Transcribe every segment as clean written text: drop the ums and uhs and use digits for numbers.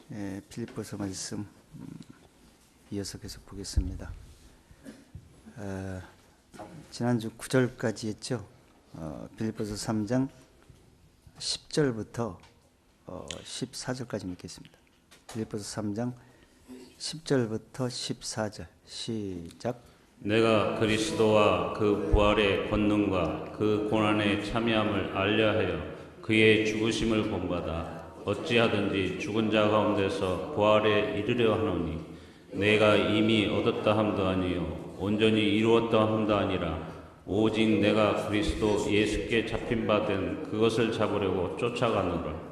빌립보서 말씀 이어서 계속 보겠습니다. 지난주 9절까지 했죠. 빌립보서 3장 10절부터 14절까지 읽겠습니다. 빌립보서 3장 10절부터 14절 시작. 내가 그리스도와 그 부활의 권능과 그 고난에 참여함을 알려하여 그의 죽으심을 본받아 어찌하든지 죽은 자 가운데서 부활에 이르려 하노니 내가 이미 얻었다 함도 아니요 온전히 이루었다 함도 아니라 오직 내가 그리스도 예수께 잡힌 바 된 그것을 잡으려고 쫓아가노라.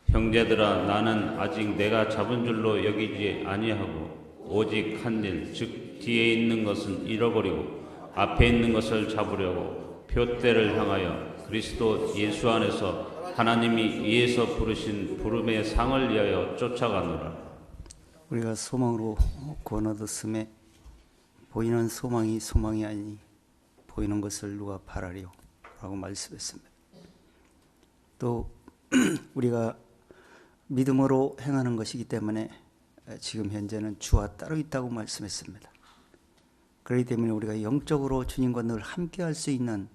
형제들아, 나는 아직 내가 잡은 줄로 여기지 아니하고 오직 한 일, 즉 뒤에 있는 것은 잃어버리고 앞에 있는 것을 잡으려고 표대를 향하여 그리스도 예수 안에서 하나님이 위에서 부르신 부름의 상을 위하여 쫓아가노라. 우리가 소망으로 구원 얻었음에 보이는 소망이 소망이 아니니 보이는 것을 누가 바라리요? 라고 말씀했습니다. 또 우리가 믿음으로 행하는 것이기 때문에 지금 현재는 주와 따로 있다고 말씀했습니다. 그렇기 때문에 우리가 영적으로 주님과 늘 함께 할 수 있는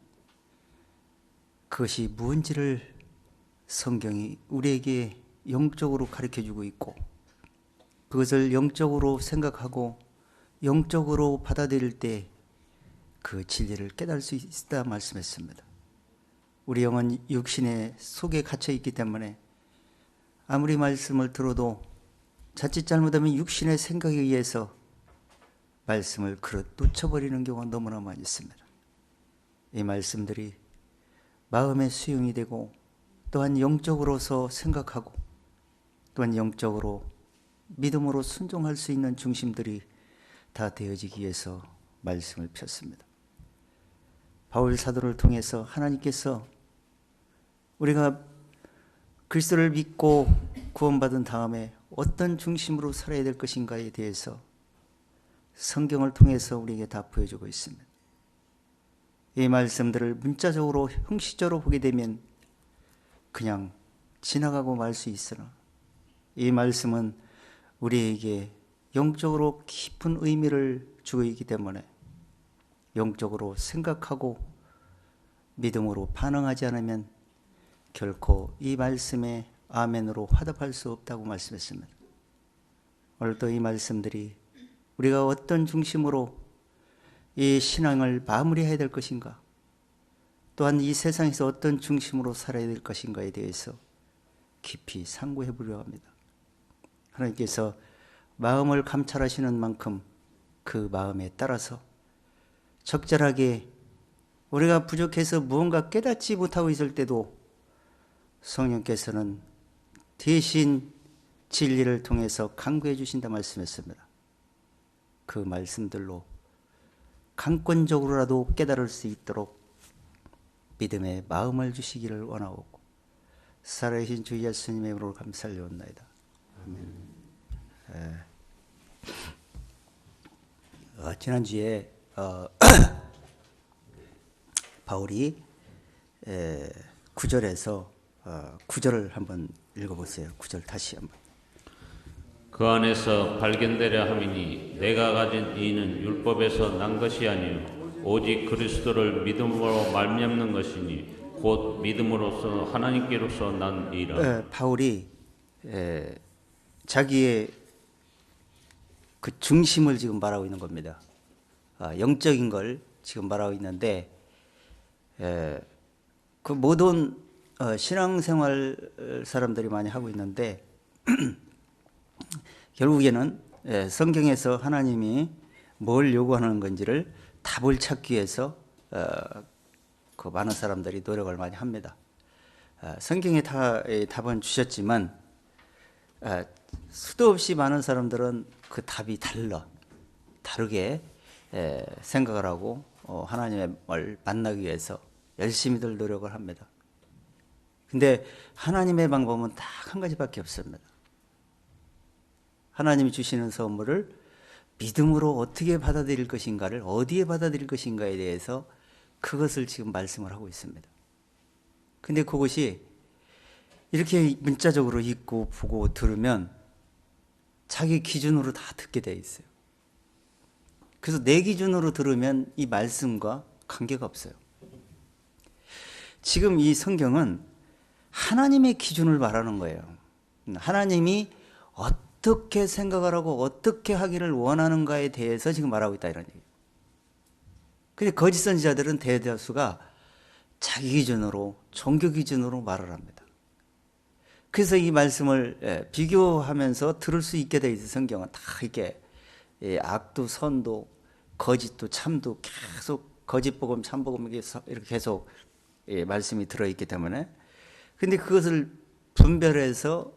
그것이 무엇인지를 성경이 우리에게 영적으로 가르쳐주고 있고 그것을 영적으로 생각하고 영적으로 받아들일 때 그 진리를 깨달을 수 있다 말씀했습니다. 우리 영은 육신의 속에 갇혀 있기 때문에 아무리 말씀을 들어도 자칫 잘못하면 육신의 생각에 의해서 말씀을 그릇 놓쳐버리는 경우가 너무나 많이 있습니다. 이 말씀들이 마음의 수용이 되고 또한 영적으로서 생각하고 또한 영적으로 믿음으로 순종할 수 있는 중심들이 다 되어지기 위해서 말씀을 폈습니다. 바울 사도를 통해서 하나님께서 우리가 그리스도를 믿고 구원받은 다음에 어떤 중심으로 살아야 될 것인가에 대해서 성경을 통해서 우리에게 다 보여주고 있습니다. 이 말씀들을 문자적으로 형식적으로 보게 되면 그냥 지나가고 말 수 있으나 이 말씀은 우리에게 영적으로 깊은 의미를 주고 있기 때문에 영적으로 생각하고 믿음으로 반응하지 않으면 결코 이 말씀에 아멘으로 화답할 수 없다고 말씀했습니다. 오늘도 이 말씀들이 우리가 어떤 중심으로 이 신앙을 마무리해야 될 것인가, 또한 이 세상에서 어떤 중심으로 살아야 될 것인가에 대해서 깊이 상고해 보려 합니다. 하나님께서 마음을 감찰하시는 만큼 그 마음에 따라서 적절하게 우리가 부족해서 무언가 깨닫지 못하고 있을 때도 성령께서는 대신 진리를 통해서 강구해 주신다 말씀했습니다. 그 말씀들로 강권적으로라도 깨달을 수 있도록 믿음의 마음을 주시기를 원하고 살아계신 주 예수님의 이름으로 감사드리옵나이다. 아멘. 지난주에 바울이 9절에서 9절을 한번 읽어보세요. 9절 다시 한번. 그 안에서 발견되려 함이니 내가 가진 이는 율법에서 난 것이 아니요 오직 그리스도를 믿음으로 말미암는 것이니 곧 믿음으로서 하나님께로서 난 이라. 바울이 자기의 그 중심을 지금 말하고 있는 겁니다. 영적인 걸 지금 말하고 있는데 그 모든 신앙생활 사람들이 많이 하고 있는데 결국에는 성경에서 하나님이 뭘 요구하는 건지를 답을 찾기 위해서 그 많은 사람들이 노력을 많이 합니다. 성경에 다 답은 주셨지만 수도 없이 많은 사람들은 그 답이 다르게 생각을 하고 하나님을 만나기 위해서 열심히들 노력을 합니다. 근데 하나님의 방법은 딱 한 가지밖에 없습니다. 하나님이 주시는 선물을 믿음으로 어떻게 받아들일 것인가를 어디에 받아들일 것인가에 대해서 그것을 지금 말씀을 하고 있습니다. 근데 그것이 이렇게 문자적으로 읽고 보고 들으면 자기 기준으로 다 듣게 돼 있어요. 그래서 내 기준으로 들으면 이 말씀과 관계가 없어요. 지금 이 성경은 하나님의 기준을 말하는 거예요. 하나님이 어떻게 생각을 하고 어떻게 하기를 원하는가에 대해서 지금 말하고 있다 이런 얘기예요. 근데 거짓 선지자들은 대다수가 자기 기준으로, 종교 기준으로 말을 합니다. 그래서 이 말씀을 비교하면서 들을 수 있게 돼 있어요. 성경은 다 이렇게 악도 선도 거짓도 참도 계속 거짓복음 참복음 이렇게 계속 말씀이 들어있기 때문에, 근데 그것을 분별해서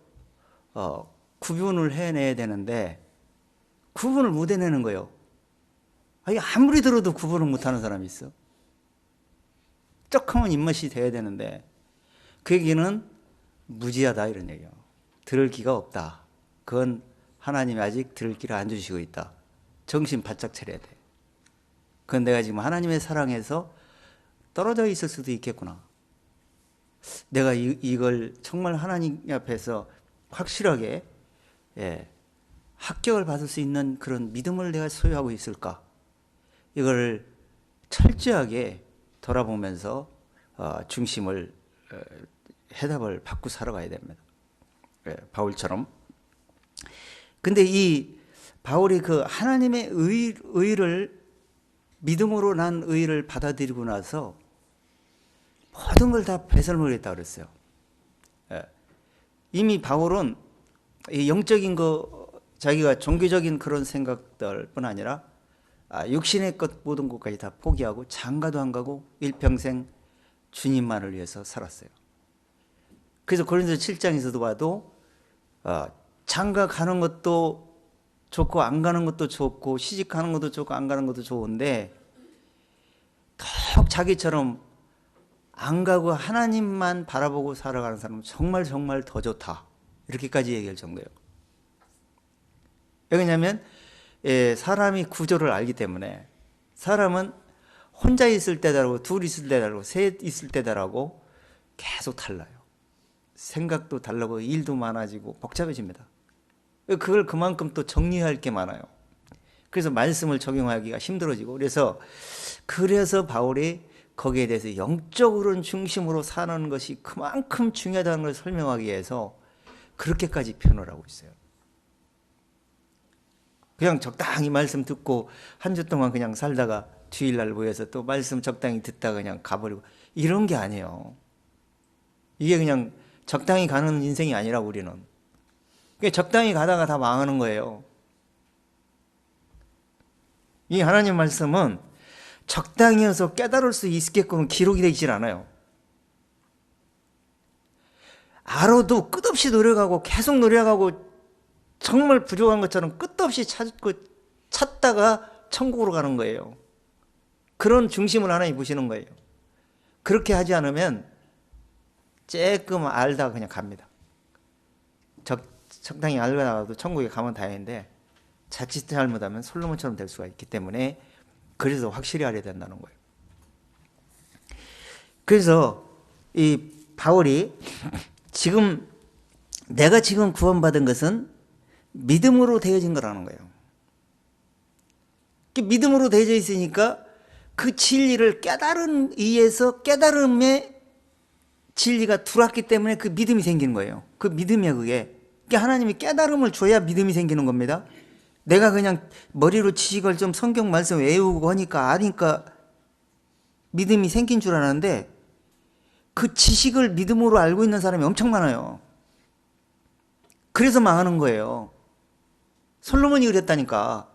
구분을 해내야 되는데 구분을 못 해내는 거예요. 아무리 들어도 구분을 못하는 사람이 있어. 조금은 입맛이 돼야 되는데 그 얘기는 무지하다 이런 얘기예요. 들을 기가 없다. 그건 하나님이 아직 들을 기를 안 주시고 있다. 정신 바짝 차려야 돼. 그건 내가 지금 하나님의 사랑에서 떨어져 있을 수도 있겠구나. 내가 이걸 정말 하나님 앞에서 확실하게 합격을 받을 수 있는 그런 믿음을 내가 소유하고 있을까? 이걸 철저하게 돌아보면서 중심을 해답을 받고 살아가야 됩니다. 바울처럼. 근데 이 바울이 그 하나님의 의를 믿음으로 난 의를 받아들이고 나서 모든 걸 다 배설물했다 그랬어요. 이미 바울은 영적인 거, 자기가 종교적인 그런 생각들뿐 아니라 육신의 것 모든 것까지 다 포기하고 장가도 안 가고 일평생 주님만을 위해서 살았어요. 그래서 고린도서 7장에서도 봐도 장가 가는 것도 좋고 안 가는 것도 좋고 시집 가는 것도 좋고 안 가는 것도 좋은데 더욱 자기처럼 안 가고 하나님만 바라보고 살아가는 사람은 정말 정말 더 좋다. 이렇게까지 얘기할 정도예요. 왜냐하면 사람이 구조를 알기 때문에 사람은 혼자 있을 때 다르고 둘 있을 때 다르고 셋 있을 때 다르고 계속 달라요. 생각도 다르고 일도 많아지고 복잡해집니다. 그걸 그만큼 또 정리할 게 많아요. 그래서 말씀을 적용하기가 힘들어지고 그래서 바울이 거기에 대해서 영적으로는 중심으로 사는 것이 그만큼 중요하다는 걸 설명하기 위해서 그렇게까지 표현을 하고 있어요. 그냥 적당히 말씀 듣고 한 주 동안 그냥 살다가 주일날 모여서 또 말씀 적당히 듣다가 그냥 가버리고 이런 게 아니에요. 이게 그냥 적당히 가는 인생이 아니라 우리는 적당히 가다가 다 망하는 거예요. 이 하나님 말씀은 적당히 해서 깨달을 수 있게끔 기록이 되어 있질 않아요. 알아도 끝없이 노력하고 계속 노력하고 정말 부족한 것처럼 끝없이 찾다가 천국으로 가는 거예요. 그런 중심을 하나님 보시는 거예요. 그렇게 하지 않으면 조금 알다가 그냥 갑니다. 적당히 알다가도 천국에 가면 다행인데 자칫 잘못하면 솔로몬처럼 될 수가 있기 때문에 그래서 확실히 알아야 된다는 거예요. 그래서 이 바울이 내가 지금 구원받은 것은 믿음으로 되어진 거라는 거예요. 믿음으로 되어져 있으니까 그 진리를 깨달은 의에서 깨달음의 진리가 들어왔기 때문에 그 믿음이 생기는 거예요. 그 믿음이야 그게. 하나님이 깨달음을 줘야 믿음이 생기는 겁니다. 내가 그냥 머리로 지식을 좀 성경 말씀 외우고 하니까 아니까 믿음이 생긴 줄 알았는데 그 지식을 믿음으로 알고 있는 사람이 엄청 많아요. 그래서 망하는 거예요. 솔로몬이 그랬다니까.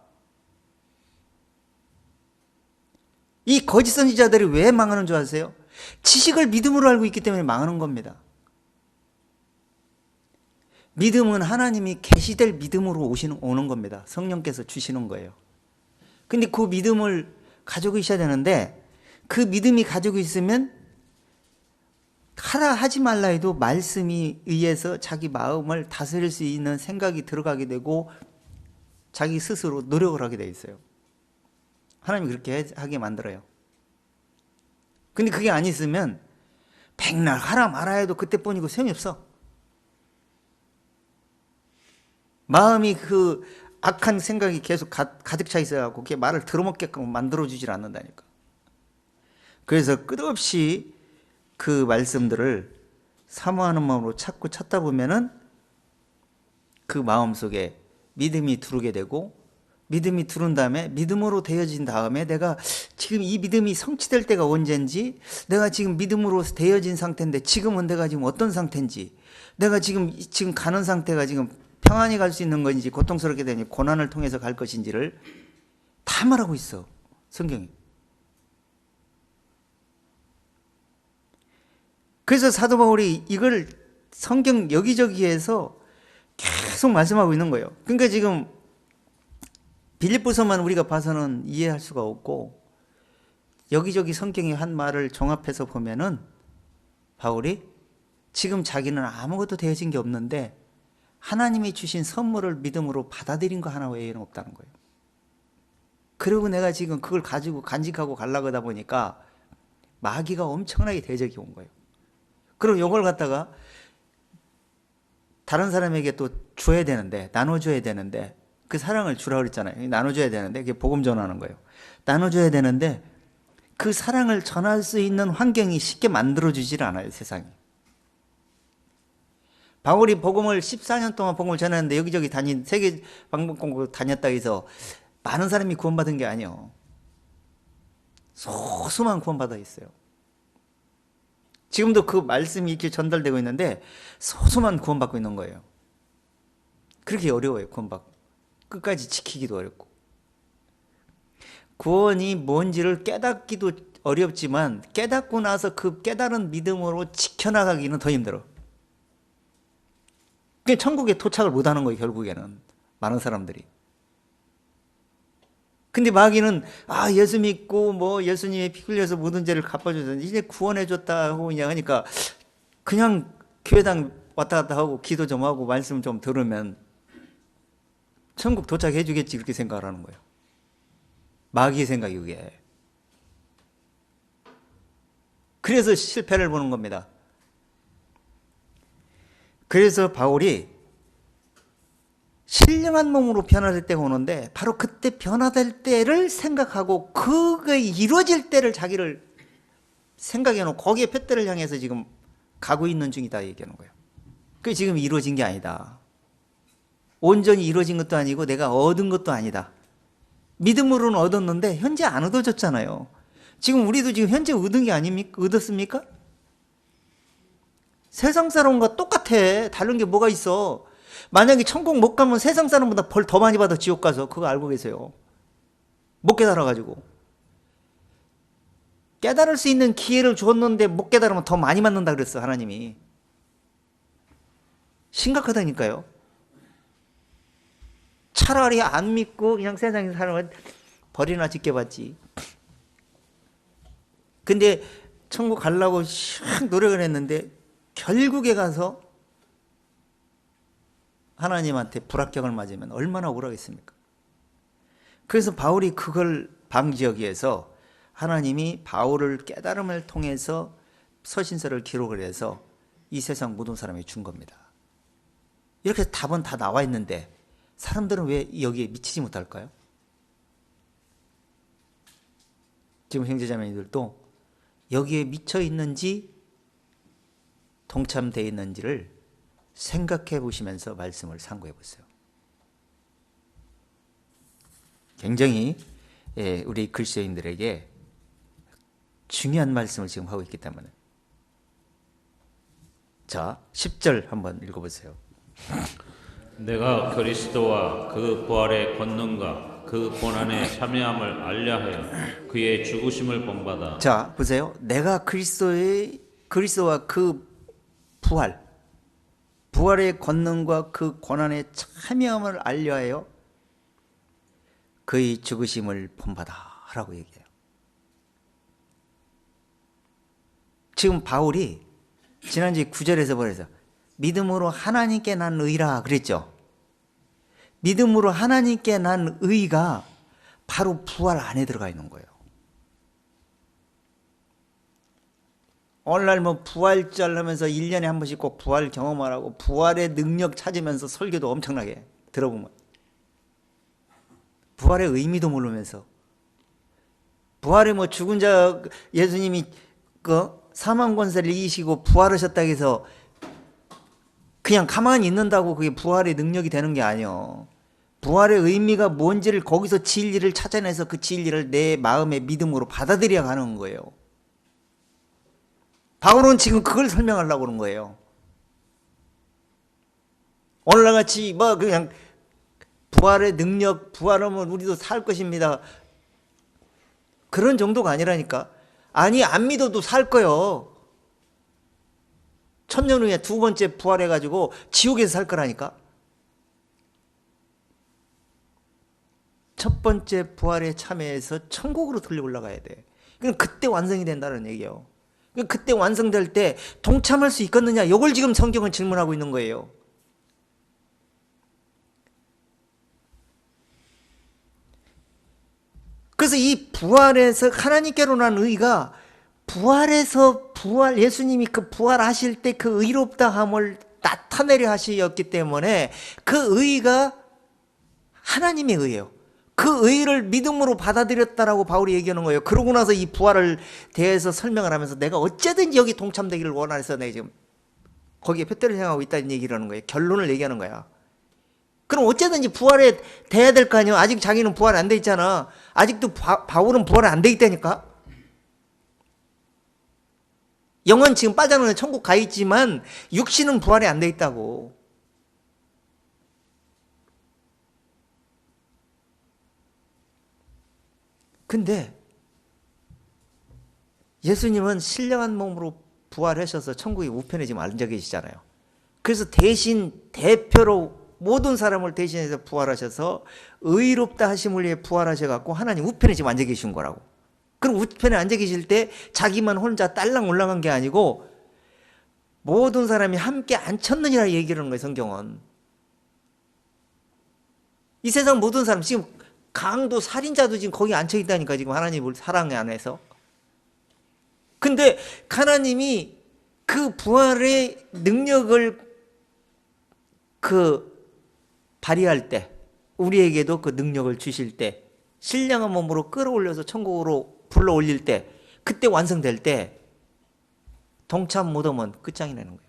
이 거짓 선지자들이 왜 망하는 줄 아세요? 지식을 믿음으로 알고 있기 때문에 망하는 겁니다. 믿음은 하나님이 계시될 믿음으로 오는 겁니다. 성령께서 주시는 거예요. 근데 그 믿음을 가지고 있어야 되는데 그 믿음이 가지고 있으면 하라 하지 말라 해도 말씀이 의해서 자기 마음을 다스릴 수 있는 생각이 들어가게 되고 자기 스스로 노력을 하게 돼 있어요. 하나님이 그렇게 하게 만들어요. 근데 그게 안 있으면 백날 하라 말아 해도 그때뿐이고 소용이 없어. 마음이 그 악한 생각이 계속 가득 차 있어갖고 그게 말을 들어먹게끔 만들어주질 않는다니까. 그래서 끝없이 그 말씀들을 사모하는 마음으로 찾다 보면은 그 마음 속에 믿음이 두르게 되고, 믿음이 두른 다음에 믿음으로 되어진 다음에 내가 지금 이 믿음이 성취될 때가 언제인지, 내가 지금 믿음으로 되어진 상태인데 지금은 내가 지금 어떤 상태인지, 내가 지금 가는 상태가 지금 평안히 갈 수 있는 건지 고통스럽게 되니 고난을 통해서 갈 것인지를 다 말하고 있어 성경이. 그래서 사도 바울이 이걸 성경 여기저기에서 계속 말씀하고 있는 거예요. 그러니까 지금 빌립보서만 우리가 봐서는 이해할 수가 없고, 여기저기 성경이 한 말을 종합해서 보면은 바울이 지금 자기는 아무것도 되어진 게 없는데 하나님이 주신 선물을 믿음으로 받아들인 거 하나 외에는 없다는 거예요. 그리고 내가 지금 그걸 가지고 간직하고 가려고 하다 보니까 마귀가 엄청나게 대적이 온 거예요. 그럼 이걸 갖다가 다른 사람에게 또 줘야 되는데, 나눠줘야 되는데, 그 사랑을 주라고 그랬잖아요. 나눠줘야 되는데, 그게 복음 전하는 거예요. 나눠줘야 되는데 그 사랑을 전할 수 있는 환경이 쉽게 만들어주질 않아요, 세상이. 바울이 복음을 14년 동안 복음을 전했는데 여기저기 세계 방법공부 다녔다 해서 많은 사람이 구원받은 게 아니에요. 소수만 구원받아 있어요. 지금도 그 말씀이 이렇게 전달되고 있는데 소수만 구원받고 있는 거예요. 그렇게 어려워요, 구원받고. 끝까지 지키기도 어렵고. 구원이 뭔지를 깨닫기도 어렵지만 깨닫고 나서 그 깨달은 믿음으로 지켜나가기는 더 힘들어. 그게 천국에 도착을 못하는 거예요, 결국에는. 많은 사람들이. 근데 마귀는 예수 믿고 뭐 예수님의 피 흘려서 모든 죄를 갚아줘서 이제 구원해줬다 하고 그냥 하니까 그냥 교회당 왔다 갔다 하고 기도 좀 하고 말씀 좀 들으면 천국 도착해주겠지, 그렇게 생각을 하는 거예요. 마귀의 생각이 그게. 그래서 실패를 보는 겁니다. 그래서 바울이 신령한 몸으로 변화될 때가 오는데 바로 그때 변화될 때를 생각하고 그게 이루어질 때를 자기를 생각해 놓고 거기에 표대를 향해서 지금 가고 있는 중이다 얘기하는 거예요. 그게 지금 이루어진 게 아니다. 온전히 이루어진 것도 아니고 내가 얻은 것도 아니다. 믿음으로는 얻었는데 현재 안 얻어졌잖아요. 지금 우리도 지금 현재 얻은 게 아닙니까? 얻었습니까? 세상 사람과 똑같아. 다른 게 뭐가 있어? 만약에 천국 못 가면 세상 사람보다 벌 더 많이 받아, 지옥 가서. 그거 알고 계세요? 못 깨달아가지고. 깨달을 수 있는 기회를 줬는데 못 깨달으면 더 많이 맞는다 그랬어, 하나님이. 심각하다니까요. 차라리 안 믿고 그냥 세상에 사람을 벌이나 짓게 받지. 근데 천국 가려고 노력을 했는데 결국에 가서 하나님한테 불합격을 맞으면 얼마나 억울하겠습니까? 그래서 바울이 그걸 방지하기 위해서 하나님이 바울을 깨달음을 통해서 서신서를 기록을 해서 이 세상 모든 사람에게 준 겁니다. 이렇게 답은 다 나와 있는데 사람들은 왜 여기에 미치지 못할까요? 지금 형제자매님들도 여기에 미쳐 있는지 동참되어 있는지를 생각해 보시면서 말씀을 상고해 보세요. 굉장히 우리 그리스도인들에게 중요한 말씀을 지금 하고 있기 때문에. 자, 10절 한번 읽어보세요. 내가 그리스도와 그 부활의 권능과 그 고난의 참여함을 알려하여 그의 죽으심을 본받아. 자, 보세요. 내가 그리스도와 그 부활의 권능과 그 고난의 참여함을 알려하여 그의 죽으심을 본받아 라고 얘기해요. 지금 바울이 지난주에 9절에서 보내서 믿음으로 하나님께 난 의라 그랬죠. 믿음으로 하나님께 난 의가 바로 부활 안에 들어가 있는 거예요. 오늘날 뭐 부활절 하면서 1년에 한 번씩 꼭 부활 경험하라고 부활의 능력 찾으면서 설교도 엄청나게 들어보면 부활의 의미도 모르면서 부활의 뭐 죽은 자 예수님이 그 사망 권세를 이기시고 부활하셨다고 해서 그냥 가만히 있는다고 그게 부활의 능력이 되는 게 아니에요. 부활의 의미가 뭔지를 거기서 진리를 찾아내서 그 진리를 내 마음의 믿음으로 받아들여 가는 거예요. 바울은 지금 그걸 설명하려고 그런 거예요. 오늘날 같이 뭐 그냥 부활의 능력, 부활하면 우리도 살 것입니다. 그런 정도가 아니라니까. 아니, 안 믿어도 살 거요. 1000년 후에 두 번째 부활해가지고 지옥에서 살 거라니까. 첫 번째 부활에 참여해서 천국으로 들려 올라가야 돼. 그럼 그때 완성이 된다는 얘기예요. 그때 완성될 때 동참할 수 있겠느냐? 이걸 지금 성경은 질문하고 있는 거예요. 그래서 이 부활에서 하나님께로 난 의가 부활에서 예수님이 그 부활하실 때 그 의롭다함을 나타내려 하시었기 때문에 그 의가 하나님의 의예요. 그 의를 믿음으로 받아들였다라고 바울이 얘기하는 거예요. 그러고 나서 이 부활을 대해서 설명을 하면서 내가 어쨌든지 여기 동참되기를 원해서 내가 지금 거기에 표대를 향하고 있다는 얘기를 하는 거예요. 결론을 얘기하는 거야. 그럼 어쨌든지 부활에 돼야 될 거 아니에요. 아직 자기는 부활 안 돼 있잖아. 아직도 바울은 부활 안 돼 있다니까. 영은 지금 빠져나오는 천국 가 있지만 육신은 부활이 안 돼 있다고. 근데 예수님은 신령한 몸으로 부활하셔서 천국의 우편에 지금 앉아 계시잖아요. 그래서 대신 대표로 모든 사람을 대신해서 부활하셔서 의롭다 하심을 위해 부활하셔갖고 하나님 우편에 지금 앉아 계신 거라고. 그럼 우편에 앉아 계실 때 자기만 혼자 딸랑 올라간 게 아니고 모든 사람이 함께 앉혔느니라 얘기를 하는 거예요. 성경은. 이 세상 모든 사람 지금 강도 살인자도 지금 거기 앉혀 있다니까. 지금 하나님을 사랑 안에서. 근데 하나님이 그 부활의 능력을 발휘할 때, 우리에게도 그 능력을 주실 때, 신령한 몸으로 끌어올려서 천국으로 불러 올릴 때, 그때 완성될 때 동참 못하면 끝장이 나는 거예요.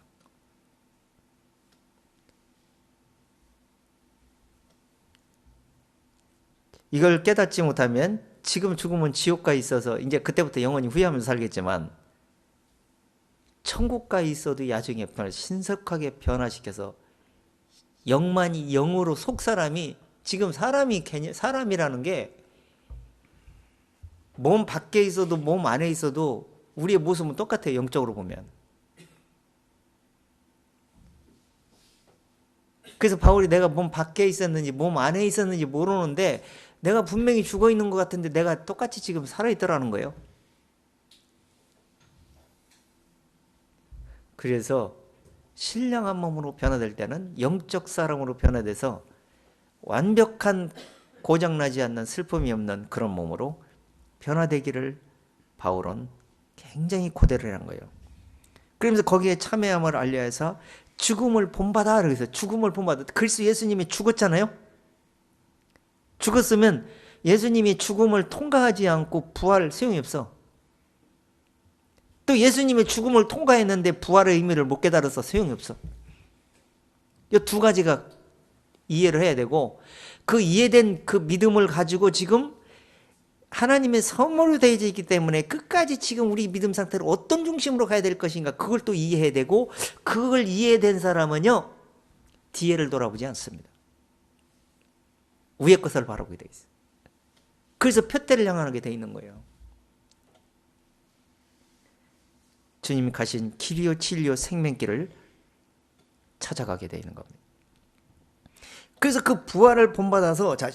이걸 깨닫지 못하면 지금 죽으면 지옥 가 있어서 이제 그때부터 영원히 후회하면서 살겠지만 천국 가 있어도 나중에 신속하게 변화시켜서 영만이 영으로 속 사람이 지금 사람이라는 게 몸 밖에 있어도 몸 안에 있어도 우리의 모습은 똑같아요. 영적으로 보면. 그래서 바울이 내가 몸 밖에 있었는지 몸 안에 있었는지 모르는데 내가 분명히 죽어 있는 것 같은데 내가 똑같이 지금 살아있더라는 거예요. 그래서 신령한 몸으로 변화될 때는 영적 사람으로 변화돼서 완벽한 고장나지 않는 슬픔이 없는 그런 몸으로 변화되기를 바울은 굉장히 고대를 한 거예요. 그러면서 거기에 참여함을 알려야 해서 죽음을 본받아. 그래서 죽음을 본받아. 그리스도 예수님이 죽었잖아요. 죽었으면 예수님이 죽음을 통과하지 않고 부활 소용이 없어. 또 예수님이 죽음을 통과했는데 부활의 의미를 못 깨달아서 소용이 없어. 이 두 가지가 이해를 해야 되고 그 이해된 그 믿음을 가지고 지금 하나님의 선물로 되어져 있기 때문에 끝까지 지금 우리 믿음 상태를 어떤 중심으로 가야 될 것인가 그걸 또 이해해야 되고 그걸 이해된 사람은요 뒤에를 돌아보지 않습니다. 위의 것을 바라보게 돼 있어요. 그래서 표대를 향하게 돼 있는 거예요. 주님이 가신 길이요 진리요 생명길을 찾아가게 돼 있는 겁니다. 그래서 그 부활을 본받아서 자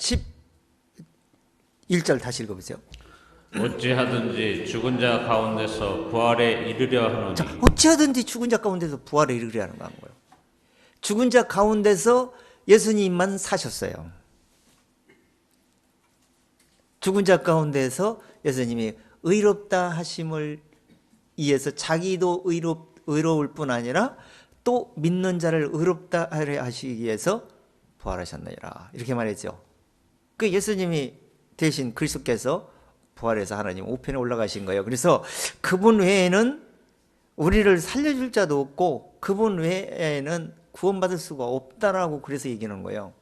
11절 다시 읽어보세요. 어찌하든지 죽은 자 가운데서 부활에 이르려 하노니. 자, 어찌하든지 죽은 자 가운데서 부활에 이르려 하는 거예요. 죽은 자 가운데서 예수님만 사셨어요. 죽은 자 가운데서 예수님이 의롭다 하심을 위해서 자기도 의로울 뿐 아니라 또 믿는 자를 의롭다 하려 하시기 위해서 부활하셨느니라 이렇게 말했죠. 그 예수님이 대신 그리스도께서 부활해서 하나님 우편에 올라가신 거예요. 그래서 그분 외에는 우리를 살려줄 자도 없고 그분 외에는 구원받을 수가 없다라고 그래서 얘기하는 거예요.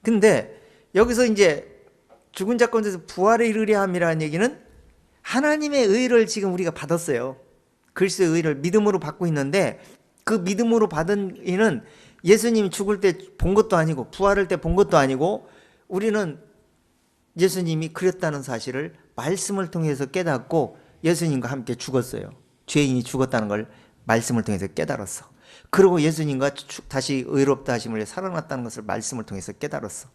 근데 여기서 이제 죽은 자 가운데서 부활에 이르려 함이라는 얘기는 하나님의 의를 지금 우리가 받았어요. 그리스도의 의를 믿음으로 받고 있는데 그 믿음으로 받은 이는 예수님이 죽을 때 본 것도 아니고 부활할 때 본 것도 아니고 우리는 예수님이 그랬다는 사실을 말씀을 통해서 깨닫고 예수님과 함께 죽었어요. 죄인이 죽었다는 걸 말씀을 통해서 깨달았어. 그리고 예수님과 다시 의롭다 하심을 살아났다는 것을 말씀을 통해서 깨달았어.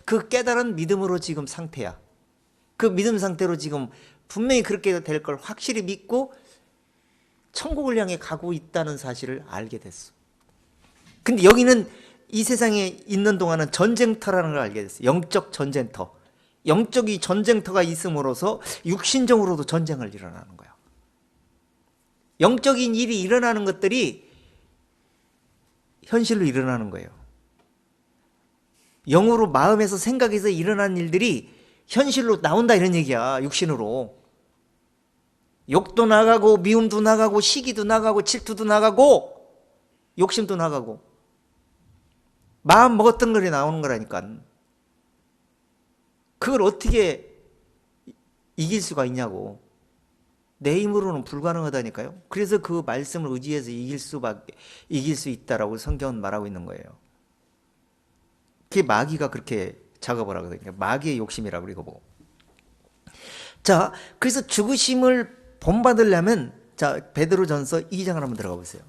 그 깨달은 믿음으로 지금 상태야. 그 믿음 상태로 지금 분명히 그렇게 될 걸 확실히 믿고 천국을 향해 가고 있다는 사실을 알게 됐어. 근데 여기는 이 세상에 있는 동안은 전쟁터라는 걸 알게 됐어. 영적 전쟁터. 영적인 전쟁터가 있음으로써 육신적으로도 전쟁을 일어나는 거야. 영적인 일이 일어나는 것들이 현실로 일어나는 거예요. 영으로 마음에서 생각에서 일어나는 일들이 현실로 나온다 이런 얘기야. 육신으로. 욕도 나가고 미움도 나가고 시기도 나가고 질투도 나가고 욕심도 나가고 마음 먹었던 것이 나오는 거라니까. 그걸 어떻게 이길 수가 있냐고. 내 힘으로는 불가능하다니까요. 그래서 그 말씀을 의지해서 이길 수 있다라고 성경은 말하고 있는 거예요. 그게 마귀가 그렇게 작업을 하거든요. 마귀의 욕심이라고 그러고. 자, 그래서 죽으심을 본받으려면 자, 베드로전서 2장을 한번 들어가 보세요.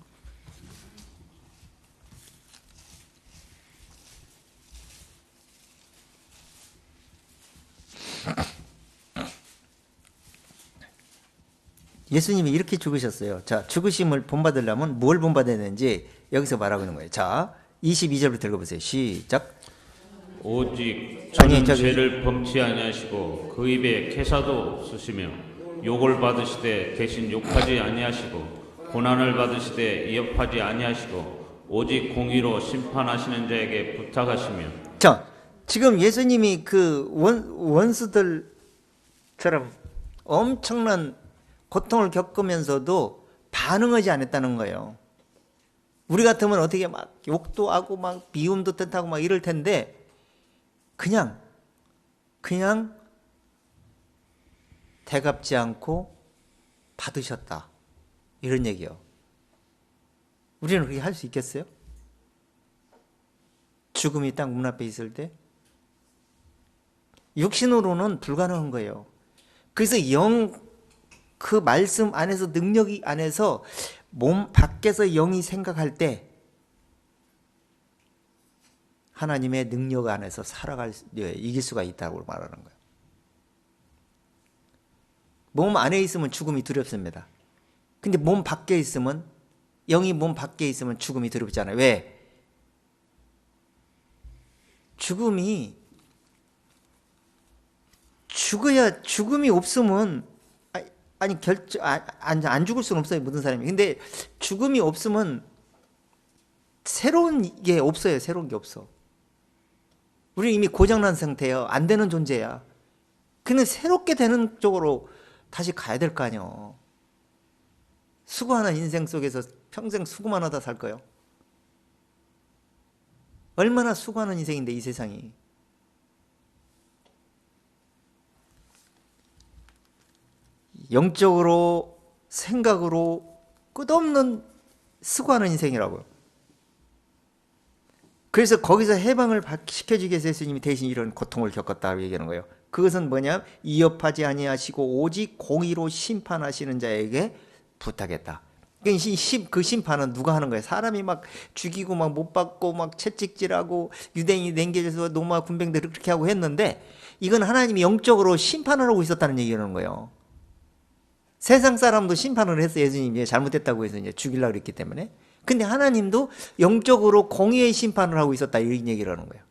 예수님이 이렇게 죽으셨어요. 자, 죽으심을 본받으려면 뭘 본받아야 되는지 여기서 말하고 있는 거예요. 자, 22절부터 읽어보세요. 시작. 오직 저는 죄를 범치 아니하시고 그 입에 개사도 없으시며 욕을 받으시되 대신 욕하지 아니하시고 고난을 받으시되 이업하지 아니하시고 오직 공의로 심판하시는 자에게 부탁하시며. 자, 지금 예수님이 그 원수들처럼 엄청난 고통을 겪으면서도 반응하지 않았다는 거예요. 우리 같으면 어떻게 막 욕도 하고 막 미움도 뜻하고 막 이럴 텐데 그냥 대갚지 않고 받으셨다. 이런 얘기요. 우리는 그렇게 할 수 있겠어요? 죽음이 딱 문 앞에 있을 때? 육신으로는 불가능한 거예요. 그래서 그 말씀 안에서 능력이 안에서 몸 밖에서 영이 생각할 때 하나님의 능력 안에서 이길 수가 있다고 말하는 거예요. 몸 안에 있으면 죽음이 두렵습니다. 근데 몸 밖에 있으면 영이 몸 밖에 있으면 죽음이 두렵잖아요. 왜? 죽음이 죽음이 없으면 안 죽을 수는 없어요. 모든 사람이. 근데 죽음이 없으면 새로운 게 없어요. 새로운 게 없어. 우리 이미 고장난 상태예요. 안 되는 존재야. 근데 새롭게 되는 쪽으로 다시 가야 될 거 아니에요. 수고하는 인생 속에서 평생 수고만 하다 살 거예요. 얼마나 수고하는 인생인데 이 세상이. 영적으로 생각으로 끝없는 수고하는 인생이라고요. 그래서 거기서 해방을 시켜주기 위해서 예수님이 대신 이런 고통을 겪었다고 얘기하는 거예요. 그것은 뭐냐? 이업하지 아니하시고 오직 공의로 심판하시는 자에게 부탁했다. 그 심판은 누가 하는 거예요? 사람이 막 죽이고 막 못 받고 막 채찍질하고 유대인이 냉겨져서 로마 군병들이 그렇게 하고 했는데 이건 하나님이 영적으로 심판을 하고 있었다는 얘기라는 거예요. 세상 사람도 심판을 했어. 예수님이 잘못했다고 해서 이제 죽이려고 그랬기 때문에. 근데 하나님도 영적으로 공의의 심판을 하고 있었다 이런 얘기를 하는 거예요.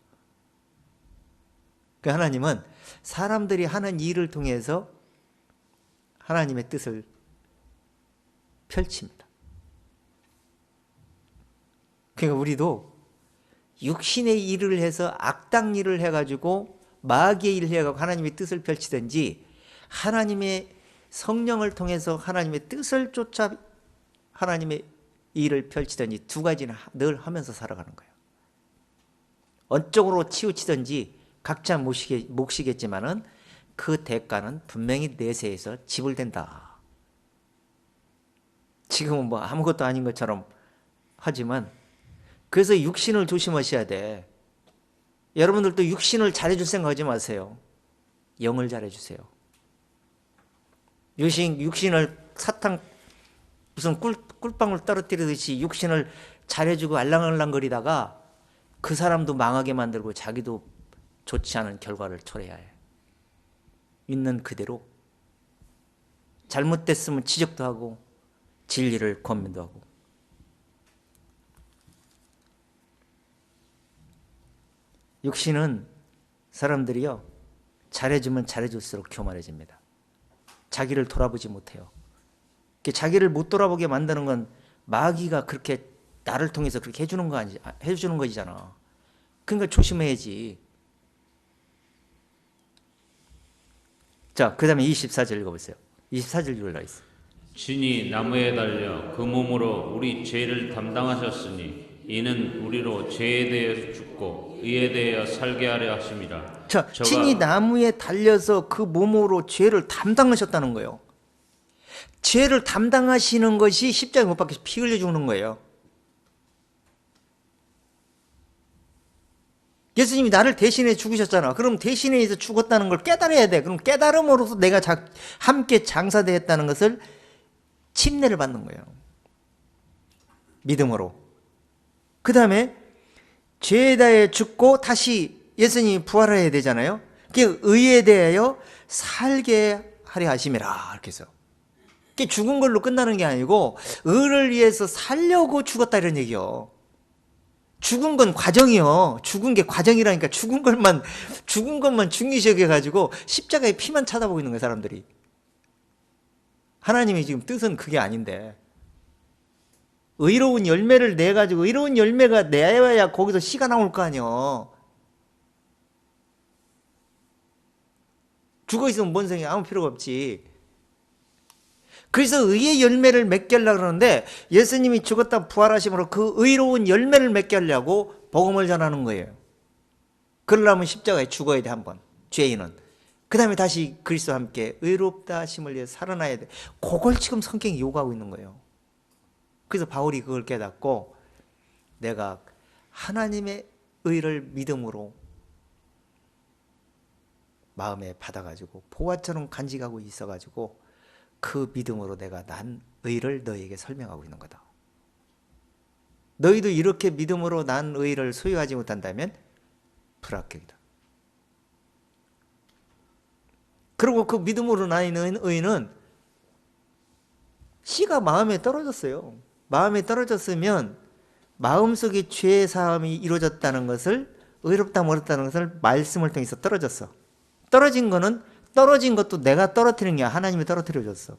그 하나님은 사람들이 하는 일을 통해서 하나님의 뜻을 펼칩니다. 그러니까 우리도 육신의 일을 해서 악당 일을 해가지고 마귀의 일을 해가지고 하나님의 뜻을 펼치든지 하나님의 성령을 통해서 하나님의 뜻을 쫓아 하나님의 일을 펼치든지 두 가지는 늘 하면서 살아가는 거예요. 어쪽으로 치우치든지 각자 몫이겠지만은 그 대가는 분명히 내세에서 지불된다. 지금은 뭐 아무것도 아닌 것처럼 하지만 그래서 육신을 조심하셔야 돼. 여러분들도 육신을 잘해줄 생각하지 마세요. 영을 잘해주세요. 육신을 사탕 무슨 꿀방울 떨어뜨리듯이 육신을 잘해주고 알랑알랑거리다가 그 사람도 망하게 만들고 자기도 좋지 않은 결과를 초래해야 해. 있는 그대로 잘못됐으면 지적도 하고 진리를 권면도 하고. 육신은 사람들이요 잘해주면 잘해줄수록 교만해집니다. 자기를 돌아보지 못해요. 자기를 못 돌아보게 만드는 건 마귀가 그렇게 나를 통해서 그렇게 해주는 거잖아. 그러니까 조심해야지. 자, 그 다음에 24절 읽어보세요. 24절 읽으라 했어. 진이 나무에 달려 그 몸으로 우리 죄를 담당하셨으니 이는 우리로 죄에 대해 죽고 의에 대하여 살게 하려 하심이라. 자, 진이 나무에 달려서 그 몸으로 죄를 담당하셨다는 거예요. 죄를 담당하시는 것이 십자가에 못 박혀서 피 흘려 죽는 거예요. 예수님이 나를 대신해 죽으셨잖아. 그럼 대신해서 죽었다는 걸 깨달아야 돼. 그럼 깨달음으로써 내가 함께 장사되었다는 것을 침례를 받는 거예요. 믿음으로. 그 다음에 죄에 대하여 죽고 다시 예수님이 부활해야 되잖아요. 그 의에 대하여 살게 하려 하심이라 이렇게 해서 그게 죽은 걸로 끝나는 게 아니고 의를 위해서 살려고 죽었다 이런 얘기요. 죽은 건 과정이요. 죽은 게 과정이라니까 죽은 것만 중요시 여겨가지고 십자가의 피만 쳐다보고 있는 거예요, 사람들이. 하나님의 지금 뜻은 그게 아닌데. 의로운 열매를 내가지고 의로운 열매가 내야 거기서 씨가 나올 거 아니요. 죽어 있으면 뭔 생이 아무 필요가 없지. 그래서 의의 열매를 맺게 하려고 그러는데 예수님이 죽었다 부활하심으로 그 의로운 열매를 맺게 하려고 복음을 전하는 거예요. 그러려면 십자가에 죽어야 돼, 한번. 죄인은. 그 다음에 다시 그리스도와 함께 의롭다 하심을 위해 살아나야 돼. 그걸 지금 성경이 요구하고 있는 거예요. 그래서 바울이 그걸 깨닫고 내가 하나님의 의를 믿음으로 마음에 받아가지고 보화처럼 간직하고 있어가지고 그 믿음으로 내가 난 의를 너희에게 설명하고 있는 거다. 너희도 이렇게 믿음으로 난 의를 소유하지 못한다면 불합격이다. 그리고 그 믿음으로 나는 의는 씨가 마음에 떨어졌어요. 마음에 떨어졌으면 마음속에 죄 사함이 이루어졌다는 것을 의롭다 멀었다는 것을 말씀을 통해서 떨어졌어. 떨어진 것도 내가 떨어뜨리는 게 아니라 하나님이 떨어뜨려줬어.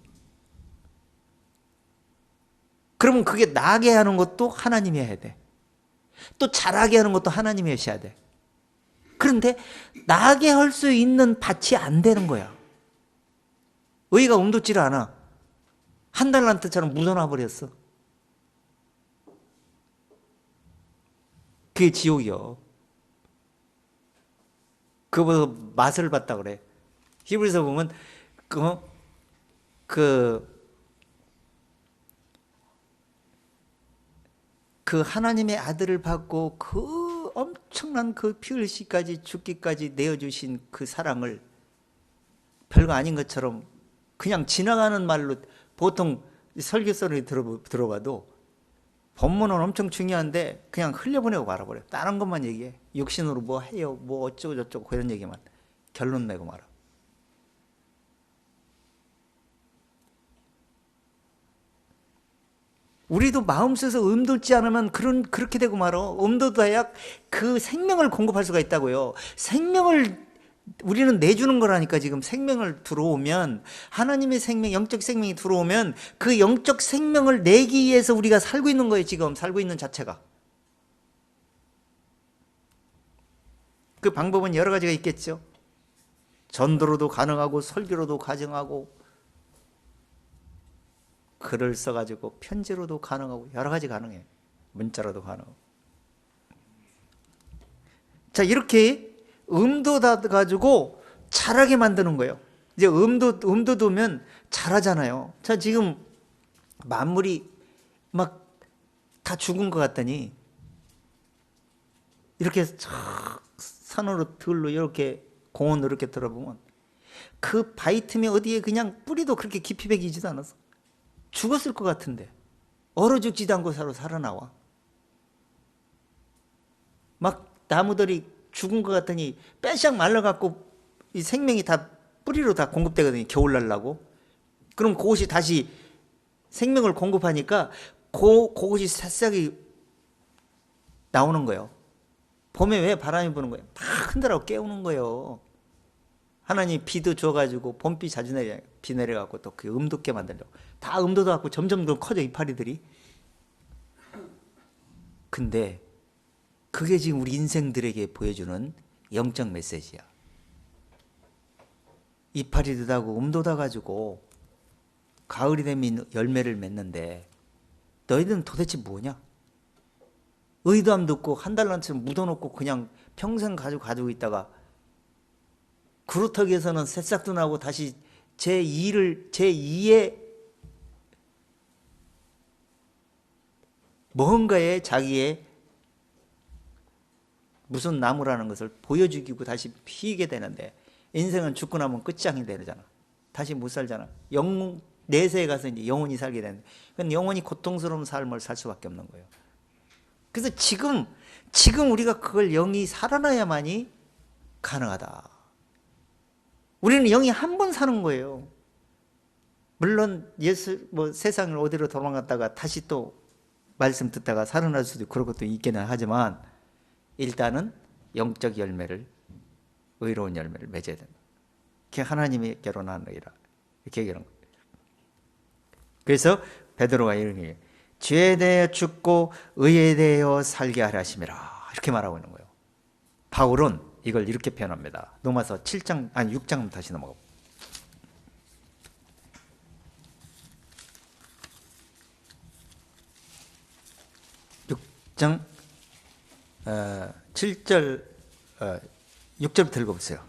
그러면 그게 나게 하는 것도 하나님이 해야 돼. 또 잘하게 하는 것도 하나님이 하셔야 돼. 그런데 나게 할 수 있는 밭이 안 되는 거야. 의가 움돋지를 않아. 한 달란트처럼 묻어놔 버렸어. 그게 지옥이요. 그거보다 맛을 봤다 그래. 히브리서 보면 그 하나님의 아들을 받고 그 엄청난 그 피 흘리시까지 죽기까지 내어주신 그 사랑을 별거 아닌 것처럼 그냥 지나가는 말로 보통 설교서를 들어봐도 본문은 엄청 중요한데 그냥 흘려보내고 말아버려. 다른 것만 얘기해. 육신으로 뭐 해요, 뭐 어쩌고 저쩌고 그런 얘기만 결론 내고 말아. 우리도 마음속에서 음돋지 않으면 그렇게 되고 말어. 음돋아야 그 생명을 공급할 수가 있다고요. 생명을 우리는 내주는 거라니까. 지금 생명을 들어오면 하나님의 생명, 영적 생명이 들어오면 그 영적 생명을 내기 위해서 우리가 살고 있는 거예요. 지금 살고 있는 자체가. 그 방법은 여러 가지가 있겠죠. 전도로도 가능하고 설교로도 가능하고 글을 써가지고 편지로도 가능하고 여러 가지 가능해요. 문자로도 가능하고. 자, 이렇게 음도다 가지고 잘하게 만드는 거예요. 이제 음도 두면 잘하잖아요. 자, 지금 만물이 막 다 죽은 것 같더니 이렇게 산으로 들로 이렇게 공원으로 이렇게 들어보면 그 바위 틈에 어디에 그냥 뿌리도 그렇게 깊이 베기지도 않았어. 죽었을 것 같은데 얼어 죽지도 않고 살아나와. 막 나무들이 죽은 것 같더니 빼샥 말라갖고 이 생명이 다 뿌리로 다 공급되거든요. 겨울날라고. 그럼 그것이 다시 생명을 공급하니까 그것이 새싹이 나오는 거예요. 봄에 왜 바람이 부는 거예요? 다 흔들어 깨우는 거예요. 하나님 비도 줘가지고 봄비 자주 비 내려갖고 또 그 음돋게 만들려고. 다 음돋아 갖고 점점 더 커져 이파리들이. 근데 그게 지금 우리 인생들에게 보여주는 영적 메시지야. 이파리 듯하고 음돋아 가지고 가을이 되면 열매를 맺는데 너희들은 도대체 뭐냐? 의도함도 없고 한 달란처럼 묻어놓고 그냥 평생 가지고 있다가 그루터기에서는 새싹도 나고 다시 제2의 뭔가에 자기의 무슨 나무라는 것을 보여주기고 다시 피게 되는데 인생은 죽고 나면 끝장이 되잖아. 다시 못 살잖아. 내세에 가서 이제 영원히 살게 되는데 그건 영원히 고통스러운 삶을 살 수밖에 없는 거예요. 그래서 지금 우리가 그걸 영이 살아나야만이 가능하다. 우리는 영이 한 번 사는 거예요. 물론 세상을 어디로 도망갔다가 다시 또 말씀 듣다가 살아날 수도 있고 그런 것도 있기는 하지만 일단은 영적 열매를 의로운 열매를 맺어야 된다. 그게 하나님이 결혼하느니라 이렇게 얘기하는 거예요. 그래서 베드로가 이렇게 죄에 대해 죽고 의에 대하여 살게 하려 하심이라 이렇게 말하고 있는 거예요. 바울은 이걸 이렇게 표현합니다. 로마서 6장 다시 넘어가. 6장 7절 6절부터 읽어보세요.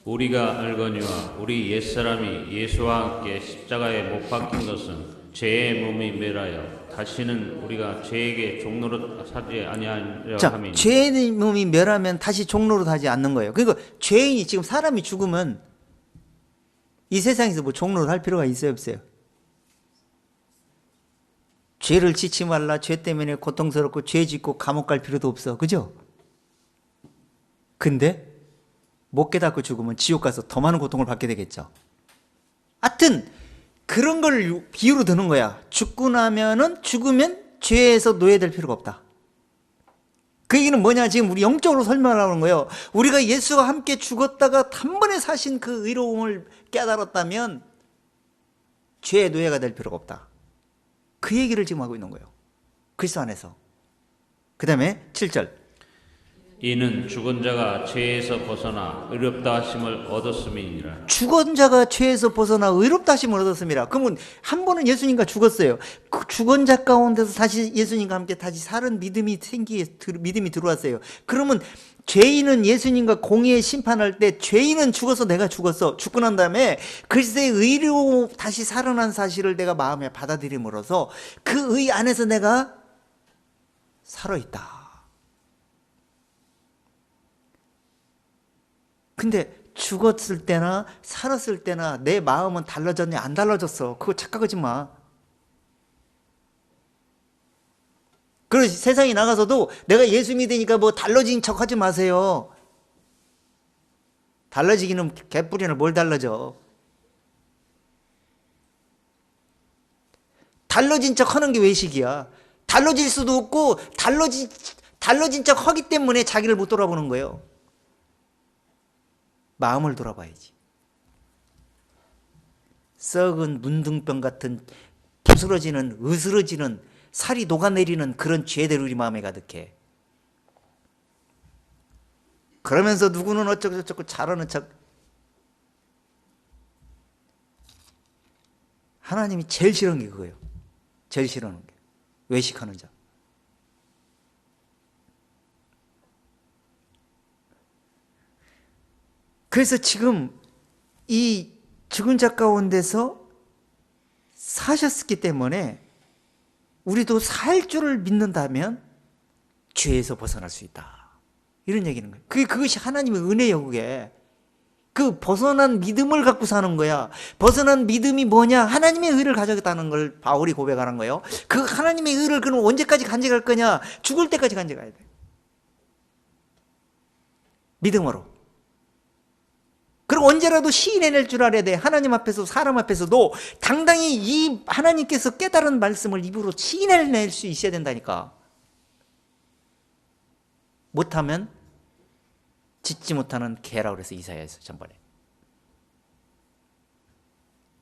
우리가 알거니와 우리 옛사람이 예수와 함께 십자가에 못 박힌 것은 죄의 몸이 멸하여 다시는 우리가 죄에게 종로로 사지 아니하려 함이니. 죄의 몸이 멸하면 다시 종로로 사지 않는 거예요. 그러니까 죄인이 지금 사람이 죽으면 이 세상에서 뭐 종로를 할 필요가 있어요, 없어요? 죄를 짓지 말라. 죄 때문에 고통스럽고 죄 짓고 감옥 갈 필요도 없어. 그죠? 근데 못 깨닫고 죽으면 지옥 가서 더 많은 고통을 받게 되겠죠. 하여튼 그런 걸 비유로 드는 거야. 죽으면 죄에서 노예될 필요가 없다. 그 얘기는 뭐냐? 지금 우리 영적으로 설명하는 거예요. 우리가 예수와 함께 죽었다가 단번에 사신 그 의로움을 깨달았다면 죄의 노예가 될 필요가 없다. 그 얘기를 지금 하고 있는 거예요. 그리스도 안에서. 그 다음에 7절. 이는 죽은 자가 죄에서 벗어나 의롭다 하심을 얻었음이니라. 죽은 자가 죄에서 벗어나 의롭다 하심을 얻었음이라. 그러면 한 번은 예수님과 죽었어요. 그 죽은 자 가운데서 다시 예수님과 함께 다시 사는 믿음이 들어왔어요. 그러면 죄인은 예수님과 공의의 심판할 때 죄인은 죽어서 내가 죽었어. 죽고 난 다음에 글쎄 의로 다시 살아난 사실을 내가 마음에 받아들임으로써 그 의 안에서 내가 살아있다. 근데 죽었을 때나 살았을 때나 내 마음은 달라졌냐 안 달라졌어. 그거 착각하지 마. 그래서 세상에 나가서도 내가 예수 믿으니까 뭐 달라진 척 하지 마세요. 달라지기는 개뿔이나 뭘 달라져. 달라진 척 하는 게 외식이야. 달라질 수도 없고 달라진 척 하기 때문에 자기를 못 돌아보는 거예요. 마음을 돌아봐야지. 썩은 문둥병 같은 부스러지는 으스러지는 살이 녹아내리는 그런 죄들 우리 마음에 가득해. 그러면서 누구는 어쩌고 잘하는 척. 하나님이 제일 싫은 게 그거예요. 제일 싫어하는 게 외식하는 자. 그래서 지금 이 죽은 자 가운데서 사셨기 때문에 우리도 살 줄을 믿는다면 죄에서 벗어날 수 있다. 이런 얘기는 거예요. 그것이 하나님의 은혜예요. 그게. 그 벗어난 믿음을 갖고 사는 거야. 벗어난 믿음이 뭐냐? 하나님의 의를 가져겠다는 걸 바울이 고백하는 거예요. 그 하나님의 의를 그럼 언제까지 간직할 거냐? 죽을 때까지 간직해야 돼. 믿음으로. 그리고 언제라도 시인해낼 줄 알아야 돼. 하나님 앞에서 사람 앞에서도 당당히 이 하나님께서 깨달은 말씀을 입으로 시인해낼 수 있어야 된다니까. 못하면 짓지 못하는 개라고 그래서 이사야에서 전번에.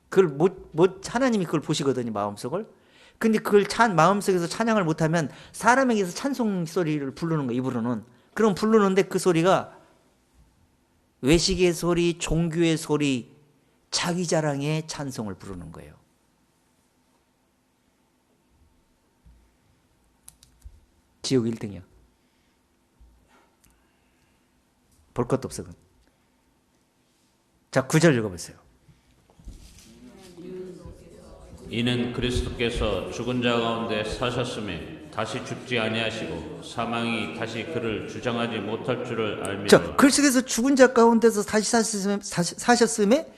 그걸 하나님이 그걸 보시거든요, 마음속을. 근데 그걸 마음속에서 찬양을 못하면 사람에게서 찬송 소리를 부르는 거, 입으로는. 그럼 부르는데 그 소리가 외식의 소리, 종교의 소리, 자기 자랑의 찬송을 부르는 거예요. 지옥 1등이야. 볼 것도 없어. 자, 9절 읽어보세요. 이는 그리스도께서 죽은 자 가운데 사셨음에 다시 죽지 아니하시고 사망이 다시 그를 주장하지 못할 줄을 알미라. 자, 그리스도께서 죽은 자 가운데서 다시 사셨음에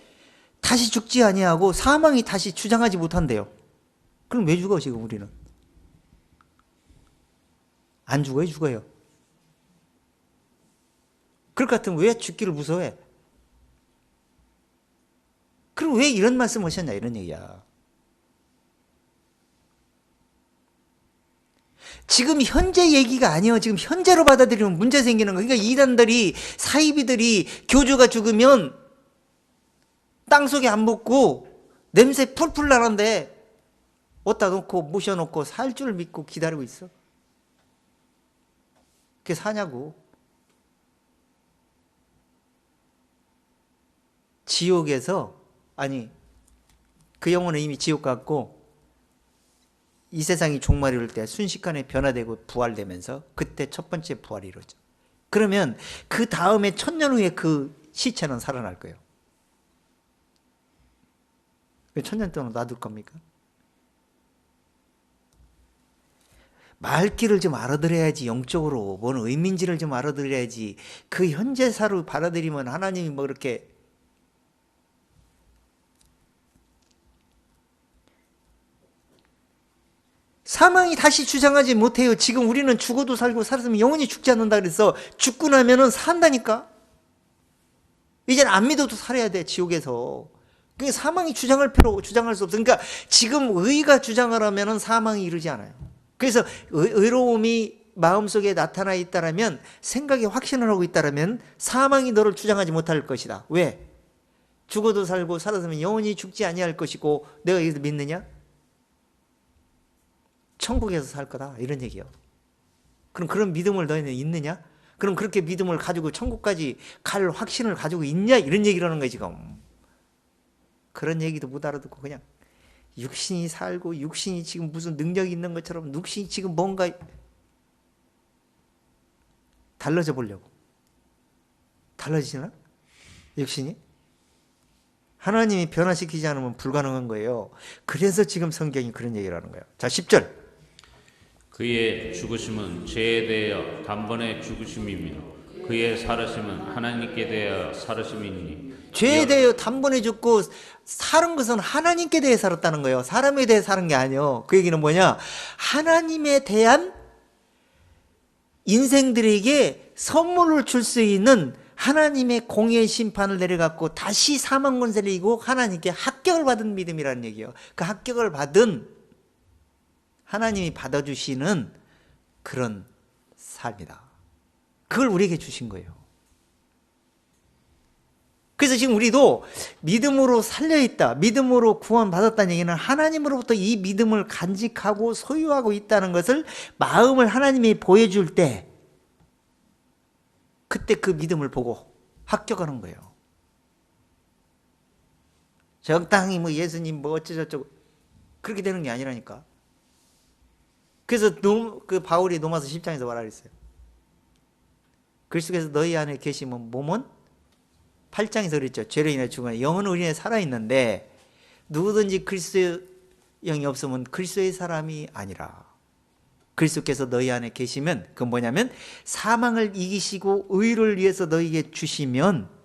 다시 죽지 아니하고 사망이 다시 주장하지 못한대요. 그럼 왜 죽어 지금 우리는? 안 죽어요? 죽어요. 그럴 것 같으면 왜 죽기를 무서워해? 그럼 왜 이런 말씀 하셨냐 이런 얘기야. 지금 현재 얘기가 아니에요. 지금 현재로 받아들이면 문제 생기는 거예요. 그러니까 이단들이, 사이비들이 교주가 죽으면 땅속에 안 묻고 냄새 풀풀 나는데 어디다 놓고 모셔놓고 살 줄 믿고 기다리고 있어. 그게 사냐고. 지옥에서, 아니 그 영혼은 이미 지옥 갔고 이 세상이 종말이 올 때 순식간에 변화되고 부활되면서 그때 첫 번째 부활이 이루어져. 그러면 그 다음에 1000년 후에 그 시체는 살아날 거예요. 왜 1000년 동안 놔둘 겁니까? 말귀를 좀 알아들어야지. 영적으로 뭔 의미인지를 좀 알아들어야지. 그 현재사로 받아들이면 하나님이 뭐 그렇게. 사망이 다시 주장하지 못해요. 지금 우리는 죽어도 살고 살았으면 영원히 죽지 않는다 그래서 죽고 나면은 산다니까. 이제는 안 믿어도 살아야 돼, 지옥에서. 그러니까 사망이 주장할 수 없어. 그러니까 지금 의가 주장을 하면은 사망이 이르지 않아요. 그래서 의로움이 마음속에 나타나 있다라면, 생각에 확신을 하고 있다라면 사망이 너를 주장하지 못할 것이다. 왜? 죽어도 살고 살았으면 영원히 죽지 아니할 것이고 내가 여기서 믿느냐? 천국에서 살 거다 이런 얘기예요. 그럼 그런 믿음을 너희는 있느냐? 그럼 그렇게 믿음을 가지고 천국까지 갈 확신을 가지고 있냐? 이런 얘기를 하는 거예요 지금. 그런 얘기도 못 알아듣고 그냥 육신이 살고 육신이 지금 무슨 능력이 있는 것처럼 육신이 지금 뭔가 달라져 보려고. 달라지나? 육신이? 하나님이 변화시키지 않으면 불가능한 거예요. 그래서 지금 성경이 그런 얘기를 하는 거예요. 자, 10절. 그의 죽으심은 죄에 대하여 단번에 죽으심이며 그의 살으심은 하나님께 대하여 살으심이니. 죄에 대하여 단번에 죽고 살은 것은 하나님께 대해 살았다는 거예요. 사람에 대해 사는 게 아니에요. 그 얘기는 뭐냐? 하나님에 대한 인생들에게 선물을 줄 수 있는 하나님의 공의의 심판을 내려갖고 다시 사망 권세를 이기고 하나님께 합격을 받은 믿음이라는 얘기예요. 그 합격을 받은 하나님이 받아주시는 그런 삶이다. 그걸 우리에게 주신 거예요. 그래서 지금 우리도 믿음으로 살려있다, 믿음으로 구원받았다는 얘기는 하나님으로부터 이 믿음을 간직하고 소유하고 있다는 것을 마음을 하나님이 보여줄 때 그때 그 믿음을 보고 합격하는 거예요. 적당히 뭐 예수님 뭐 어쩌저쩌고 그렇게 되는 게 아니라니까. 그래서 그 바울이 로마서 10장에서 뭐라 그랬어요? 그리스도께서 너희 안에 계시면 몸은 8장에서 그랬죠. 죄로 인해 죽으나 영은 우리 안에 살아있는데 누구든지 그리스도의 영이 없으면 그리스도의 사람이 아니라. 그리스도께서 너희 안에 계시면 그건 뭐냐면 사망을 이기시고 의를 위해서 너희에게 주시면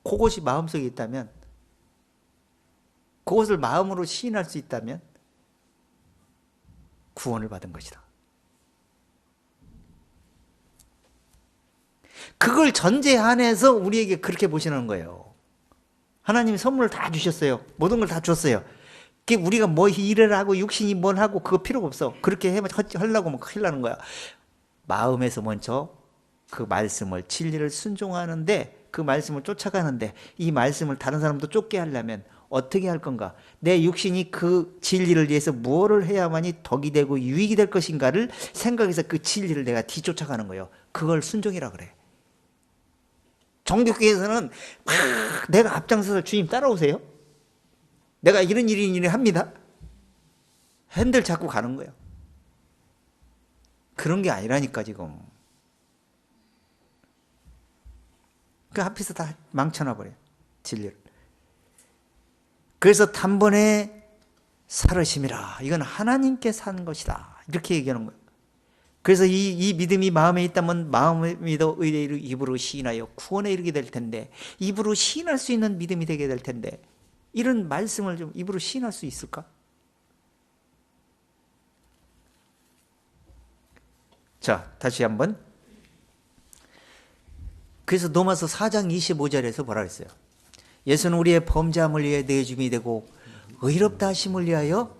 그것이 마음속에 있다면, 그것을 마음으로 시인할 수 있다면 구원을 받은 것이다. 그걸 전제 안에서 우리에게 그렇게 보시는 거예요. 하나님이 선물을 다 주셨어요. 모든 걸 다 줬어요. 우리가 뭐 일을 하고 육신이 뭘 하고 그거 필요가 없어. 그렇게 하려고 하면 큰일 나는 거야. 마음에서 먼저 그 말씀을, 진리를 순종하는데, 그 말씀을 쫓아가는데, 이 말씀을 다른 사람도 쫓게 하려면 어떻게 할 건가? 내 육신이 그 진리를 위해서 무엇을 해야만이 덕이 되고 유익이 될 것인가를 생각해서 그 진리를 내가 뒤쫓아가는 거예요. 그걸 순종이라 그래. 종교계에서는 막 내가 앞장서서 주님 따라오세요. 내가 이런 일이 합니다. 핸들 잡고 가는 거예요. 그런 게 아니라니까 지금. 그 앞에서 다 망쳐놔버려요. 진리를. 그래서 단번에 살으심이라. 이건 하나님께 사는 것이다. 이렇게 얘기하는 거예요. 그래서 이 믿음이 마음에 있다면 마음에 믿어 의를 입으로 시인하여 구원에 이르게 될 텐데, 입으로 시인할 수 있는 믿음이 되게 될 텐데, 이런 말씀을 좀 입으로 시인할 수 있을까? 자, 다시 한번. 그래서 로마서 4장 25절에서 뭐라 그랬어요? 예수는 우리의 범죄함을 위해 내 죽음이 되고 의롭다 하심을 위하여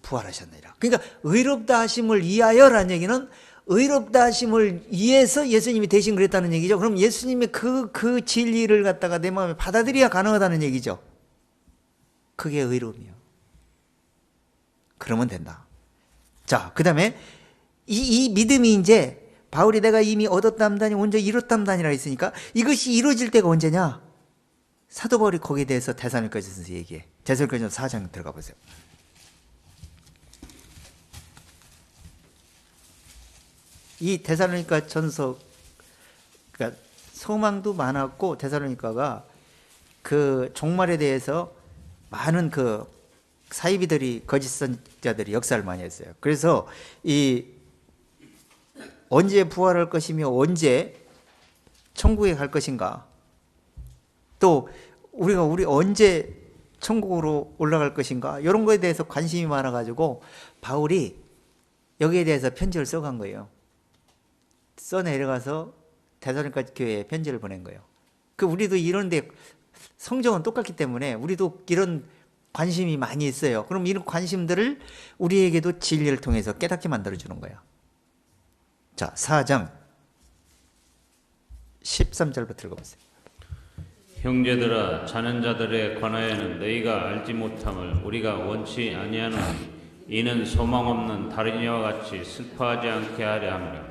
부활하셨느니라. 그러니까 의롭다 하심을 위하여라는 얘기는 의롭다 하심을 위해서 예수님이 대신 그랬다는 얘기죠. 그럼 예수님의 그 진리를 갖다가 내 마음에 받아들여야 가능하다는 얘기죠. 그게 의로움이요. 그러면 된다. 자, 그 다음에 이 믿음이 이제 바울이 내가 이미 얻었담다니 먼저 이뤘담다니라 했으니까 이것이 이루어질 때가 언제냐? 사도 바울이 거기에 대해서 데살로니가전서 얘기해. 데살로니가전서 4장 들어가 보세요. 이 데살로니가전서, 그러니까 소망도 많았고 데살로니가가 그 종말에 대해서 많은 그 사이비들이, 거짓 선자들이 역사를 많이 했어요. 그래서 이 언제 부활할 것이며 언제 천국에 갈 것인가, 또 우리 언제 천국으로 올라갈 것인가, 이런 거에 대해서 관심이 많아가지고 바울이 여기에 대해서 편지를 써간 거예요. 써 내려가서 데살로니가 교회에 편지를 보낸 거예요. 그 우리도 이런데 성경은 똑같기 때문에 우리도 이런 관심이 많이 있어요. 그럼 이런 관심들을 우리에게도 진리를 통해서 깨닫게 만들어주는 거야. 자, 4장 13절부터 읽어보세요. 형제들아, 자는 자들에 관하여는 너희가 알지 못함을 우리가 원치 아니하노니 이는 소망 없는 다른 이와 같이 슬퍼하지 않게 하려 함이라.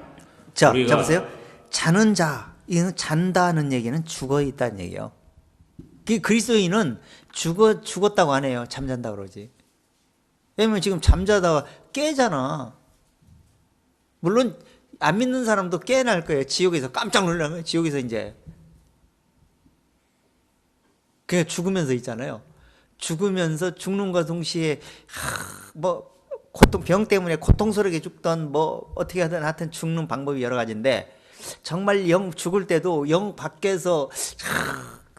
자, 보세요. 자는 자, 이는 잔다는 얘기는 죽어 있다는 얘기예요. 그리스도인은 죽었다고 안 해요. 잠잔다 그러지. 왜냐면 지금 잠자다가 깨잖아. 물론 안 믿는 사람도 깨어날 거예요. 지옥에서 깜짝 놀라면 지옥에서 이제 그냥 죽으면서 있잖아요. 죽으면서 죽는과 동시에 뭐 병 때문에 고통스럽게 죽던 뭐 어떻게 하든 하여튼 죽는 방법이 여러 가지인데, 정말 죽을 때도 영 밖에서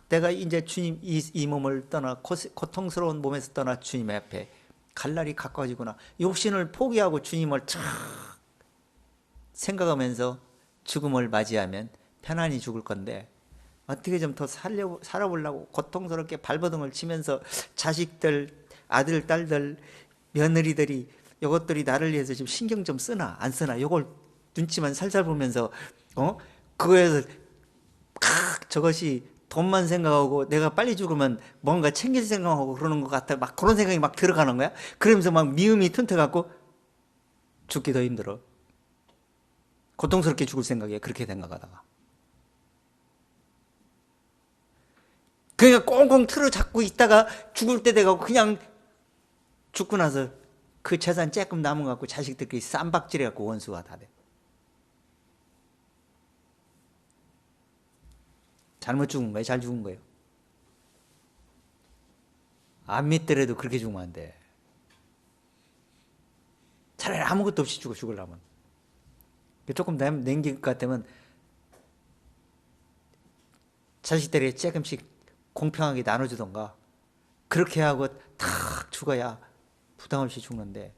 내가 이제 주님 이 몸을 떠나 고통스러운 몸에서 떠나 주님 앞에 갈 날이 가까워지구나. 욕심을 포기하고 주님을 착 생각하면서 죽음을 맞이하면 편안히 죽을 건데, 어떻게 좀 더 살아보려고 고통스럽게 발버둥을 치면서 자식들, 아들, 딸들, 며느리들이 이것들이 나를 위해서 지금 신경 좀 쓰나 안 쓰나 이걸 눈치만 살살 보면서 그거에서 저것이 돈만 생각하고 내가 빨리 죽으면 뭔가 챙길 생각하고 그러는 것 같아. 막 그런 생각이 막 들어가는 거야. 그러면서 막 미움이 튼튼해갖고 죽기 더 힘들어. 고통스럽게 죽을 생각이야. 그렇게 생각하다가. 그러니까 꽁꽁 틀어 잡고 있다가 죽을 때 돼가고 그냥 죽고 나서 그 재산 조금 남은 것 같고 자식들끼리 쌈박질해갖고 원수가 다 돼. 잘못 죽은 거예요? 잘 죽은 거예요? 안 믿더라도 그렇게 죽으면 안 돼. 차라리 아무것도 없이 죽으려면. 조금 남긴 것 같으면 자식들에게 조금씩 공평하게 나눠주던가 그렇게 하고 탁 죽어야 부담 없이 죽는데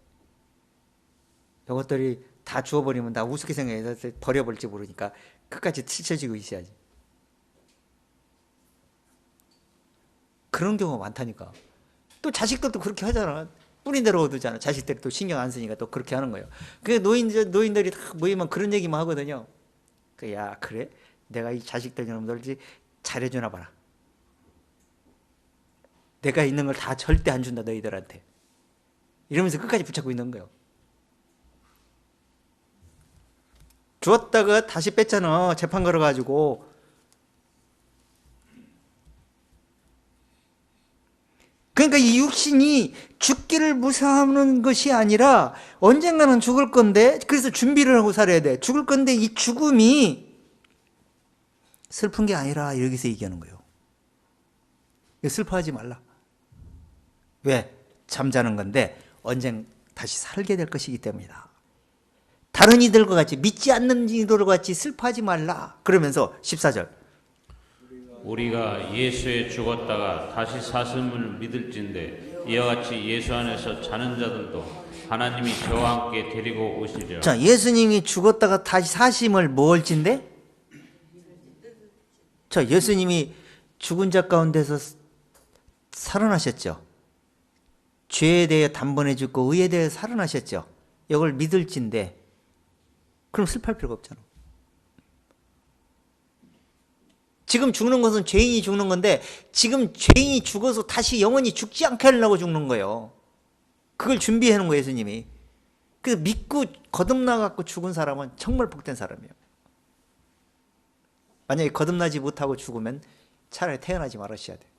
이것들이 다 죽어버리면 다 우습게 생각해서 버려버릴지 모르니까 끝까지 치쳐지고 있어야지. 그런 경우가 많다니까. 또 자식들도 그렇게 하잖아. 뿌리 내려오잖아. 자식들이 또 신경 안 쓰니까 또 그렇게 하는 거예요. 그 노인들이 다 모이면 그런 얘기만 하거든요. 야, 그래? 내가 이 자식들 놈들 잘해주나 봐라. 내가 있는 걸 다 절대 안 준다 너희들한테. 이러면서 끝까지 붙잡고 있는 거예요. 주었다가 다시 뺐잖아. 재판 걸어가지고. 그러니까 이 육신이 죽기를 무사하는 것이 아니라 언젠가는 죽을 건데 그래서 준비를 하고 살아야 돼. 죽을 건데 이 죽음이 슬픈 게 아니라 여기서 얘기하는 거예요. 슬퍼하지 말라. 왜? 잠자는 건데 언젠 다시 살게 될 것이기 때문이다. 다른 이들과 같이 믿지 않는 이들과 같이 슬퍼하지 말라. 그러면서 14절 우리가 예수에 죽었다가 다시 사심을 믿을진데 이와 같이 예수 안에서 자는 자들도 하나님이 저와 함께 데리고 오시리라. 자, 예수님이 죽었다가 다시 사심을 뭘진데? 자, 예수님이 죽은 자 가운데서 살아나셨죠. 죄에 대해 단번에 죽고 의에 대해 살아나셨죠. 이걸 믿을진데 그럼 슬퍼할 필요가 없잖아. 지금 죽는 것은 죄인이 죽는 건데 지금 죄인이 죽어서 다시 영원히 죽지 않게 하려고 죽는 거예요. 그걸 준비해 놓은 거예요, 예수님이. 그래서 믿고 거듭나 갖고 죽은 사람은 정말 복된 사람이에요. 만약에 거듭나지 못하고 죽으면 차라리 태어나지 말으셔야 돼요.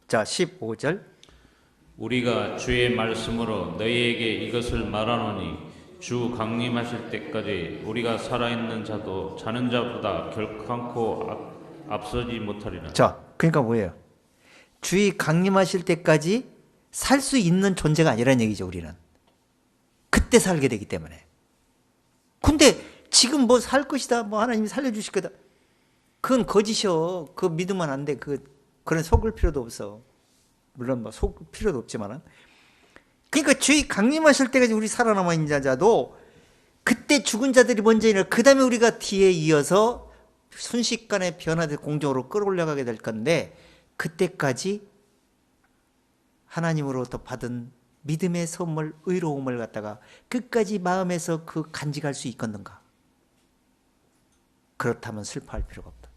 자, 15절. 우리가 주의 말씀으로 너희에게 이것을 말하노니 주 강림하실 때까지 우리가 살아있는 자도 자는 자보다 결칸코 앞서지 못하리라. 자, 그러니까 뭐예요? 주의 강림하실 때까지 살 수 있는 존재가 아니라는 얘기죠, 우리는. 그때 살게 되기 때문에. 근데 지금 뭐 살 것이다, 뭐 하나님이 살려주실 거다. 그건 거짓이요. 그거 믿으면 안 돼. 그런 속을 필요도 없어. 물론 뭐 속을 필요도 없지만은. 그러니까 주의 강림하실 때까지 우리 살아남아 있는 자도 그때 죽은 자들이 먼저 일어나 그 다음에 우리가 뒤에 이어서 순식간에 변화된 공정으로 끌어올려가게 될 건데 그때까지 하나님으로부터 받은 믿음의 선물, 의로움을 갖다가 끝까지 마음에서 그 간직할 수 있겠는가? 그렇다면 슬퍼할 필요가 없다.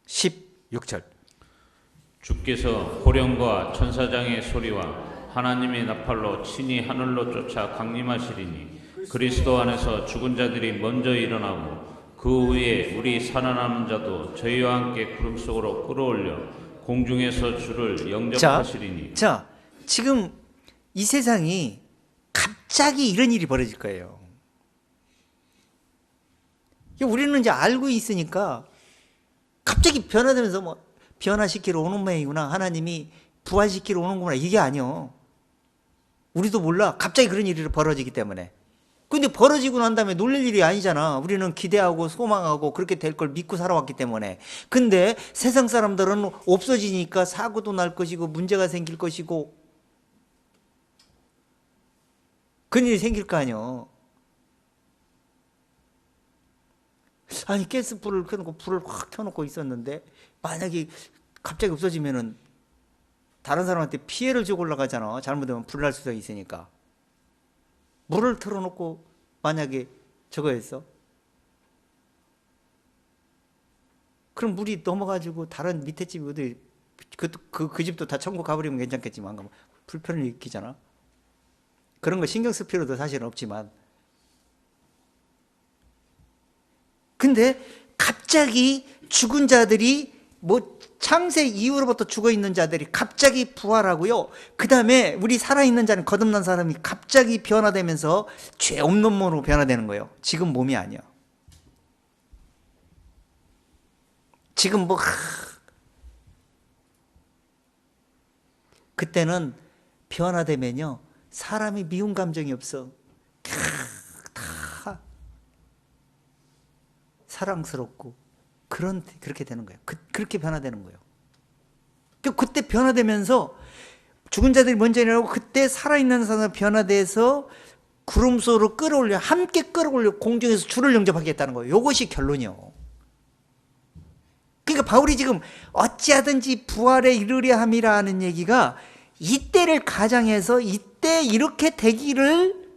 16절. 주께서 호령과 천사장의 소리와 하나님의 나팔로 친히 하늘로 쫓아 강림하시리니 그리스도 안에서 죽은 자들이 먼저 일어나고 그 후에 우리 살아남은 자도 저희와 함께 구름 속으로 끌어올려 공중에서 주를 영접하시리니. 자, 지금 이 세상이 갑자기 이런 일이 벌어질 거예요. 우리는 이제 알고 있으니까 갑자기 변화되면서 뭐 변화시키러 오는 모양이구나, 하나님이 부활시키러 오는구나, 이게 아니요. 우리도 몰라. 갑자기 그런 일이 벌어지기 때문에. 근데 벌어지고 난 다음에 놀랄 일이 아니잖아. 우리는 기대하고 소망하고 그렇게 될 걸 믿고 살아왔기 때문에. 근데 세상 사람들은 없어지니까 사고도 날 것이고 문제가 생길 것이고 그런 일이 생길 거 아니야. 아니, 가스불을 켜놓고 불을 확 켜놓고 있었는데 만약에 갑자기 없어지면은 다른 사람한테 피해를 주고 올라가잖아. 잘못하면 불날 수가 있으니까. 물을 틀어놓고 만약에 저거 했어? 그럼 물이 넘어가지고 다른 밑에 집이 어디 그 집도 다 천국 가버리면 괜찮겠지만 불편을 느끼잖아. 그런 거 신경 쓸 필요도 사실은 없지만, 근데 갑자기 죽은 자들이 뭐 창세 이후로부터 죽어 있는 자들이 갑자기 부활하고요. 그 다음에 우리 살아있는 자는 거듭난 사람이 갑자기 변화되면서 죄 없는 몸으로 변화되는 거예요. 지금 몸이 아니야. 지금 뭐 그때는 변화되면요, 사람이 미운 감정이 없어. 다 사랑스럽고 그렇게 되는 거예요. 그렇게 변화되는 거예요. 그때 변화되면서 죽은 자들이 먼저 일어나고, 그때 살아있는 사람 변화돼서 구름 속으로 끌어올려, 함께 끌어올려 공중에서 주를 영접하겠다는 거예요. 이것이 결론이요. 그러니까 바울이 지금 어찌하든지 부활에 이르려 함이라는 얘기가 이때를 가장해서 이때 이렇게 되기를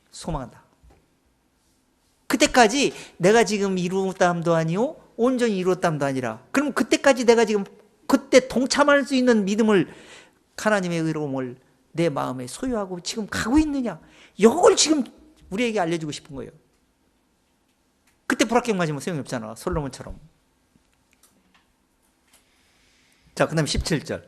소망한다. 그때까지 내가 지금 이루었다함도 아니오, 온전히 이루었다함도 아니라, 그럼 그때까지 내가 지금 그때 동참할 수 있는 믿음을, 하나님의 의로움을 내 마음에 소유하고 지금 가고 있느냐, 이걸 지금 우리에게 알려주고 싶은 거예요. 그때 불합격 맞으면 소용이 없잖아, 솔로몬처럼. 자, 그 다음에 17절.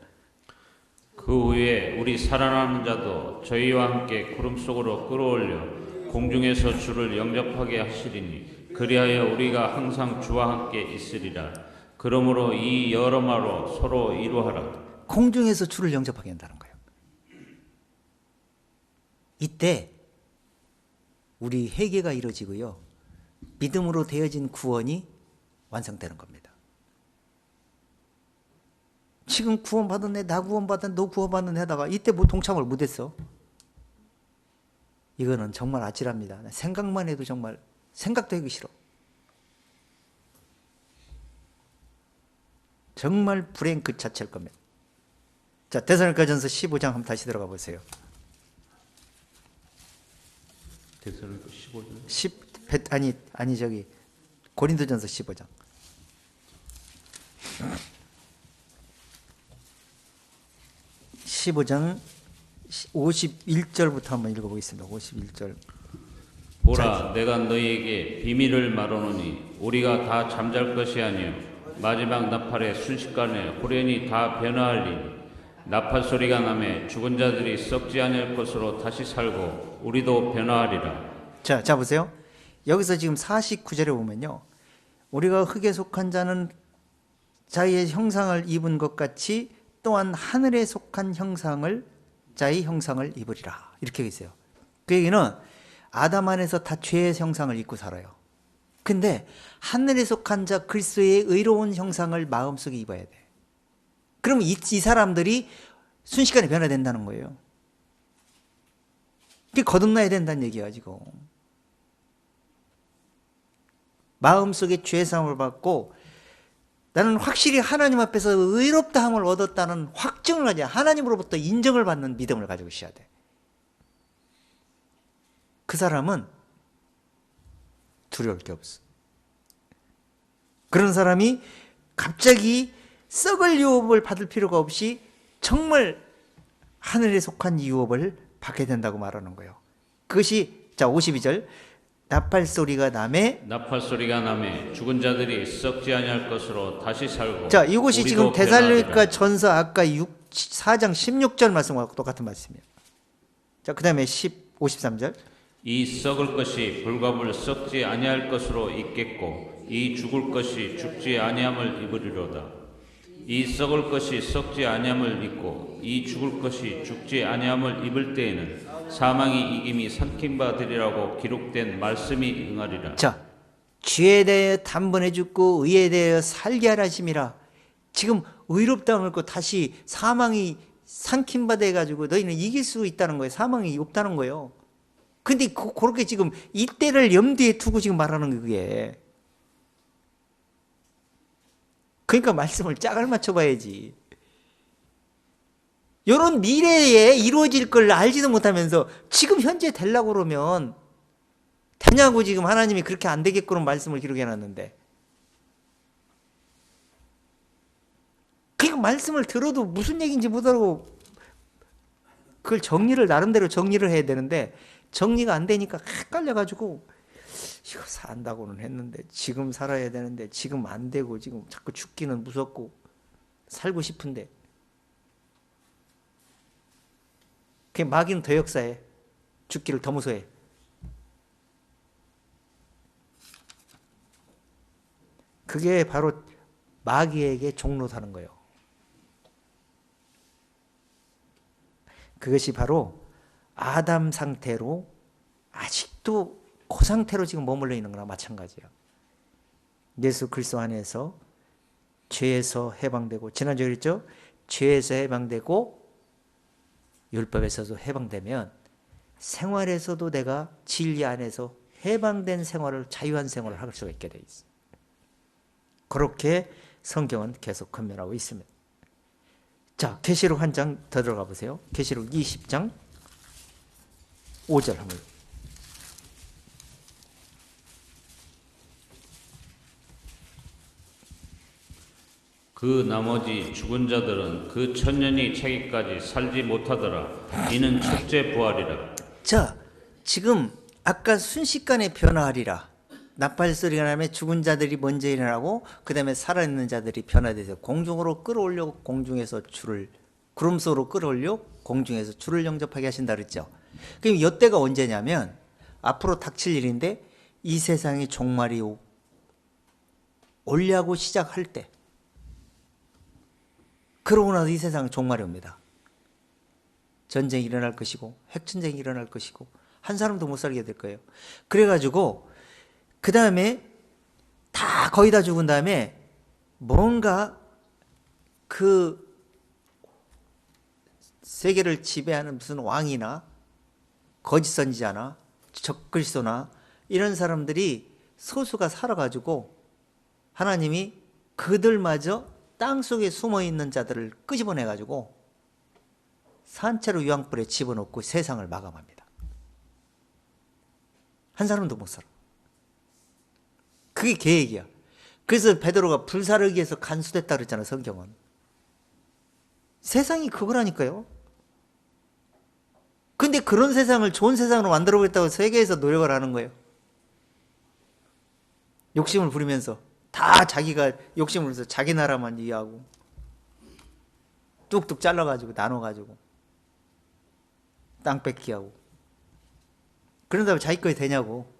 그 후에 우리 살아나는 자도 저희와 함께 구름 속으로 끌어올려 공중에서 주를 영접하게 하시리니 그리하여 우리가 항상 주와 함께 있으리라. 그러므로 이 여러마로 서로 이루하라. 공중에서 주를 영접하게 한다는 거예요. 이때 우리 회개가 이루어지고요, 믿음으로 되어진 구원이 완성되는 겁니다. 지금 구원받은 애, 나 구원받은, 너 구원받는 애다가 이때 뭐 동참을 못했어? 이거는 정말 아찔합니다. 생각만 해도 정말 생각도 하기 싫어. 정말 불행 그 자체일 겁니다. 자, 데살로니가전서 15장 한번 다시 들어가 보세요. 데살로니가 15장. 아니 저기 고린도전서 15장. 15장 51절부터 한번 읽어보겠습니다. 51절. 보라, 내가 너희에게 비밀을 말하노니 우리가 다 잠잘 것이 아니요 마지막 나팔의 순식간에 호련히 다 변화하리니 나팔 소리가 나매 죽은 자들이 썩지 않을 것으로 다시 살고 우리도 변화하리라. 자 보세요. 여기서 지금 49절에 보면요, 우리가 흙에 속한 자는 자기의 형상을 입은 것 같이 또한 하늘에 속한 자의 형상을 입으리라, 이렇게 있어요. 그 얘기는 아담 안에서 다 죄의 형상을 입고 살아요. 근데 하늘에 속한 자 그리스도의 의로운 형상을 마음속에 입어야 돼. 그럼 이 사람들이 순식간에 변화된다는 거예요. 그게 거듭나야 된다는 얘기야 지금. 마음속에 죄사함을 받고 나는 확실히 하나님 앞에서 의롭다함을 얻었다는 확증을 가져야, 하나님으로부터 인정을 받는 믿음을 가지고 있어야 돼. 그 사람은 두려울 게 없어. 그런 사람이 갑자기 썩을 유업을 받을 필요가 없이 정말 하늘에 속한 유업을 받게 된다고 말하는 거예요. 그것이, 자 52절, 나팔 소리가 나매 죽은 자들이 썩지 아니할 것으로 다시 살고. 자, 이것이 지금 우리도 데살로니가 전서 아까 4장 16절 말씀과 똑같은 말씀이에요. 자, 그 다음에 53절. 이 썩을 것이 불과 썩지 아니할 것으로 있겠고 이 죽을 것이 죽지 아니함을 입으리로다. 이 썩을 것이 썩지 아니함을 입고 이 죽을 것이 죽지 아니함을 입을 때에는 사망이 이김이 삼킨 바 되리라고 기록된 말씀이 응하리라. 자, 죄에 대하여 단번에 죽고 의에 대하여 살게 하라 하심이라. 지금 의롭다함을 얻고 다시 사망이 삼킨 바 돼가지고 너희는 이길 수 있다는 거예요. 사망이 없다는 거예요. 근데 그렇게 지금 이때를 염두에 두고 지금 말하는 게 그게. 그러니까 말씀을 짝을 맞춰봐야지. 이런 미래에 이루어질 걸 알지도 못하면서 지금 현재 되려고 그러면 되냐고. 지금 하나님이 그렇게 안 되겠구나 말씀을 기록해놨는데. 그러니까 그냥 말씀을 들어도 무슨 얘기인지 못하고 그걸 정리를 나름대로 정리를 해야 되는데 정리가 안 되니까 헷갈려가지고 이거 산다고는 했는데 지금 살아야 되는데 지금 안 되고 지금 자꾸 죽기는 무섭고 살고 싶은데 그 마귀는 더 역사해. 죽기를 더 무서워해. 그게 바로 마귀에게 종로사는 거예요. 그것이 바로 아담 상태로 아직도 그 상태로 지금 머물러 있는 거나 마찬가지예요. 예수 그리스도 안에서 죄에서 해방되고, 지난주에 그랬죠? 죄에서 해방되고 율법에서도 해방되면 생활에서도 내가 진리 안에서 해방된 생활을, 자유한 생활을 할 수가 있게 돼 있어요. 그렇게 성경은 계속 권면하고 있습니다. 자, 계시록 한 장 더 들어가 보세요. 계시록 20장 5절 한번. 그 나머지 죽은 자들은 그 천년이 차기까지 살지 못하더라. 이는 첫째 부활이라. 자, 지금 아까 순식간에 변화하리라. 나팔 소리가 나면 죽은 자들이 먼저 일어나고 그 다음에 살아있는 자들이 변화돼서 공중으로 끌어올려 공중에서 주를, 구름 속으로 끌어올려 공중에서 주를 영접하게 하신다 그랬죠. 그럼 이때가 언제냐면 앞으로 닥칠 일인데 이 세상이 종말이 오려고 시작할 때, 그러고 나서 이 세상은 종말이 옵니다. 전쟁이 일어날 것이고 핵전쟁이 일어날 것이고 한 사람도 못 살게 될 거예요. 그래가지고 그 다음에 다 거의 다 죽은 다음에 뭔가 그 세계를 지배하는 무슨 왕이나 거짓 선지자나 적그리스도나 이런 사람들이 소수가 살아가지고 하나님이 그들마저 땅속에 숨어있는 자들을 끄집어내가지고 산채로 유황불에 집어넣고 세상을 마감합니다. 한 사람도 못 살아. 그게 계획이야. 그래서 베드로가 불사르기에서 간수됐다 그랬잖아, 성경은. 세상이 그거라니까요. 근데 그런 세상을 좋은 세상으로 만들어보겠다고 세계에서 노력을 하는 거예요. 욕심을 부리면서 다 자기가 욕심을 부려서 자기 나라만 이해하고 뚝뚝 잘라가지고 나눠가지고 땅 뺏기 하고, 그런다면 자기 거에 되냐고.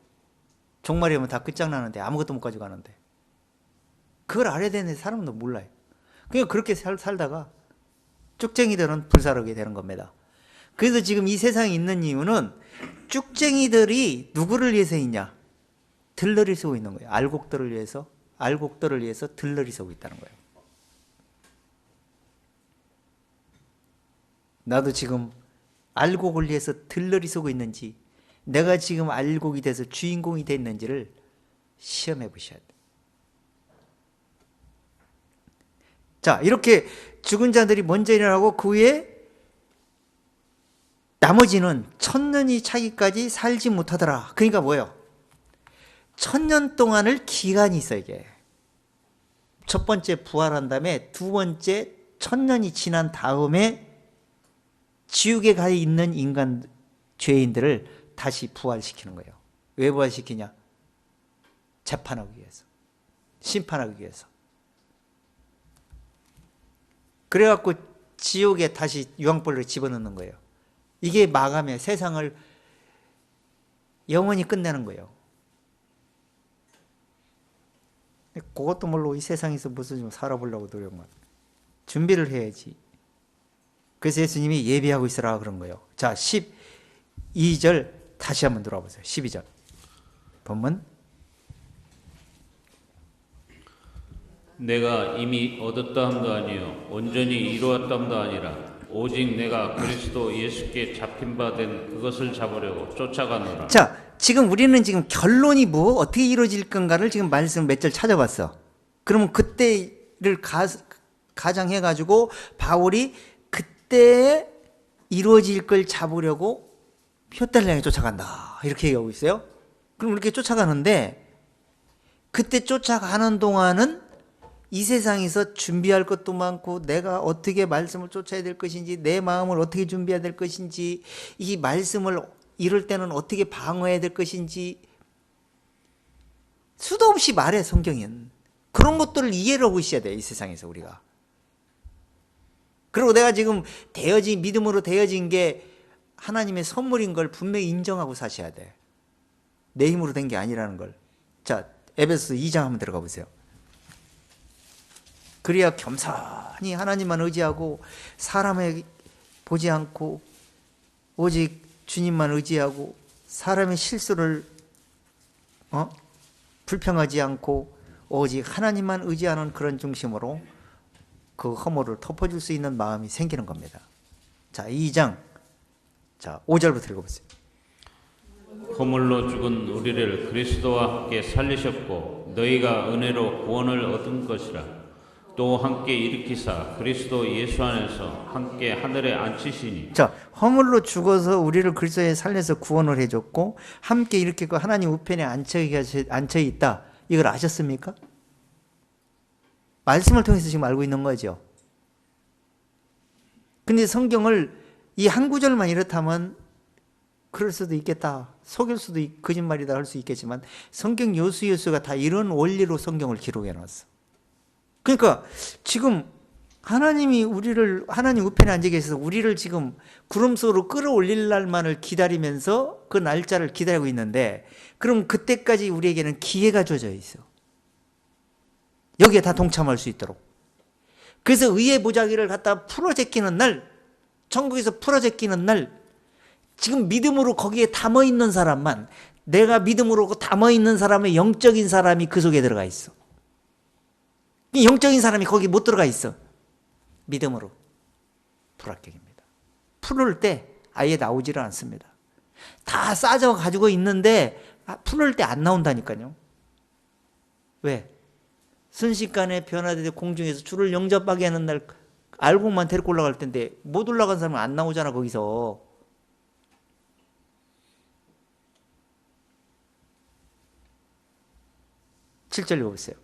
종말이 오면 다 끝장나는데 아무것도 못 가져가는데. 그걸 알아야 되는데 사람도 몰라요. 그냥 그렇게 살다가 쭉쟁이들은 불사르게 되는 겁니다. 그래서 지금 이 세상에 있는 이유는 쭉쟁이들이 누구를 위해서 있냐? 들러리 서고 있는 거예요. 알곡들을 위해서 들러리 서고 있다는 거예요. 나도 지금 알곡을 위해서 들러리 서고 있는지, 내가 지금 알곡이 돼서 주인공이 됐는지를 시험해 보셔야 돼요. 자, 이렇게 죽은 자들이 먼저 일어나고 그 후에 나머지는 천년이 차기까지 살지 못하더라. 그러니까 뭐예요? 천년 동안을 기간이 있어. 이게 첫 번째 부활한 다음에 두 번째 천년이 지난 다음에 지옥에 가 있는 인간, 죄인들을 다시 부활시키는 거예요. 왜 부활시키냐? 재판하기 위해서, 심판하기 위해서. 그래갖고 지옥에 다시 유황불로 집어넣는 거예요. 이게 마감해 세상을 영원히 끝내는 거예요. 그것도 모르고 이 세상에서 무슨 좀 살아보려고 노력만, 준비를 해야지. 그래서 예수님이 예비하고 있으라 그런 거예요. 자, 12절 다시 한번 들어보세요. 12절 본문. 내가 이미 얻었다 함도 아니요 온전히 이루었다 함도 아니라 오직 내가 그리스도 예수께 잡힌 바 된 그것을 잡으려고 쫓아가노라. 자, 지금 우리는 지금 결론이 뭐 어떻게 이루어질 건가를 지금 말씀 몇 절 찾아봤어. 그러면 그때를 가정해가지고 바울이 그때 이루어질 걸 잡으려고 표대를 향해 쫓아간다 이렇게 얘기하고 있어요. 그럼 이렇게 쫓아가는데 그때 쫓아가는 동안은 이 세상에서 준비할 것도 많고 내가 어떻게 말씀을 쫓아야 될 것인지 내 마음을 어떻게 준비해야 될 것인지 이 말씀을 이럴 때는 어떻게 방어해야 될 것인지 수도 없이 말해 성경엔. 그런 것들을 이해를 하고 있어야 돼 이 세상에서 우리가. 그리고 내가 지금 믿음으로 되어진 게 하나님의 선물인 걸 분명히 인정하고 사셔야 돼. 내 힘으로 된 게 아니라는 걸. 자, 에베소서 2장 한번 들어가 보세요. 그래야 겸손히 하나님만 의지하고 사람을 보지 않고 오직 주님만 의지하고 사람의 실수를 불평하지 않고 오직 하나님만 의지하는 그런 중심으로 그 허물을 덮어줄 수 있는 마음이 생기는 겁니다. 자, 2장 5절부터 읽어보세요. 허물로 죽은 우리를 그리스도와 함께 살리셨고 너희가 은혜로 구원을 얻은 것이라. 또 함께 일으키사 그리스도 예수 안에서 함께 하늘에 앉히시니. 자, 허물로 죽어서 우리를 그리스도에 살려서 구원을 해줬고 함께 일으키고 하나님 우편에 앉혀 있다. 이걸 아셨습니까? 말씀을 통해서 지금 알고 있는 거죠. 근데 성경을 이 한 구절만 이렇다면 그럴 수도 있겠다. 속일 수도 거짓말이다 할 수 있겠지만 성경 요수가 다 이런 원리로 성경을 기록해 놨어. 그러니까 지금 하나님이 우리를 하나님 우편에 앉아 계셔서 우리를 지금 구름 속으로 끌어올릴 날만을 기다리면서 그 날짜를 기다리고 있는데 그럼 그때까지 우리에게는 기회가 주어져 있어. 여기에 다 동참할 수 있도록. 그래서 의의 보자기를 갖다 풀어제끼는 날, 천국에서 풀어제끼는 날, 지금 믿음으로 거기에 담아있는 사람만, 내가 믿음으로 담아있는 사람의 영적인 사람이 그 속에 들어가 있어. 이 영적인 사람이 거기 못 들어가 있어. 믿음으로. 불합격입니다. 풀을 때 아예 나오지를 않습니다. 다 싸져 가지고 있는데 풀을 때 안 나온다니까요. 왜? 순식간에 변화되고 공중에서 주를 영접하게 하는 날 알고만 데리고 올라갈 텐데 못 올라간 사람은 안 나오잖아 거기서. (7절) 읽어보세요.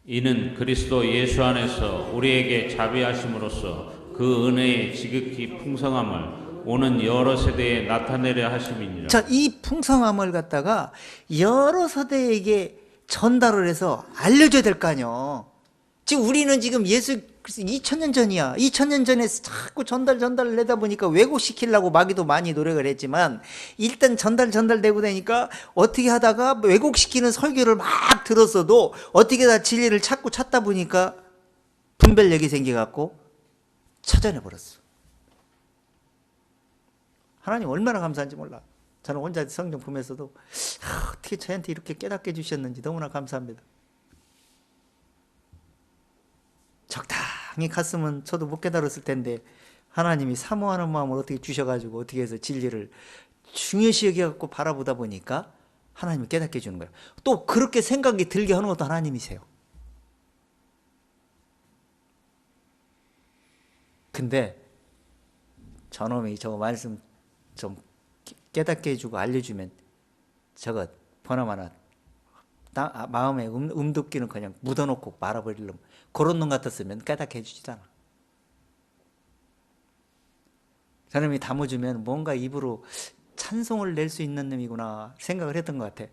이는 그리스도 예수 안에서 우리에게 자비하심으로써 그 은혜의 지극히 풍성함을 오는 여러 세대에 나타내려 하심이니라. 자, 이 풍성함을 갖다가 여러 세대에게 전달을 해서 알려줘야 될 거 아니에요. 지금 우리는 지금 예수 2000년 전이야. 2000년 전에 자꾸 전달을 내다 보니까 왜곡시키려고 마귀도 많이 노력을 했지만 일단 전달되고 되니까 어떻게 하다가 왜곡시키는 설교를 막 들었어도 어떻게 다 진리를 찾다 보니까 분별력이 생겨갖고 찾아내버렸어. 하나님 얼마나 감사한지 몰라. 저는 혼자 성경 보면서도 어떻게 저한테 이렇게 깨닫게 해주셨는지 너무나 감사합니다. 적당히 갔으면 저도 못 깨달았을 텐데 하나님이 사모하는 마음을 어떻게 주셔가지고 어떻게 해서 진리를 중요시 여겨갖고 바라보다 보니까 하나님이 깨닫게 해주는 거예요. 또 그렇게 생각이 들게 하는 것도 하나님이세요. 근데 저놈이 저 말씀 좀 깨닫게 해주고 알려주면 저거 보나마나 마음에 음도끼는 그냥 묻어놓고 말아버리려면 그런 놈 같았으면 깨닫게 해주지도 않아. 저놈이 담아주면 뭔가 입으로 찬송을 낼 수 있는 놈이구나 생각을 했던 것 같아.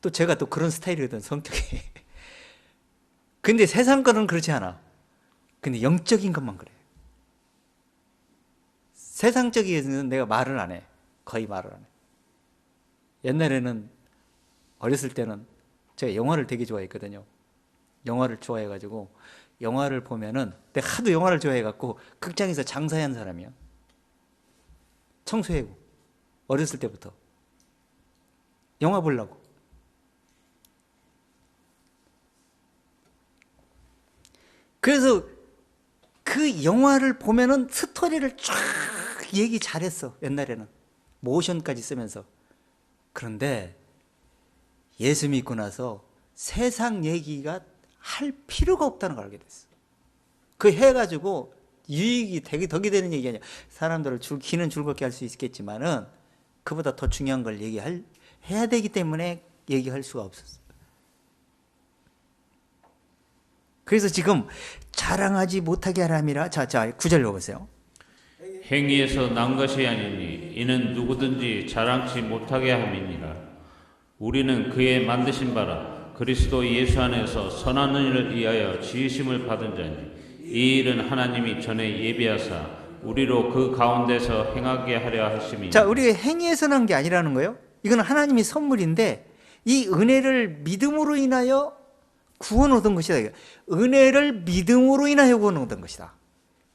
또 제가 또 그런 스타일이거든 성격이. 근데 세상 거는 그렇지 않아. 근데 영적인 것만 그래. 세상적인 내가 말을 안 해. 거의 말을 안 해. 옛날에는 어렸을 때는 제가 영화를 되게 좋아했거든요. 영화를 좋아해가지고 영화를 보면은 내가 하도 영화를 좋아해갖고 극장에서 장사한 사람이야. 청소해고 어렸을 때부터 영화 보려고. 그래서 그 영화를 보면은 스토리를 쫙 얘기 잘했어. 옛날에는 모션까지 쓰면서. 그런데 예수 믿고 나서 세상 얘기가 할 필요가 없다는 걸 알게 됐어. 그 해가지고 유익이 되게 덕이 되는 얘기 아니야. 사람들을 기는 즐겁게 할 수 있겠지만은 그보다 더 중요한 걸 해야 되기 때문에 얘기할 수가 없었어. 그래서 지금 자랑하지 못하게 하라 함이라. 자, 9절 읽어보세요. 행위에서 난 것이 아니니 이는 누구든지 자랑치 못하게 함이니라. 우리는 그의 만드신 바라 그리스도 예수 안에서 선한 일을 위하여 지으심을 받은 자니 이 일은 하나님이 전에 예비하사 우리로 그 가운데서 행하게 하려 하심이니. 자, 우리가 행위에서 난 게 아니라는 거예요. 이건 하나님의 선물인데 이 은혜를 믿음으로 인하여 구원 얻은 것이다. 은혜를 믿음으로 인하여 구원 얻은 것이다.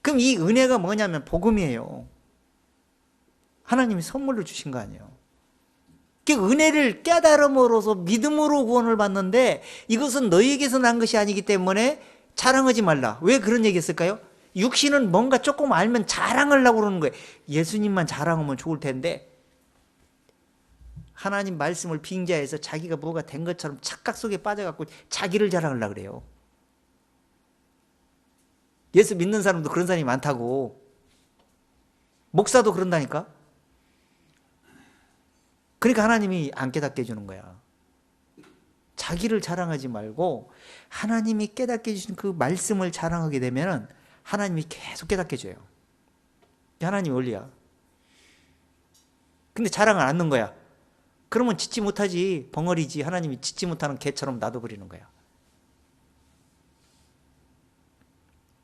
그럼 이 은혜가 뭐냐면 복음이에요. 하나님이 선물로 주신 거 아니에요. 그 은혜를 깨달음으로써 믿음으로 구원을 받는데 이것은 너희에게서 난 것이 아니기 때문에 자랑하지 말라. 왜 그런 얘기 했을까요? 육신은 뭔가 조금 알면 자랑하려고 그러는 거예요. 예수님만 자랑하면 좋을 텐데 하나님 말씀을 빙자해서 자기가 뭐가 된 것처럼 착각 속에 빠져갖고 자기를 자랑하려고 그래요. 예수 믿는 사람도 그런 사람이 많다고. 목사도 그런다니까. 그러니까 하나님이 안 깨닫게 해주는 거야. 자기를 자랑하지 말고 하나님이 깨닫게 해주신 그 말씀을 자랑하게 되면 하나님이 계속 깨닫게 해줘요. 하나님 원리야. 근데 자랑을 안 하는 거야. 그러면 짓지 못하지. 벙어리지. 하나님이 짓지 못하는 개처럼 놔둬버리는 거야.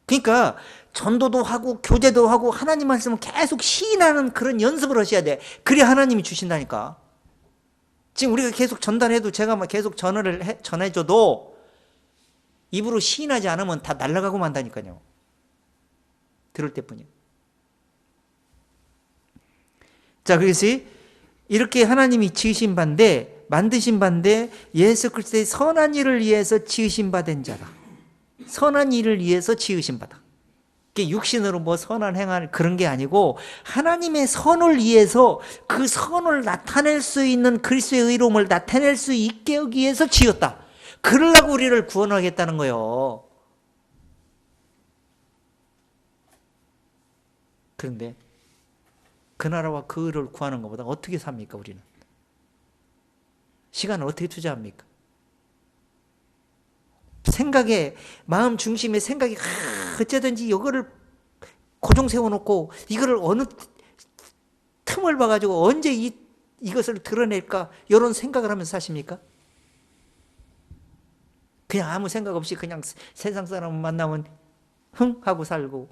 그러니까 전도도 하고 교제도 하고 하나님 말씀을 계속 시인하는 그런 연습을 하셔야 돼. 그래야 하나님이 주신다니까. 지금 우리가 계속 전달해도 제가 막 계속 전해줘도 입으로 시인하지 않으면 다 날아가고 만다니까요. 들을 때뿐이에요. 자, 그래서 이렇게 하나님이 지으신 바인데 만드신 바인데 예수 그리스도의 선한 일을 위해서 지으신 바 된 자다. 선한 일을 위해서 지으신 바다. 육신으로 뭐 선한 행할 그런 게 아니고 하나님의 선을 위해서 그 선을 나타낼 수 있는 그리스도의 의로움을 나타낼 수 있게 하기 위해서 지었다. 그러려고 우리를 구원하겠다는 거예요. 그런데 그 나라와 그 의를 구하는 것보다 어떻게 삽니까 우리는? 시간을 어떻게 투자합니까? 생각에 마음 중심의 생각이 어쩌든지 이거를 고정 세워놓고 이거를 어느 틈을 봐가지고 언제 이것을 드러낼까 이런 생각을 하면서 사십니까? 그냥 아무 생각 없이 그냥 세상 사람 만나면 흥 하고 살고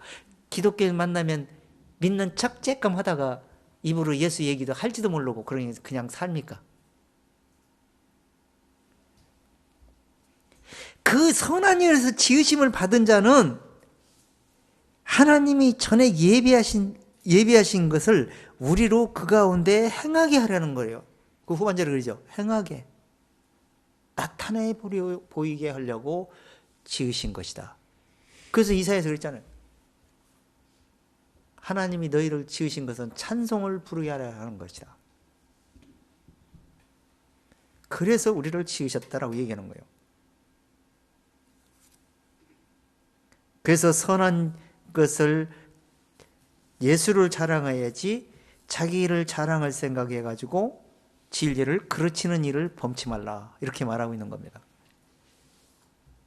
기독교인 만나면 믿는 척 쬐끔 하다가 입으로 예수 얘기도 할지도 모르고 그냥 삽니까? 그 선한 일에서 지으심을 받은 자는 하나님이 전에 예비하신 것을 우리로 그 가운데 행하게 하려는 거예요. 그 후반절에 그러죠. 행하게. 나타내 보이게 하려고 지으신 것이다. 그래서 이사야에서 그랬잖아요. 하나님이 너희를 지으신 것은 찬송을 부르게 하려 하는 것이다. 그래서 우리를 지으셨다라고 얘기하는 거예요. 그래서 선한 것을 예수를 자랑해야지 자기를 자랑할 생각해가지고 진리를 그르치는 일을 범치 말라 이렇게 말하고 있는 겁니다.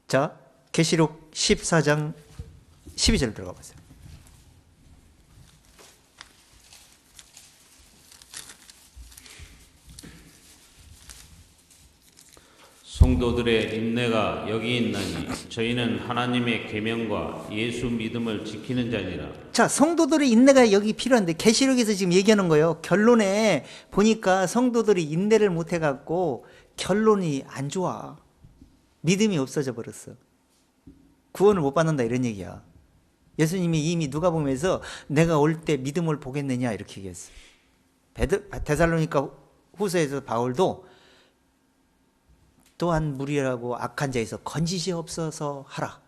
자, 계시록 14장 12절 들어가 보세요. 성도들의 인내가 여기 있나니 저희는 하나님의 계명과 예수 믿음을 지키는 자니라. 자, 성도들의 인내가 여기 필요한데 계시록에서 지금 얘기하는 거예요. 결론에 보니까 성도들이 인내를 못 해갖고 결론이 안 좋아. 믿음이 없어져 버렸어. 구원을 못 받는다 이런 얘기야. 예수님이 이미 누가복음에서 내가 올 때 믿음을 보겠느냐 이렇게 얘기했어. 데살로니가 후서에서 바울도 또한 무리하고 악한 자에서 건지시옵소서 하라.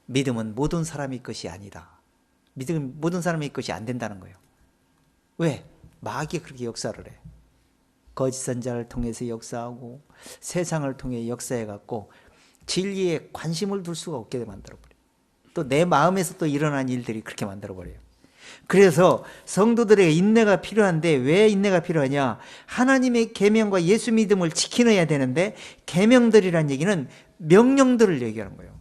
믿음은 모든 사람의 것이 아니다. 믿음은 모든 사람의 것이 안 된다는 거예요. 왜? 마귀가 그렇게 역사를 해. 거짓 선자를 통해서 역사하고 세상을 통해 역사해갖고 진리에 관심을 둘 수가 없게 만들어버려요. 또 내 마음에서 또 일어난 일들이 그렇게 만들어버려요. 그래서 성도들에게 인내가 필요한데 왜 인내가 필요하냐? 하나님의 계명과 예수 믿음을 지켜야 되는데 계명들이란 얘기는 명령들을 얘기하는 거예요.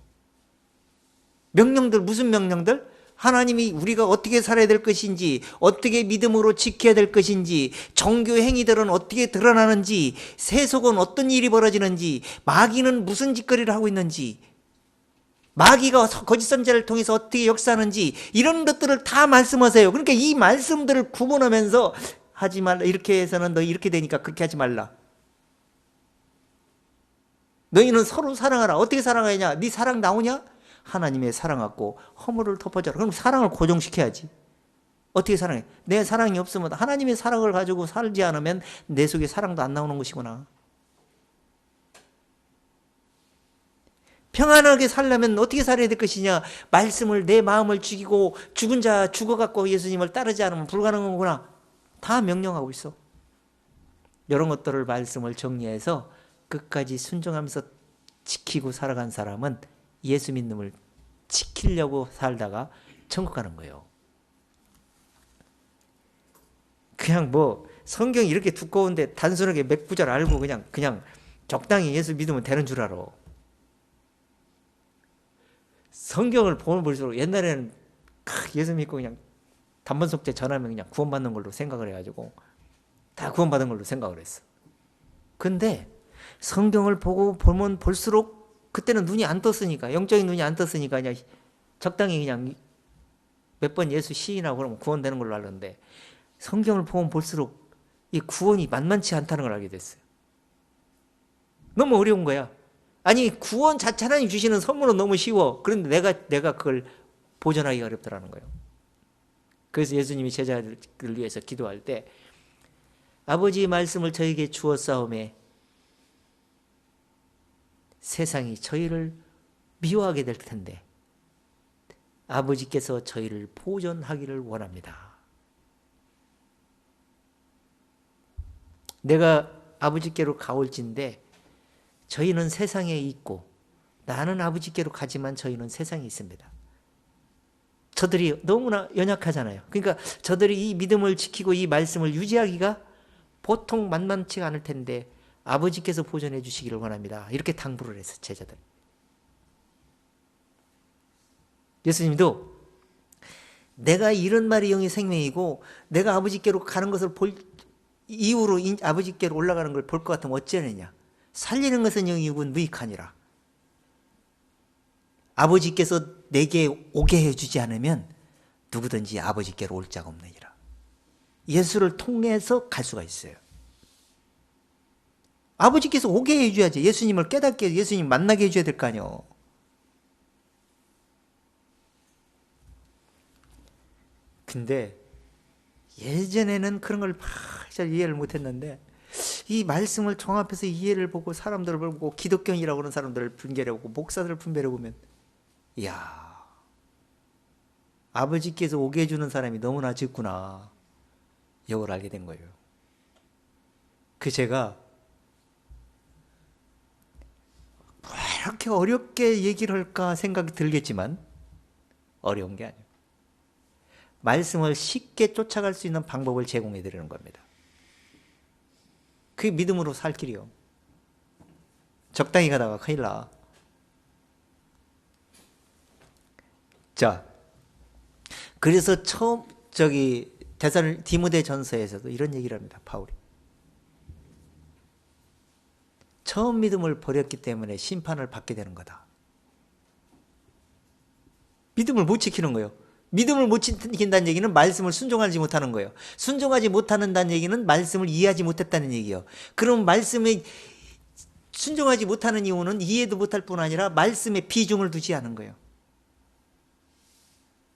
명령들, 무슨 명령들? 하나님이 우리가 어떻게 살아야 될 것인지, 어떻게 믿음으로 지켜야 될 것인지, 정교 행위들은 어떻게 드러나는지, 세속은 어떤 일이 벌어지는지, 마귀는 무슨 짓거리를 하고 있는지, 마귀가 거짓 선지자를 통해서 어떻게 역사하는지, 이런 것들을 다 말씀하세요. 그러니까 이 말씀들을 구분하면서 하지 말라. 이렇게 해서는 너 이렇게 되니까 그렇게 하지 말라. 너희는 서로 사랑하라. 어떻게 사랑하냐? 네 사랑 나오냐? 하나님의 사랑 갖고 허물을 덮어줘라. 그럼 사랑을 고정시켜야지. 어떻게 사랑해? 내 사랑이 없으면, 하나님의 사랑을 가지고 살지 않으면 내 속에 사랑도 안 나오는 것이구나. 평안하게 살려면 어떻게 살아야 될 것이냐? 말씀을, 내 마음을 죽이고 죽은 자 죽어갖고 예수님을 따르지 않으면 불가능한 거구나. 다 명령하고 있어. 이런 것들을 말씀을 정리해서 끝까지 순종하면서 지키고 살아간 사람은 예수 믿음을 지키려고 살다가 천국 가는 거예요. 그냥 뭐 성경이 이렇게 두꺼운데 단순하게 몇 구절 알고 그냥 적당히 예수 믿으면 되는 줄 알아. 성경을 보면 볼수록 옛날에는 예수 믿고 그냥 단번속죄 전하면 그냥 구원받는 걸로 생각을 해가지고 다 구원받은 걸로 생각을 했어. 근데 성경을 보면 볼수록 그때는 눈이 안 떴으니까, 영적인 눈이 안 떴으니까 그냥 적당히 그냥 몇 번 예수 시인하고 그러면 구원되는 걸로 알았는데, 성경을 보면 볼수록 이 구원이 만만치 않다는 걸 알게 됐어요. 너무 어려운 거야. 아니, 구원 자체 하나님 주시는 선물은 너무 쉬워. 그런데 내가 그걸 보존하기가 어렵더라는 거예요. 그래서 예수님이 제자들을 위해서 기도할 때 아버지의 말씀을 저에게 주었사오매 세상이 저희를 미워하게 될 텐데 아버지께서 저희를 보존하기를 원합니다. 내가 아버지께로 가올진데 저희는 세상에 있고 나는 아버지께로 가지만 저희는 세상에 있습니다. 저들이 너무나 연약하잖아요. 그러니까 저들이 이 믿음을 지키고 이 말씀을 유지하기가 보통 만만치가 않을 텐데 아버지께서 보존해 주시기를 원합니다. 이렇게 당부를 했어, 제자들. 예수님도 내가 이런 말이 영의 생명이고 내가 아버지께로 가는 것을 볼 이후로 아버지께로 올라가는 걸 볼 것 같으면 어찌하느냐. 살리는 것은 영이고 무익하니라. 아버지께서 내게 오게 해주지 않으면 누구든지 아버지께로 올 자가 없느니라. 예수를 통해서 갈 수가 있어요. 아버지께서 오게 해줘야지. 예수님을 깨닫게, 예수님 만나게 해줘야 될 거 아니에요. 근데 예전에는 그런 걸 잘 이해를 못했는데 이 말씀을 종합해서 이해를 보고 사람들을 보고 기독교인이라고 하는 사람들을 분별해보고 목사들을 분별해보면 이야, 아버지께서 오게 해주는 사람이 너무나 적구나, 이걸 알게 된 거예요. 제가 왜 이렇게 어렵게 얘기를 할까 생각이 들겠지만 어려운 게 아니에요. 말씀을 쉽게 쫓아갈 수 있는 방법을 제공해 드리는 겁니다. 그게 믿음으로 살 길이요. 적당히 가다가 큰일 나. 자, 그래서 처음 디모데전서에서도 이런 얘기를 합니다. 바울이 처음 믿음을 버렸기 때문에 심판을 받게 되는 거다. 믿음을 못 지키는 거예요. 믿음을 못 지킨다는 얘기는 말씀을 순종하지 못하는 거예요. 순종하지 못하는다는 얘기는 말씀을 이해하지 못했다는 얘기예요. 그럼 말씀에 순종하지 못하는 이유는 이해도 못할 뿐 아니라 말씀에 비중을 두지 않은 거예요.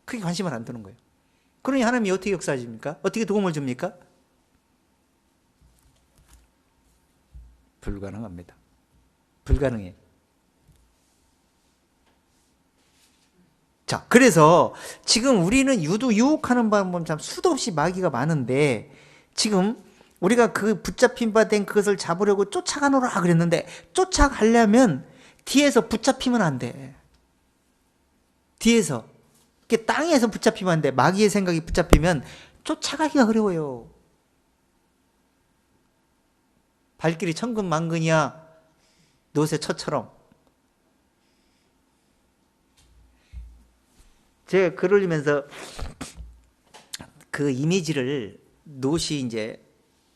그게 관심을 안 두는 거예요. 그러니 하나님이 어떻게 역사하십니까? 어떻게 도움을 줍니까? 불가능합니다. 불가능해요. 자, 그래서 지금 우리는 유혹하는 방법은 참 수도 없이 마귀가 많은데 지금 우리가 그 붙잡힌 바 된 그것을 잡으려고 쫓아가노라 그랬는데 쫓아가려면 뒤에서 붙잡히면 안 돼. 뒤에서. 땅에서 붙잡히면 안 돼. 마귀의 생각이 붙잡히면 쫓아가기가 어려워요. 발길이 천근만근이야. 노새 처처럼. 제가 글 올리면서 그 이미지를 놋이 이제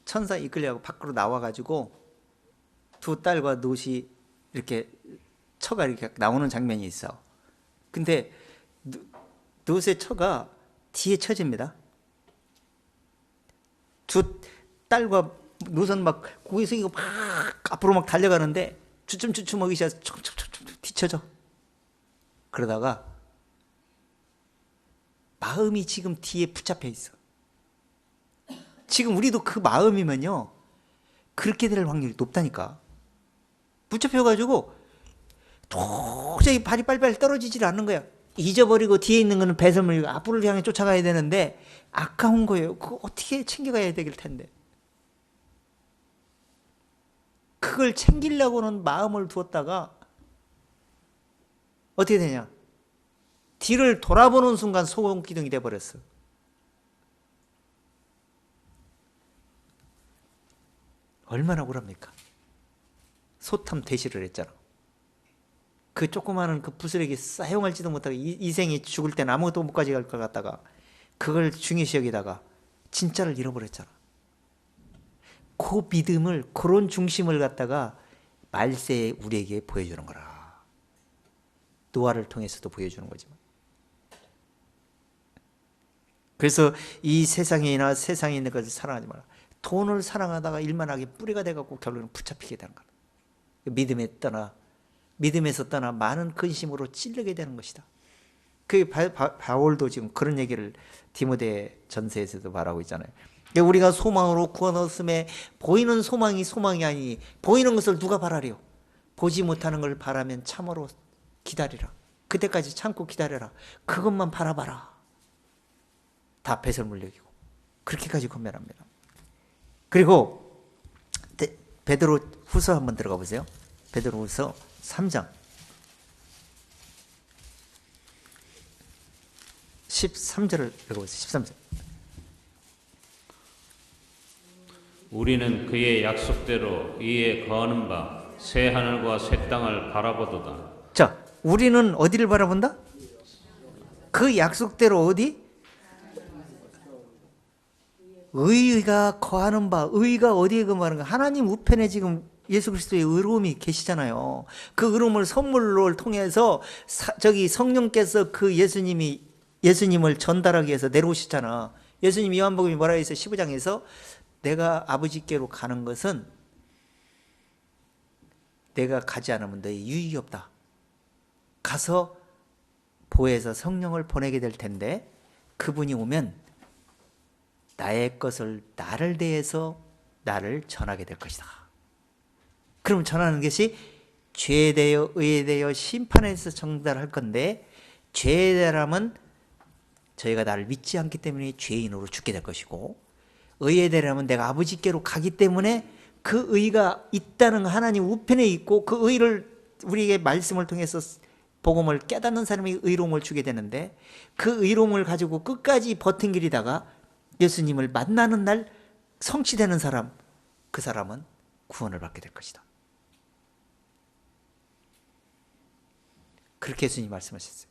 천사 이끌려고 밖으로 나와가지고 두 딸과 놋이 이렇게 처가 이렇게 나오는 장면이 있어. 근데 놋의 처가 뒤에 처집니다. 두 딸과 놋은 막 고개 숙이고 막 앞으로 막 달려가는데 주춤주춤 하기 시작해서 뒤쳐져. 그러다가 마음이 지금 뒤에 붙잡혀 있어. 지금 우리도 그 마음이면요 그렇게 될 확률이 높다니까. 붙잡혀가지고 도저히 발이 빨리빨리 떨어지질 않는 거야. 잊어버리고 뒤에 있는 거는 배설물 앞으로 향해 쫓아가야 되는데 아까운 거예요. 그거 어떻게 챙겨가야 되길 텐데. 그걸 챙기려고는 마음을 두었다가 어떻게 되냐? 뒤를 돌아보는 순간 소금기둥이 돼버렸어. 얼마나 억울합니까? 소탐 대시를 했잖아. 그 조그마한 그 부스러기 사용할지도 못하고 이생이 죽을 때는 아무것도 못 가져갈 것 같다가 그걸 중요시 여기다가 진짜를 잃어버렸잖아. 그 믿음을, 그런 중심을 갖다가 말세에 우리에게 보여주는 거라. 노아를 통해서도 보여주는 거지만. 그래서 이 세상이나 세상에 있는 것을 사랑하지 마라. 돈을 사랑하다가 일만하게 뿌리가 돼갖고 결국은 붙잡히게 되는 거다. 믿음에서 떠나 많은 근심으로 찔리게 되는 것이다. 그 바울도 지금 그런 얘기를 디모데 전서에서도 말하고 있잖아요. 우리가 소망으로 구원 얻음에 보이는 소망이 소망이 아니니 보이는 것을 누가 바라리요? 보지 못하는 걸 바라면 참으로 기다리라. 그때까지 참고 기다려라. 그것만 바라봐라. 다 배설물 여기고 그렇게까지 권면합니다. 그리고 베드로 후서 한번 들어가 보세요. 베드로 후서 3장 13절을 읽어보세요. 13절. 우리는 그의 약속대로 이에 거하는 바 새 하늘과 새 땅을 바라보도다. 자, 우리는 어디를 바라본다? 그 약속대로 어디? 의가 거하는 바, 의가 어디에 거하는가? 하나님 우편에 지금 예수 그리스도의 의로움이 계시잖아요. 그 의로움을 선물로 통해서 성령께서 그 예수님을 전달하기 위해서 내려오시잖아. 예수님 요한복음이 뭐라 해서 15장에서 내가 아버지께로 가는 것은 내가 가지 않으면 너희 유익이 없다. 가서 보혜사 성령을 보내게 될 텐데 그분이 오면 나의 것을 나를 대해서 나를 전하게 될 것이다. 그럼 전하는 것이 죄에 대하여 의에 대하여 심판에서 전달할 건데 죄에 대하면 저희가 나를 믿지 않기 때문에 죄인으로 죽게 될 것이고 의에 대하면 내가 아버지께로 가기 때문에 그 의가 있다는 하나님 우편에 있고 그 의를 우리에게 말씀을 통해서 복음을 깨닫는 사람이 의로움을 주게 되는데 그 의로움을 가지고 끝까지 버틴길이다가 예수님을 만나는 날 성취되는 사람, 그 사람은 구원을 받게 될 것이다. 그렇게 예수님이 말씀하셨어요.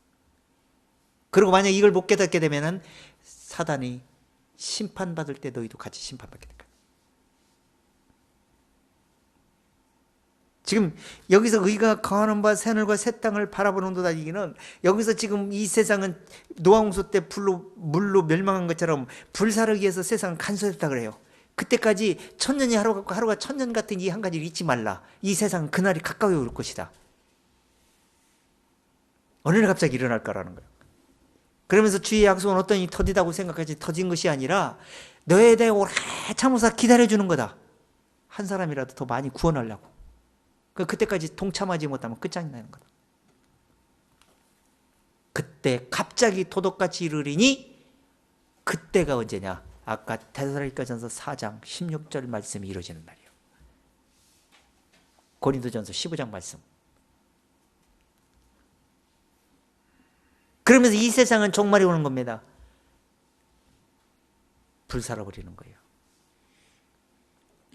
그리고 만약 이걸 못 깨닫게 되면은 사단이 심판받을 때 너희도 같이 심판받게 될 거야. 지금 여기서 의가 거하는 바 새 하늘과 새 땅을 바라보는 도다 얘기는 여기서 지금 이 세상은 노아홍수 때 물로 멸망한 것처럼 불사르기 위해서 세상은 간소했다 그래요. 그때까지 천년이 하루 같고 하루가 천년 같은 이 한 가지를 잊지 말라. 이 세상은 그날이 가까이 올 것이다. 어느 날 갑자기 일어날 거라는 거예요. 그러면서 주의 약속은 어떤 이 터지다고 생각하지 터진 것이 아니라 너에 대해 오래 참으사 기다려주는 거다. 한 사람이라도 더 많이 구원하려고. 그때까지 동참하지 못하면 끝장이 나는 거다. 그때 갑자기 도덕같이 이르리니 그때가 언제냐? 아까 데살로니가전서 4장 16절 말씀이 이루어지는 날이에요. 고린도전서 15장 말씀. 그러면서 이 세상은 종말이 오는 겁니다. 불살아버리는 거예요.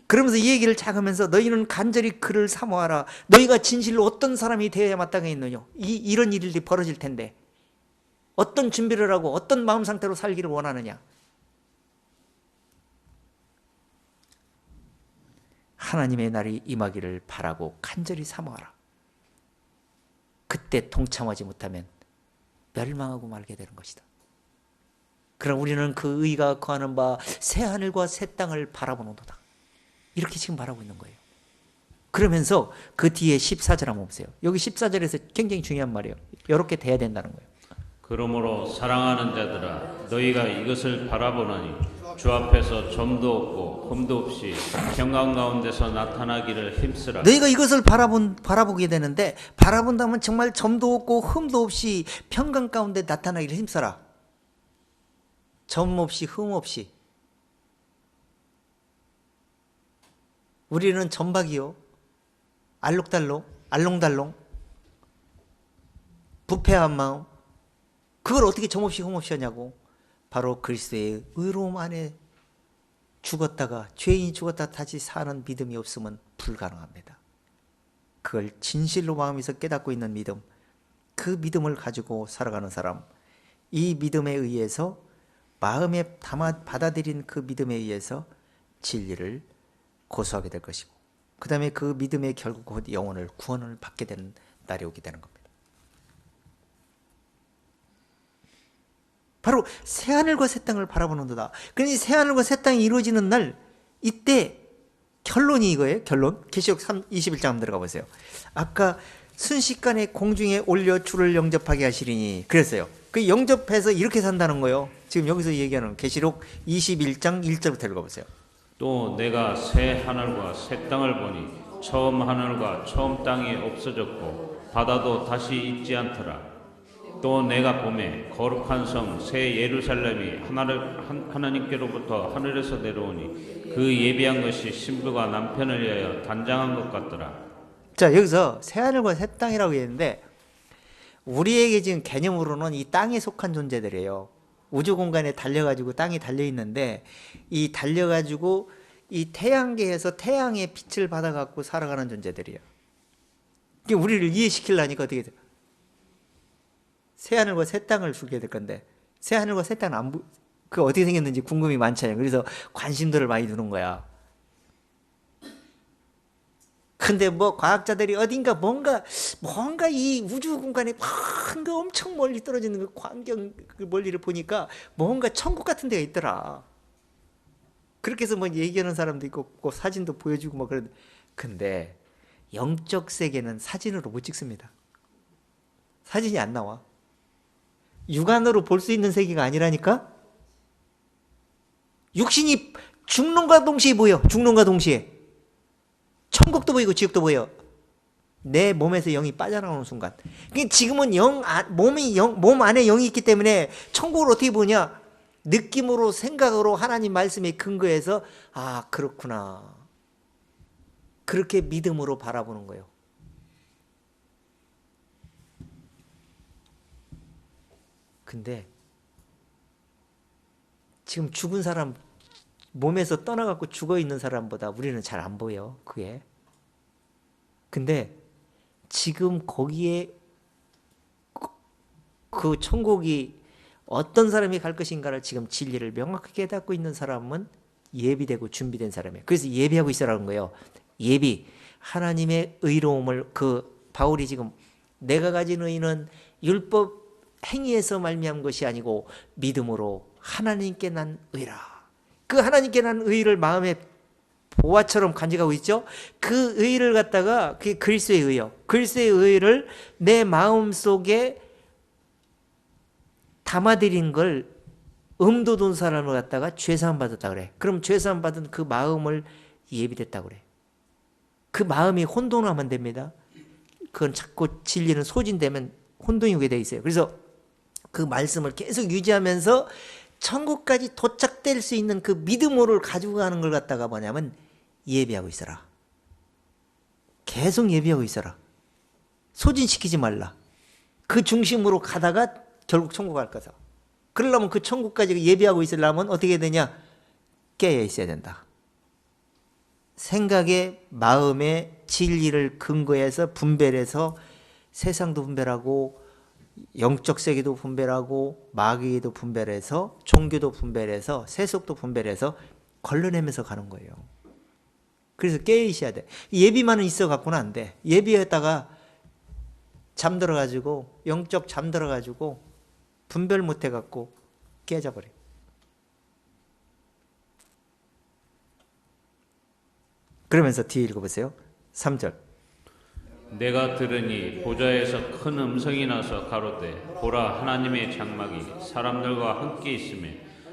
그러면서 이 얘기를 작으면서 너희는 간절히 그를 사모하라. 너희가 진실로 어떤 사람이 되어야 마땅히 있느냐. 이런 일들이 벌어질 텐데 어떤 준비를 하고 어떤 마음 상태로 살기를 원하느냐. 하나님의 날이 임하기를 바라고 간절히 사모하라. 그때 동참하지 못하면 멸망하고 말게 되는 것이다. 그럼 우리는 그 의가 거하는 바 새 하늘과 새 땅을 바라보는도다. 이렇게 지금 바라고 있는 거예요. 그러면서 그 뒤에 14절 한번 보세요. 여기 14절에서 굉장히 중요한 말이에요. 이렇게 돼야 된다는 거예요. 그러므로 사랑하는 자들아 너희가 이것을 바라보나니 주 앞에서 점도 없고 흠도 없이 평강 가운데서 나타나기를 힘쓰라. 너희가 이것을 바라보게 되는데, 바라본다면 정말 점도 없고 흠도 없이 평강 가운데 나타나기를 힘써라. 점 없이 흠 없이. 우리는 점박이요, 알롱달롱, 부패한 마음, 그걸 어떻게 점 없이 흠 없이 하냐고. 바로 그리스도의 의로움 안에 죽었다가, 죄인이 죽었다 다시 사는 믿음이 없으면 불가능합니다. 그걸 진실로 마음에서 깨닫고 있는 믿음, 그 믿음을 가지고 살아가는 사람, 이 믿음에 의해서, 마음에 담아 받아들인 그 믿음에 의해서 진리를 고수하게 될 것이고, 그 다음에 그 믿음의 결국 곧 영혼을, 구원을 받게 되는 날이 오게 되는 겁니다. 바로 새하늘과 새 땅을 바라보는도다. 그러니 새하늘과 새 땅이 이루어지는 날, 이때 결론이 이거예요. 결론. 계시록 21장 한번 들어가 보세요. 아까 순식간에 공중에 올려 주를 영접하게 하시리니 그랬어요. 그 영접해서 이렇게 산다는 거예요. 지금 여기서 얘기하는 계시록 21장 1절부터 읽어보세요. 또 내가 새 하늘과 새 땅을 보니 처음 하늘과 처음 땅이 없어졌고 바다도 다시 있지 않더라. 또 내가 보매 거룩한 성 새 예루살렘이 하나님께로부터 하늘에서 내려오니 그 예비한 것이 신부가 남편을 위하여 단장한 것 같더라. 자, 여기서 새하늘과 새 땅이라고 했는데, 우리에게 지금 개념으로는 이 땅에 속한 존재들이에요. 우주 공간에 달려가지고 땅이 달려있는데, 이 달려가지고 이 태양계에서 태양의 빛을 받아갖고 살아가는 존재들이에요. 이게 우리를 이해시키려니까 어떻게 돼요? 새하늘과 새 땅을 주게 될 건데, 새하늘과 새 땅은 그 어떻게 생겼는지 궁금이 많잖아요. 그래서 관심들을 많이 두는 거야. 근데 뭐 과학자들이 어딘가 뭔가 이 우주 공간에 뭔가 엄청 멀리 떨어지는 그 광경 그 멀리를 보니까 뭔가 천국 같은 데가 있더라. 그렇게 해서 뭐 얘기하는 사람도 있고, 그 사진도 보여주고 뭐 그런. 근데 영적 세계는 사진으로 못 찍습니다. 사진이 안 나와. 육안으로 볼 수 있는 세계가 아니라니까. 육신이 죽는과 동시에 보여. 죽는과 동시에 천국도 보이고 지옥도 보여. 내 몸에서 영이 빠져나오는 순간. 그러니까 지금은 몸 안에 영이 있기 때문에 천국을 어떻게 보냐? 느낌으로, 생각으로 하나님 말씀에 근거해서, 아, 그렇구나. 그렇게 믿음으로 바라보는 거예요. 근데 지금 죽은 사람, 몸에서 떠나갖고 죽어 있는 사람보다 우리는 잘 안 보여, 그게. 근데 지금 거기에 그 천국이 어떤 사람이 갈 것인가를 지금 진리를 명확하게 깨닫고 있는 사람은 예비되고 준비된 사람이에요. 그래서 예비하고 있으라는 거예요. 예비. 하나님의 의로움을, 그 바울이 지금 내가 가진 의는 율법 행위에서 말미암은 것이 아니고 믿음으로 하나님께 난 의라. 그 하나님께 난 의를 마음에 보화처럼 간직하고 있죠. 그 의를 갖다가, 그게 그리스도의 의요. 그리스도의 의를 내 마음 속에 담아들인 걸 음도돈 사람을 갖다가 죄사함 받았다 그래. 그럼 죄사함 받은 그 마음을 예비됐다 그래. 그 마음이 혼돈하면 안 됩니다. 그건 자꾸 진리는 소진되면 혼돈이 오게 돼 있어요. 그래서 그 말씀을 계속 유지하면서 천국까지 도착될 수 있는 그 믿음으로 가지고 가는 걸 갖다가 뭐냐면 예비하고 있어라. 계속 예비하고 있어라. 소진시키지 말라. 그 중심으로 가다가 결국 천국 갈 거다. 그러려면 그 천국까지 예비하고 있으려면 어떻게 되냐? 깨어 있어야 된다. 생각에, 마음에 진리를 근거해서 분별해서 세상도 분별하고 영적 세계도 분별하고 마귀도 분별해서 종교도 분별해서 세속도 분별해서 걸러내면서 가는 거예요. 그래서 깨어 있어야 돼. 예비만은 있어 갖고는 안 돼. 예비했다가 잠들어 가지고 영적 잠들어 가지고 분별 못 해 갖고 깨져 버려. 그러면서 뒤에 읽어보세요. 3절. 내가 들으니 보좌에서 큰 음성이 나서 가로되 보라 하나님의 장막이 사람들과 함께 있으며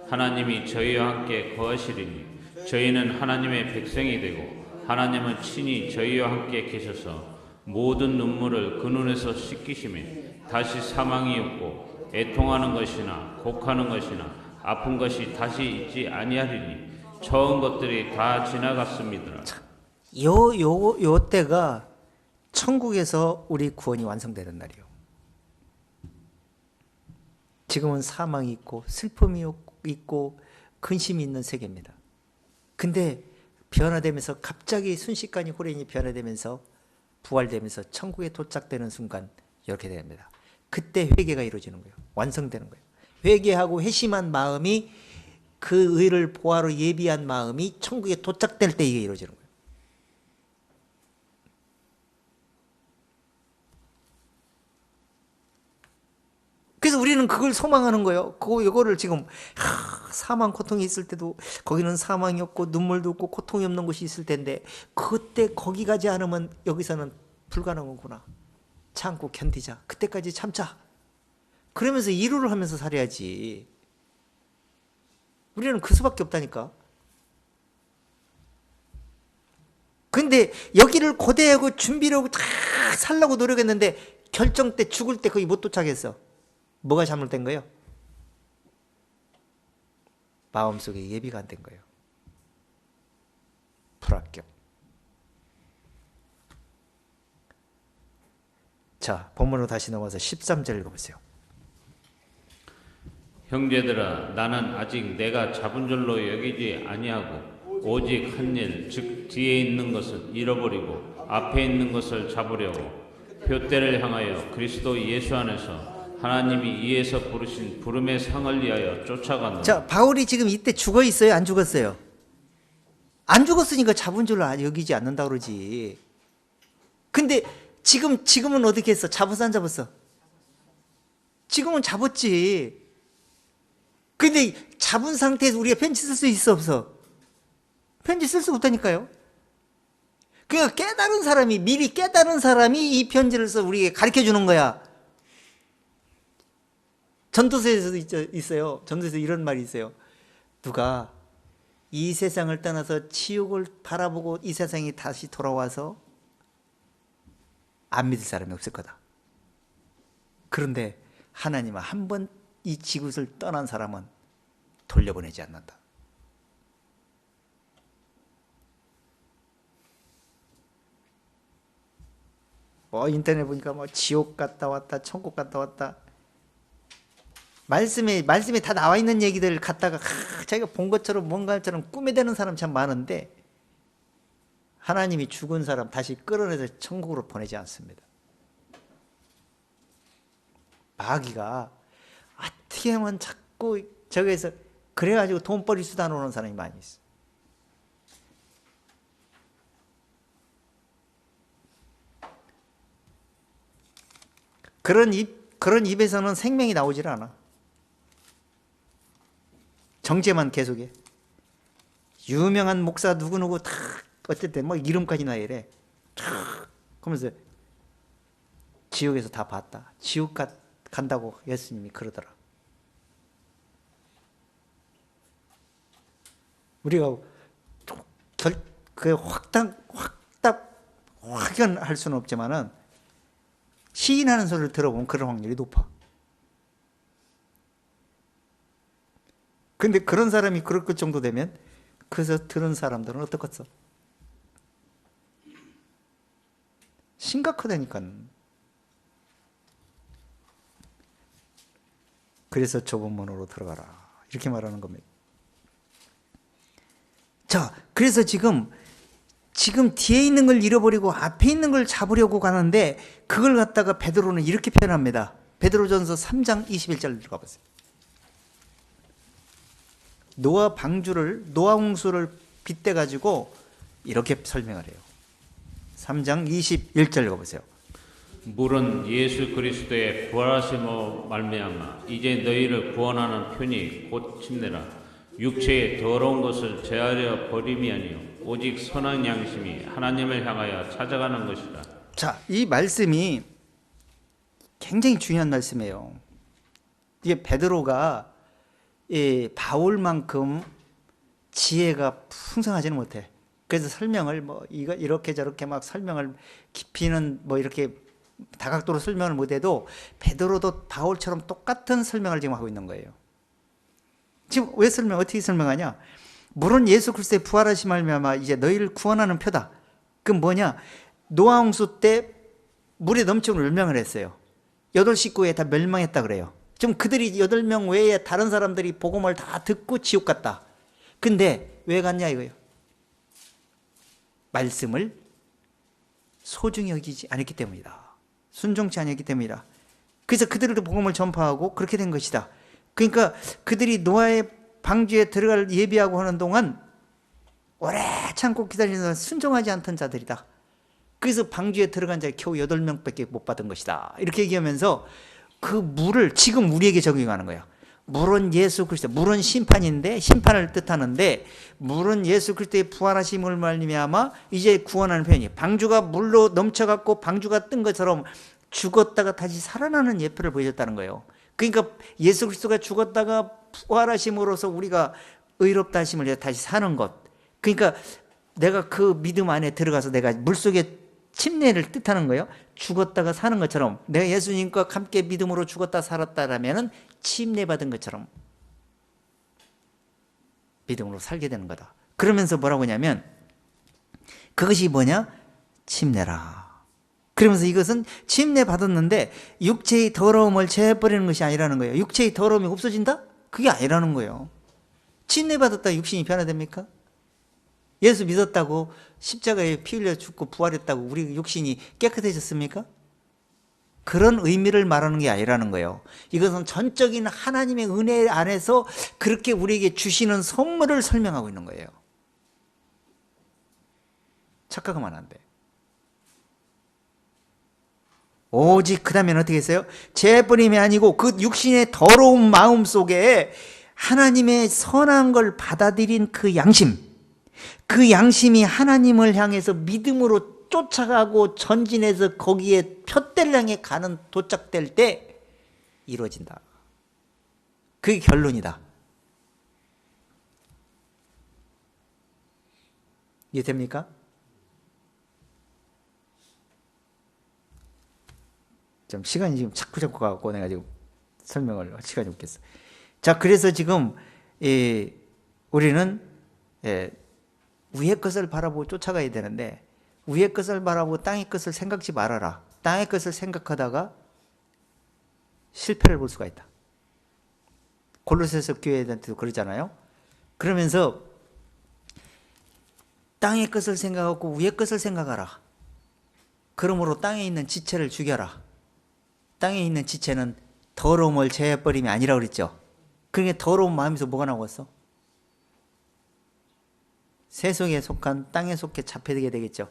하나님이 저희와 함께 거하시리니 저희는 하나님의 백성이 되고 하나님은 친히 저희와 함께 계셔서 모든 눈물을 그 눈에서 씻기시며 다시 사망이 없고 애통하는 것이나 곡하는 것이나 아픈 것이 다시 있지 아니하리니 처음 것들이 다 지나갔습니다. 요 때가 천국에서 우리 구원이 완성되는 날이요. 지금은 사망이 있고 슬픔이 있고 근심이 있는 세계입니다. 근데 변화되면서 갑자기 순식간에 호련히 변화되면서 부활되면서 천국에 도착되는 순간 이렇게 됩니다. 그때 회개가 이루어지는 거예요. 완성되는 거예요. 회개하고 회심한 마음이 그 의를 보아로 예비한 마음이 천국에 도착될 때 이게 이루어지는 거예요. 그래서 우리는 그걸 소망하는 거예요. 이거를 지금 사망 고통이 있을 때도 거기는 사망이 없고 눈물도 없고 고통이 없는 곳이 있을 텐데 그때 거기 가지 않으면 여기서는 불가능하구나. 참고 견디자. 그때까지 참자. 그러면서 이루를 하면서 살아야지. 우리는 그 수밖에 없다니까. 근데 여기를 고대하고 준비를 하고 다 살려고 노력했는데 결정 때 죽을 때 거의 못 도착했어. 뭐가 잘못된 거예요? 마음속에 예비가 안 된 거예요. 불합격. 자, 본문으로 다시 넘어서 13절 읽어보세요. 형제들아 나는 아직 내가 잡은 줄로 여기지 아니하고 오직 한 일 즉 뒤에 있는 것을 잃어버리고 앞에 있는 것을 잡으려고 표대를 향하여 그리스도 예수 안에서 하나님이 이에서 부르신 부름의 상을 위하여 쫓아가노라. 자, 바울이 지금 이때 죽어 있어요? 안 죽었어요? 안 죽었으니까 잡은 줄로 여기지 않는다 그러지. 근데 지금은 어떻게 했어? 잡았어 안 잡았어? 지금은 잡았지. 근데 잡은 상태에서 우리가 편지 쓸 수 있어 없어? 편지 쓸 수 없다니까요. 그러니까 미리 깨달은 사람이 이 편지를 써 우리에게 가르쳐 주는 거야. 전도서에서도 있어요. 전도서에서 이런 말이 있어요. 누가 이 세상을 떠나서 지옥을 바라보고 이 세상에 다시 돌아와서 안 믿을 사람이 없을 거다. 그런데 하나님은 한 번 이 지구를 떠난 사람은 돌려보내지 않는다. 인터넷 보니까 지옥 갔다 왔다, 천국 갔다 왔다. 말씀에 다 나와 있는 얘기들 갖다가 자기가 본 것처럼 뭔가처럼 꾸며대는 사람 참 많은데 하나님이 죽은 사람 다시 끌어내서 천국으로 보내지 않습니다. 마귀가 어떻게 하면 자꾸 저기에서 그래가지고 돈벌이 수단 오는 사람이 많이 있어. 그런 입에서는 생명이 나오질 않아. 정죄만 계속해. 유명한 목사 누구누구 다 어쨌든 이름까지나 이래. 그러면서 지옥에서 다 봤다. 지옥 간다고 예수님이 그러더라. 우리가 확연할 수는 없지만은 시인하는 소리를 들어보면 그런 확률이 높아. 근데 그런 사람이 그럴 것 정도 되면 그래서 들은 사람들은 어떻겠어? 심각하다니까. 그래서 좁은 문으로 들어가라. 이렇게 말하는 겁니다. 자, 그래서 지금 뒤에 있는 걸 잃어버리고 앞에 있는 걸 잡으려고 가는데 그걸 갖다가 베드로는 이렇게 표현합니다. 베드로전서 3장 21절 들어가 보세요. 노아 방주를, 노아 홍수를 빗대 가지고 이렇게 설명을 해요. 3장 21절 읽어 보세요. 물은 예수 그리스도의 부활하심으로 말미암아 이제 너희를 구원하는 편이 곧 침례라. 육체의 더러운 것을 제하려 버림이 아니요 오직 선한 양심이 하나님을 향하여 찾아가는 것이라. 자, 이 말씀이 굉장히 중요한 말씀이에요. 이게 베드로가 바울만큼 지혜가 풍성하지는 못해. 그래서 설명을 뭐 이거 이렇게 저렇게 막 설명을 깊이는 뭐 이렇게 다각도로 설명을 못해도 베드로도 바울처럼 똑같은 설명을 지금 하고 있는 거예요. 지금 왜 어떻게 설명하냐? 물은 예수 그리스도의 부활하심 말미암아 이제 너희를 구원하는 표다. 그 뭐냐? 노아 홍수 때 물에 넘치고 멸망을 했어요. 8식구에 다 멸망했다 그래요. 지금 그들이 8명 외에 다른 사람들이 복음을 다 듣고 지옥 갔다. 근데 왜 갔냐 이거예요. 말씀을 소중히 여기지 않았기 때문이다. 순종치 않았기 때문이다. 그래서 그들에게 복음을 전파하고 그렇게 된 것이다. 그러니까 그들이 노아의 방주에 들어갈 예비하고 하는 동안 오래 참고 기다리는 동안 순종하지 않던 자들이다. 그래서 방주에 들어간 자가 겨우 8명밖에 못 받은 것이다. 이렇게 얘기하면서 그 물을 지금 우리에게 적용하는 거예요. 물은 예수 그리스도, 물은 심판인데 심판을 뜻하는데 물은 예수 그리스도의 부활하심을 말미암아 이제 구원하는 편이 방주가 물로 넘쳐갖고 방주가 뜬 것처럼 죽었다가 다시 살아나는 예표를 보여줬다는 거예요. 그러니까 예수 그리스도가 죽었다가 부활하심으로써 우리가 의롭다 하심을 다시 사는 것. 그러니까 내가 그 믿음 안에 들어가서 내가 물속에 침례를 뜻하는 거예요. 죽었다가 사는 것처럼 내가 예수님과 함께 믿음으로 죽었다 살았다라면 침례 받은 것처럼 믿음으로 살게 되는 거다. 그러면서 뭐라고 하냐면 그것이 뭐냐? 침례라. 그러면서 이것은 침례 받았는데 육체의 더러움을 제해버리는 것이 아니라는 거예요. 육체의 더러움이 없어진다? 그게 아니라는 거예요. 침례 받았다 육신이 변화됩니까? 예수 믿었다고 십자가에 피 흘려 죽고 부활했다고 우리 육신이 깨끗해졌습니까? 그런 의미를 말하는 게 아니라는 거예요. 이것은 전적인 하나님의 은혜 안에서 그렇게 우리에게 주시는 선물을 설명하고 있는 거예요. 착각하면 안 돼. 오직 그 다음에는 어떻게 했어요? 재버림이 아니고 그 육신의 더러운 마음 속에 하나님의 선한 걸 받아들인 그 양심, 그 양심이 하나님을 향해서 믿음으로 쫓아가고 전진해서 거기에 표대를 향해 가는 도착될 때 이루어진다. 그게 결론이다. 이해됩니까? 좀 시간이 지금 자꾸 가고 내가 지금 설명을 할 시간이 없겠어. 자, 그래서 지금 우리는 위의 것을 바라보고 쫓아가야 되는데 위의 것을 바라보고 땅의 것을 생각지 말아라. 땅의 것을 생각하다가 실패를 볼 수가 있다. 골로새서 교회한테도 그러잖아요. 그러면서 땅의 것을 생각하고 위의 것을 생각하라. 그러므로 땅에 있는 지체를 죽여라. 땅에 있는 지체는 더러움을 제해버림이 아니라고 그랬죠. 그러니까 더러운 마음에서 뭐가 나왔어? 세속에 속한 땅에 속해 잡혀들게 되겠죠.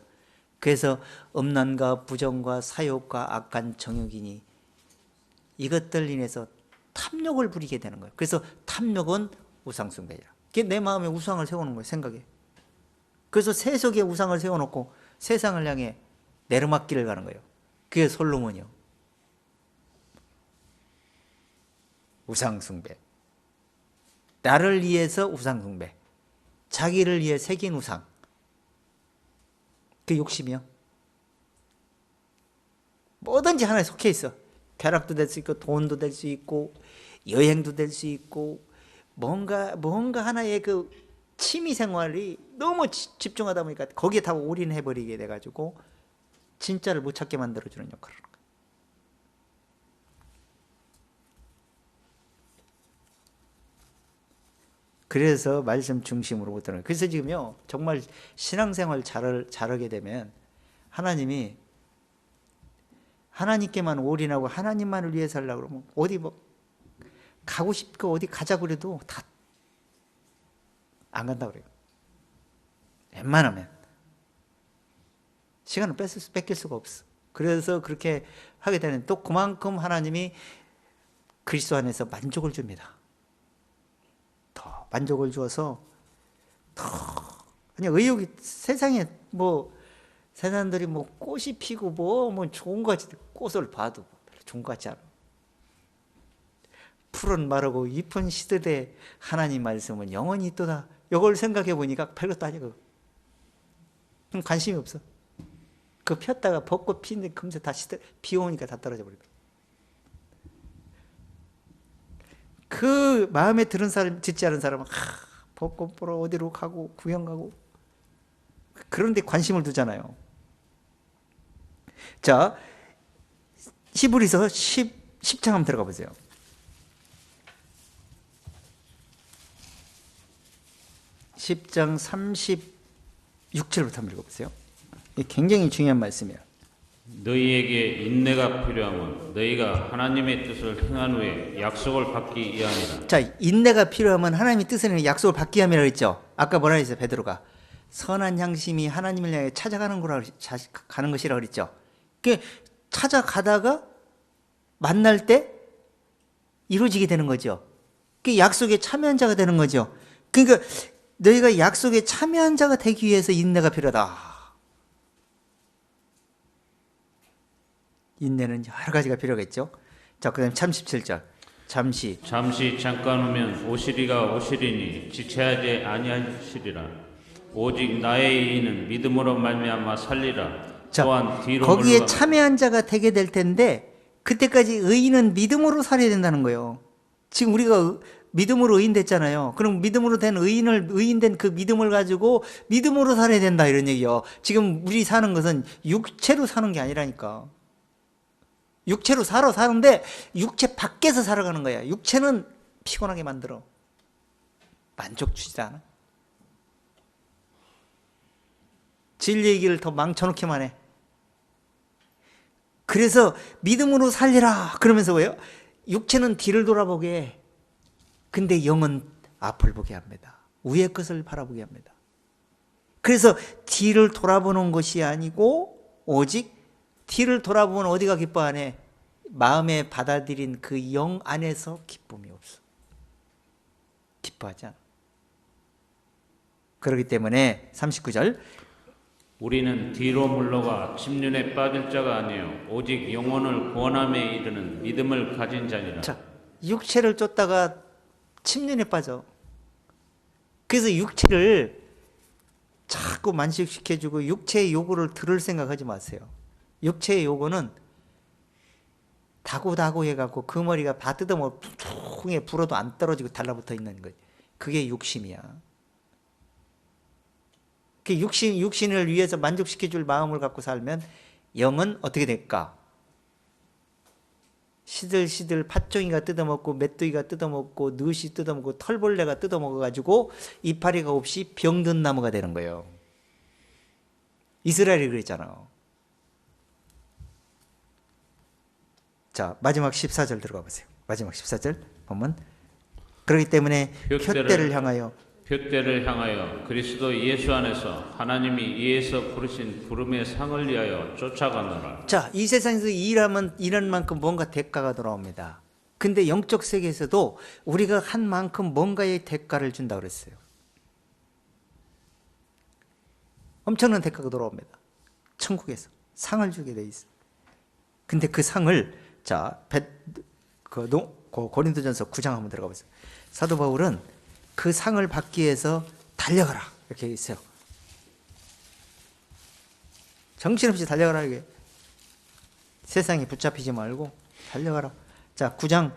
그래서 음란과 부정과 사욕과 악한 정욕이니 이것들 인해서 탐욕을 부리게 되는 거예요. 그래서 탐욕은 우상숭배야. 그게 내 마음에 우상을 세우는 거예요. 생각에. 그래서 세속에 우상을 세워놓고 세상을 향해 내르막길을 가는 거예요. 그게 솔로몬이요. 우상숭배. 나를 위해서 우상숭배. 자기를 위해 새긴 우상. 그 욕심이요. 뭐든지 하나에 속해 있어. 쾌락도 될 수 있고 돈도 될 수 있고 여행도 될 수 있고 뭔가 하나의 그 취미 생활이 너무 집중하다 보니까 거기에 다 올인해버리게 돼가지고 진짜를 못 찾게 만들어주는 역할을 하는 거예요. 그래서 말씀 중심으로 보더라고요. 그래서 지금요, 정말 신앙생활 잘하게 되면 하나님이 하나님께만 올인하고 하나님만을 위해 살려고 그러면 어디 뭐 가고 싶고 어디 가자고 그래도 다 안 간다고 그래요. 웬만하면 시간을 뺏길 수가 없어. 그래서 그렇게 하게 되는, 또 그만큼 하나님이 그리스도 안에서 만족을 줍니다. 더 만족을 주어서 더 그냥 의욕이, 세상에 뭐 사람들이 뭐 꽃이 피고 뭐 좋은 거 같지, 꽃을 봐도 별로 좋은 거 같지 않아. 푸른 마르고 잎은 시드되 하나님 말씀은 영원히 있도다. 이걸 생각해 보니까 별것도 아니고 관심이 없어. 그 폈다가 벚꽃 피는데 금세 다 비 오니까 다 떨어져 버리더라고. 그 마음에 드는 사람, 듣지 않은 사람은 벚꽃 보러 어디로 가고 구경 가고 그런데 관심을 두잖아요. 자, 히브리서 10장 한번 들어가 보세요. 10장 36절부터 한번 읽어보세요. 이게 굉장히 중요한 말씀이에요. 너희에게 인내가 필요하면 너희가 하나님의 뜻을 행한 후에 약속을 받기 위함이라. 자, 인내가 필요하면 하나님의 뜻을 약속을 받기 위함이라고 했죠. 아까 뭐라 했어요, 베드로가? 선한 양심이 하나님을 향해 찾아가는 가는 것이라고 그랬죠. 그 찾아가다가 만날 때 이루어지게 되는 거죠. 그 약속에 참여한 자가 되는 거죠. 그러니까 너희가 약속에 참여한 자가 되기 위해서 인내가 필요하다. 인내는 여러 가지가 필요하겠죠. 자, 그 다음 37절. 잠시 잠깐 후면 오시리가 오시리니 지체하지 아니하시리라. 오직 나의 이는 믿음으로 말미암아 살리라. 자, 또한 뒤로 거기에 물러가. 참여한 자가 되게 될 텐데 그때까지 의인은 믿음으로 살아야 된다는 거예요. 지금 우리가 믿음으로 의인 됐잖아요. 그럼 믿음으로 된 의인 된 그 믿음을 가지고 믿음으로 살아야 된다 이런 얘기요. 지금 우리 사는 것은 육체로 사는 게 아니라니까. 육체로 사는데 육체 밖에서 살아가는 거야. 육체는 피곤하게 만들어. 만족 주지 않아. 진리의 길을 더 망쳐놓기만 해. 그래서 믿음으로 살리라 그러면서 왜요? 육체는 뒤를 돌아보게 해. 근데 영은 앞을 보게 합니다. 위의 것을 바라보게 합니다. 그래서 뒤를 돌아보는 것이 아니고 오직 뒤를 돌아보면 어디가 기뻐하네? 마음에 받아들인 그 영 안에서 기쁨이 없어. 기뻐하지 않아. 그렇기 때문에 39절 우리는 뒤로 물러가 침륜에 빠질 자가 아니요 오직 영혼을 구원함에 이르는 믿음을 가진 자니라. 자, 육체를 쫓다가 침륜에 빠져. 그래서 육체를 자꾸 만족시켜주고 육체의 요구를 들을 생각하지 마세요. 육체의 요구는 다고 해갖고 그 머리가 다 뜯어먹고 퉁퉁에 불어도 안 떨어지고 달라붙어 있는 거예요. 그게 육심이야. 그 육신을 위해서 만족시켜줄 마음을 갖고 살면 영은 어떻게 될까? 시들시들 팥종이가 뜯어먹고 메뚜기가 뜯어먹고 느시 뜯어먹고 털벌레가 뜯어먹어가지고 이파리가 없이 병든 나무가 되는 거예요. 이스라엘이 그랬잖아. 자, 마지막 14절 들어가 보세요. 마지막 14절 보면 그렇기 때문에 표대를 향하여 그리스도 예수 안에서 하나님이 이에서 부르신 부름의 상을 위하여 쫓아가노라. 자, 이 세상에서 일하면 일한 만큼 뭔가 대가가 돌아옵니다. 근데 영적 세계에서도 우리가 한 만큼 뭔가의 대가를 준다고 그랬어요. 엄청난 대가가 돌아옵니다. 천국에서 상을 주게 돼 있어. 근데 그 상을 자, 고린도전서 9장 한번 들어가 보세요. 사도 바울은 그 상을 받기 위해서 달려가라 이렇게 있어요. 정신없이 달려가라 이게. 세상에 붙잡히지 말고 달려가라. 자, 9장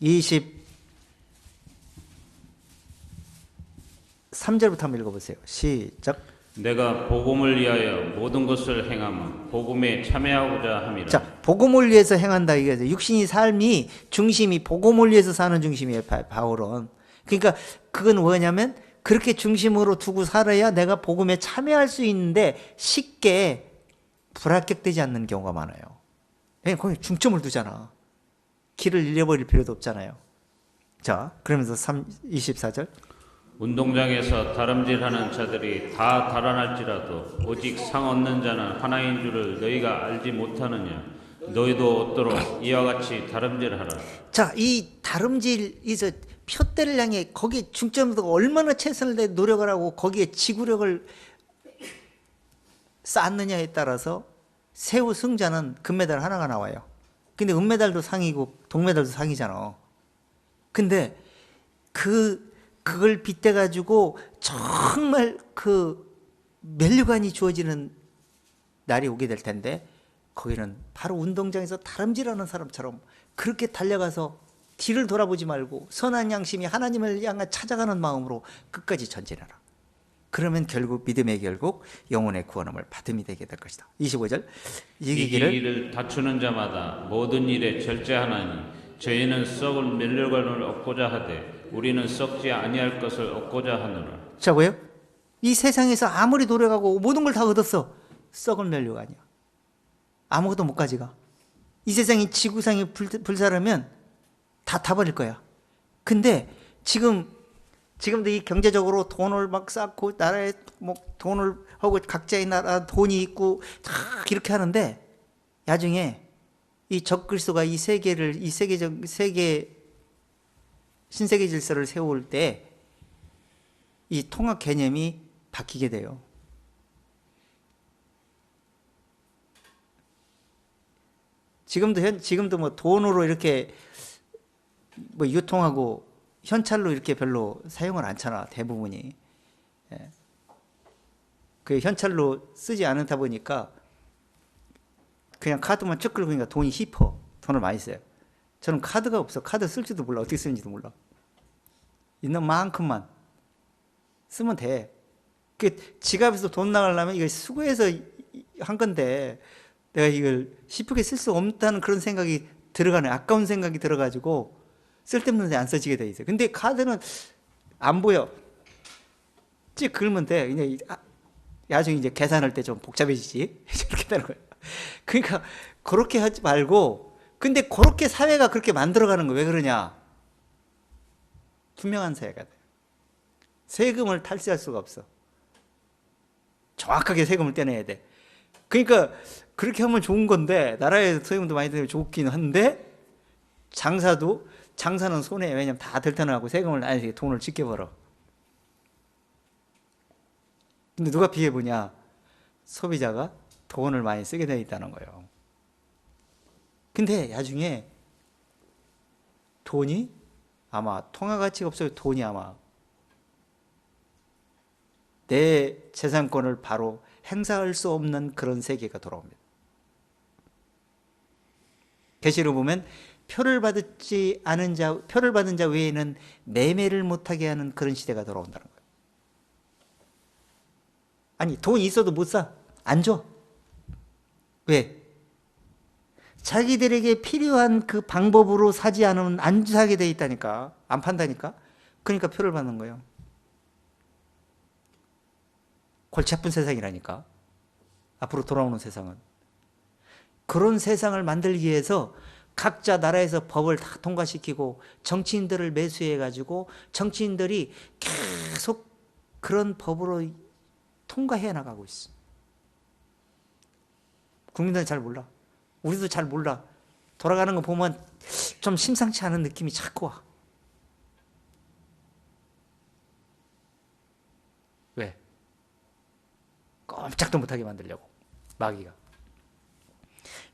23절부터 한번 읽어보세요. 시작. 내가 복음을 위하여 모든 것을 행하면 복음에 참여하고자 함이라. 자, 복음을 위해서 행한다 이게 육신이 삶이 중심이 복음을 위해서 사는 중심이에요. 바울은. 그러니까 그건 뭐냐면 그렇게 중심으로 두고 살아야 내가 복음에 참여할 수 있는데 쉽게 불합격되지 않는 경우가 많아요. 그냥 거기 중점을 두잖아. 길을 잃어버릴 필요도 없잖아요. 자, 그러면서 24절. 운동장에서 다름질하는 자들이 다 달아날지라도 오직 상 얻는 자는 하나인 줄을 너희가 알지 못하느냐. 너희도 얻도록 이와 같이 다름질하라. 자, 이 다름질, 이저 표대를 향해 거기에 중점을 두고 얼마나 최선을 다해 노력을 하고 거기에 지구력을 쌓느냐에 따라서 세우 승자는 금메달 하나가 나와요. 근데 은메달도 상이고 동메달도 상이잖아. 근데 그걸 빗대 가지고 정말 그 면류관이 주어지는 날이 오게 될 텐데, 거기는 바로 운동장에서 다름질하는 사람처럼 그렇게 달려가서 뒤를 돌아보지 말고 선한 양심이 하나님을 향해 찾아가는 마음으로 끝까지 전진하라. 그러면 결국 믿음의 결국 영혼의 구원함을 받음이 되게 될 것이다. 25절. 이기기를 다투는 자마다 모든 일에 절제하나니 저희는 썩을 면류관을 얻고자 하되 우리는 썩지 아니할 것을 얻고자 하노라. 자, 뭐예요? 이 세상에서 아무리 노력하고 모든 걸 다 얻었어. 썩을 면류관이야. 아무것도 못 가져가. 이 세상이 지구상이 불살으면 다 타버릴 거야. 근데 지금도 이 경제적으로 돈을 막 쌓고 나라에 뭐 돈을 하고 각자의 나라 돈이 있고 다 이렇게 하는데, 나중에 이 적그리스도가 이 세계를 이 세계 신세계 질서를 세울 때 이 통합 개념이 바뀌게 돼요. 지금도 뭐 돈으로 이렇게 뭐 유통하고 현찰로 이렇게 별로 사용을 않잖아, 대부분이. 예. 그 현찰로 쓰지 않다 보니까 그냥 카드만 쭉 긁으니까 돈이 힙어. 돈을 많이 써요. 저는 카드가 없어. 카드 쓸지도 몰라. 어떻게 쓰는지도 몰라. 있는 만큼만 쓰면 돼. 그 지갑에서 돈 나가려면 이걸 수거해서 한 건데 내가 이걸 힙하게 쓸 수 없다는 그런 생각이 들어가네. 아까운 생각이 들어가지고 쓸데없는 데 안 써지게 돼 있어요. 근데 카드는 안 보여. 찍 긁으면 돼. 그냥 나중에 이제 계산할 때 좀 복잡해지지. 이렇게 되는 거예요. 그러니까 그렇게 하지 말고, 근데 그렇게 사회가 그렇게 만들어가는 거 왜 그러냐? 투명한 사회가 돼. 세금을 탈세할 수가 없어. 정확하게 세금을 떼내야 돼. 그러니까 그렇게 하면 좋은 건데, 나라에 세금도 많이 내면 좋긴 한데, 장사는 손해. 왜냐면 다 들터나고 세금을 아니 돈을 적게 벌어. 근데 누가 피해 보냐? 소비자가 돈을 많이 쓰게 돼 있다는 거예요. 근데 나중에 돈이 아마 통화 가치가 없어요. 돈이 아마 내 재산권을 바로 행사할 수 없는 그런 세계가 돌아옵니다. 계시로 보면 표를 받은 자 외에는 매매를 못하게 하는 그런 시대가 돌아온다는 거예요. 아니, 돈이 있어도 못 사. 안 줘. 왜? 자기들에게 필요한 그 방법으로 사지 않으면 안 사게 돼 있다니까. 안 판다니까. 그러니까 표를 받는 거예요. 골치 아픈 세상이라니까. 앞으로 돌아오는 세상은. 그런 세상을 만들기 위해서 각자 나라에서 법을 다 통과시키고 정치인들을 매수해가지고 정치인들이 계속 그런 법으로 통과해 나가고 있어. 국민들은 잘 몰라. 우리도 잘 몰라. 돌아가는 거 보면 좀 심상치 않은 느낌이 자꾸 와. 왜? 꼼짝도 못하게 만들려고, 마귀가.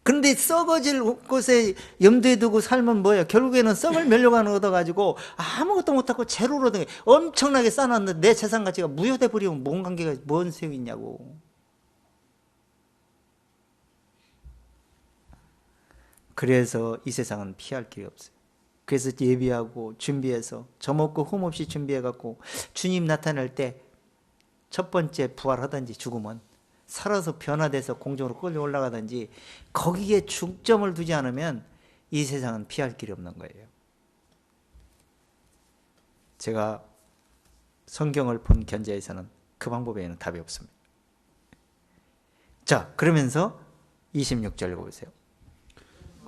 그런데 썩어질 곳에 염두에 두고 살면 뭐예요? 결국에는 썩을 면류관을 얻어가지고 아무것도 못하고 제로로 엄청나게 쌓아놨는데 내 재산 가치가 무효돼 버리면 뭔 관계가, 뭔 소용이 있냐고. 그래서 이 세상은 피할 길이 없어요. 그래서 예비하고 준비해서 저 먹고 흠 없이 준비해갖고 주님 나타날 때 첫 번째 부활하든지 죽으면 살아서 변화돼서 공중으로 끌려 올라가든지 거기에 중점을 두지 않으면 이 세상은 피할 길이 없는 거예요. 제가 성경을 본 견자에서는 그 방법 외에는 답이 없습니다. 자, 그러면서 26절 읽어보세요.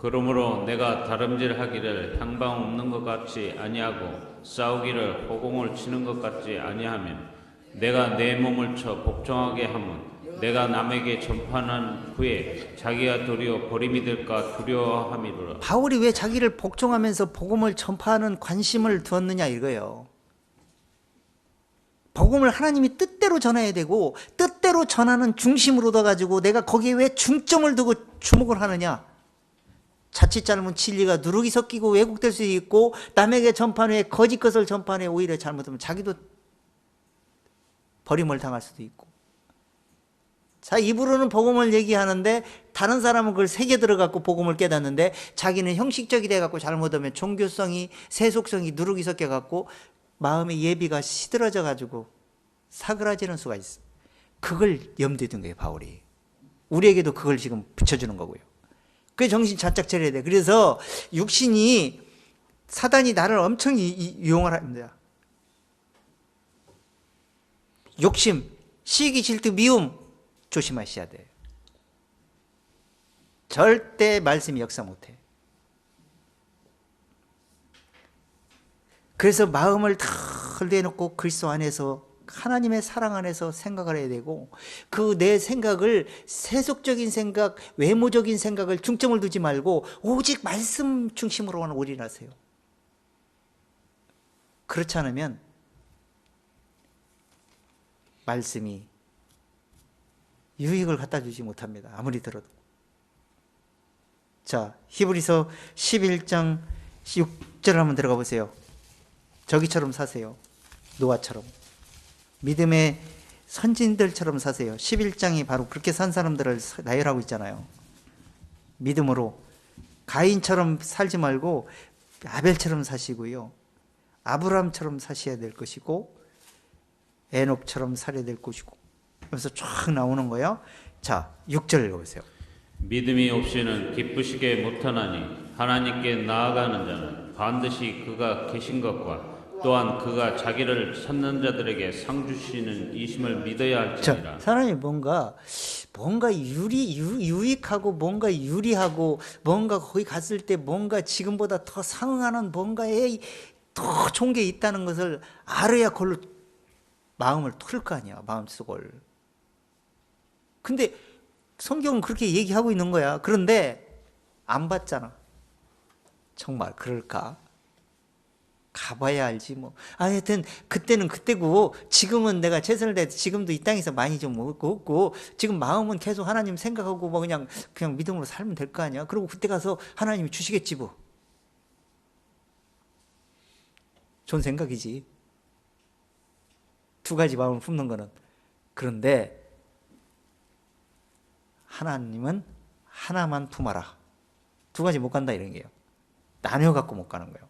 그러므로 내가 다름질하기를 향방 없는 것 같이 아니하고 싸우기를 허공을 치는 것 같지 아니하면 내가 내 몸을 쳐 복종하게 하면 내가 남에게 전파한 후에 자기가 도리어 버림이 될까 두려워함이로라. 바울이 왜 자기를 복종하면서 복음을 전파하는 관심을 두었느냐 이거예요. 복음을 하나님이 뜻대로 전해야 되고 뜻대로 전하는 중심으로 둬가지고 내가 거기에 왜 중점을 두고 주목을 하느냐. 자칫 잘못 진리가 누룩이 섞이고 왜곡될 수 있고 남에게 전파한 후에 거짓 것을 전파한 후에 오히려 잘못하면 자기도 버림을 당할 수도 있고. 자, 입으로는 복음을 얘기하는데 다른 사람은 그걸 새겨 들어갖고 복음을 깨닫는데 자기는 형식적이 돼갖고 잘못하면 종교성이 세속성이 누룩이 섞여갖고 마음의 예비가 시들어져가지고 사그라지는 수가 있어. 그걸 염두에 둔 거예요, 바울이. 우리에게도 그걸 지금 붙여주는 거고요. 그게 정신 바짝 차려야 돼. 그래서 육신이 사단이 나를 엄청 이용을 합니다. 욕심, 시기, 질투, 미움 조심하셔야 돼요. 절대 말씀이 역사 못해. 그래서 마음을 다 내놓고 그리스도 안에서 하나님의 사랑 안에서 생각을 해야 되고 그 내 생각을 세속적인 생각, 외모적인 생각을 중점을 두지 말고 오직 말씀 중심으로만 올인하세요. 그렇지 않으면 말씀이 유익을 갖다 주지 못합니다. 아무리 들어도. 자, 히브리서 11장 6절 한번 들어가 보세요. 저기처럼 사세요. 노아처럼. 믿음의 선진들처럼 사세요. 11장이 바로 그렇게 산 사람들을 나열하고 있잖아요. 믿음으로 가인처럼 살지 말고 아벨처럼 사시고요. 아브라함처럼 사셔야 될 것이고 에녹처럼 살아야 될 것이고. 그래서 쫙 나오는 거예요. 자, 6절 읽어보세요. 믿음이 없이는 기쁘시게 못하나니 하나님께 나아가는 자는 반드시 그가 계신 것과 또한 그가 자기를 찾는 자들에게 상 주시는 이심을 믿어야 할지니라. 자, 사람이 뭔가 유익하고 뭔가 유리하고 뭔가 거기 갔을 때 뭔가 지금보다 더 상응하는 뭔가에 더 좋은 게 있다는 것을 알아야 그걸로 마음을 틀 거 아니야. 마음속을. 근데 성경은 그렇게 얘기하고 있는 거야. 그런데 안 봤잖아. 정말 그럴까? 가봐야 알지 뭐. 하여튼 그때는 그때고 지금은 내가 최선을 다해서 지금도 이 땅에서 많이 좀 얻고 지금 마음은 계속 하나님 생각하고 뭐 그냥 믿음으로 살면 될 거 아니야. 그리고 그때 가서 하나님이 주시겠지 뭐. 좋은 생각이지. 두 가지 마음을 품는 거는. 그런데 하나님은 하나만 품어라. 두 가지 못 간다 이런 게요. 나뉘어 갖고 못 가는 거예요.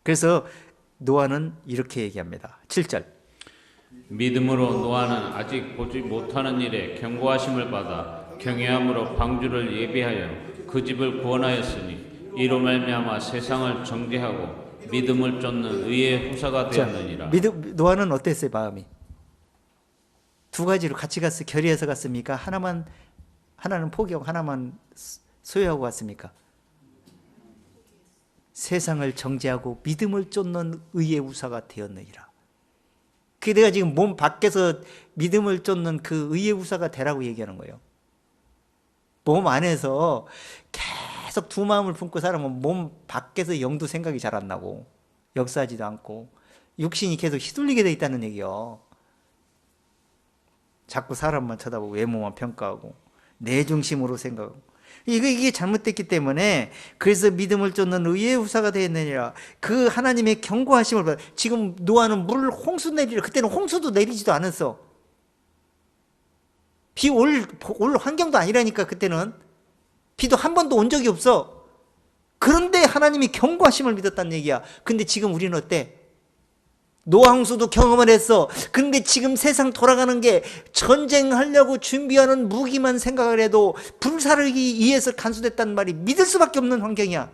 그래서 노아는 이렇게 얘기합니다. 7절. 믿음으로 노아는 아직 보지 못하는 일에 경고하심을 받아 경외함으로 방주를 예비하여 그 집을 구원하였으니 이로 말미암아 세상을 정죄하고 믿음을 쫓는 의의 후사가 되었느니라. 노아는 어땠어요, 마음이? 두 가지로 같이 결의해서 갔습니까? 하나는 포기하고 하나만 소유하고 갔습니까? 세상을 정죄하고 믿음을 쫓는 의의 후사가 되었느니라. 그게 내가 지금 몸 밖에서 믿음을 쫓는 그 의의 후사가 되라고 얘기하는 거예요. 몸 안에서 계속 두 마음을 품고 살아면 몸 밖에서 영도 생각이 잘 안 나고 역사하지도 않고 육신이 계속 휘둘리게 돼 있다는 얘기요. 자꾸 사람만 쳐다보고 외모만 평가하고 내 중심으로 생각하고 이게 잘못됐기 때문에 그래서 믿음을 쫓는 의의 후사가 되었느니라. 그 하나님의 경고하심을 받아. 지금 노아는 물 홍수 내리라. 그때는 홍수도 내리지도 않았어. 비 올 환경도 아니라니까. 그때는 비도 한 번도 온 적이 없어. 그런데 하나님이 경고하심을 믿었다는 얘기야. 근데 지금 우리는 어때? 노아 홍수도 경험을 했어. 그런데 지금 세상 돌아가는 게 전쟁하려고 준비하는 무기만 생각을 해도 불사르기 위해서 간수됐다는 말이 믿을 수밖에 없는 환경이야.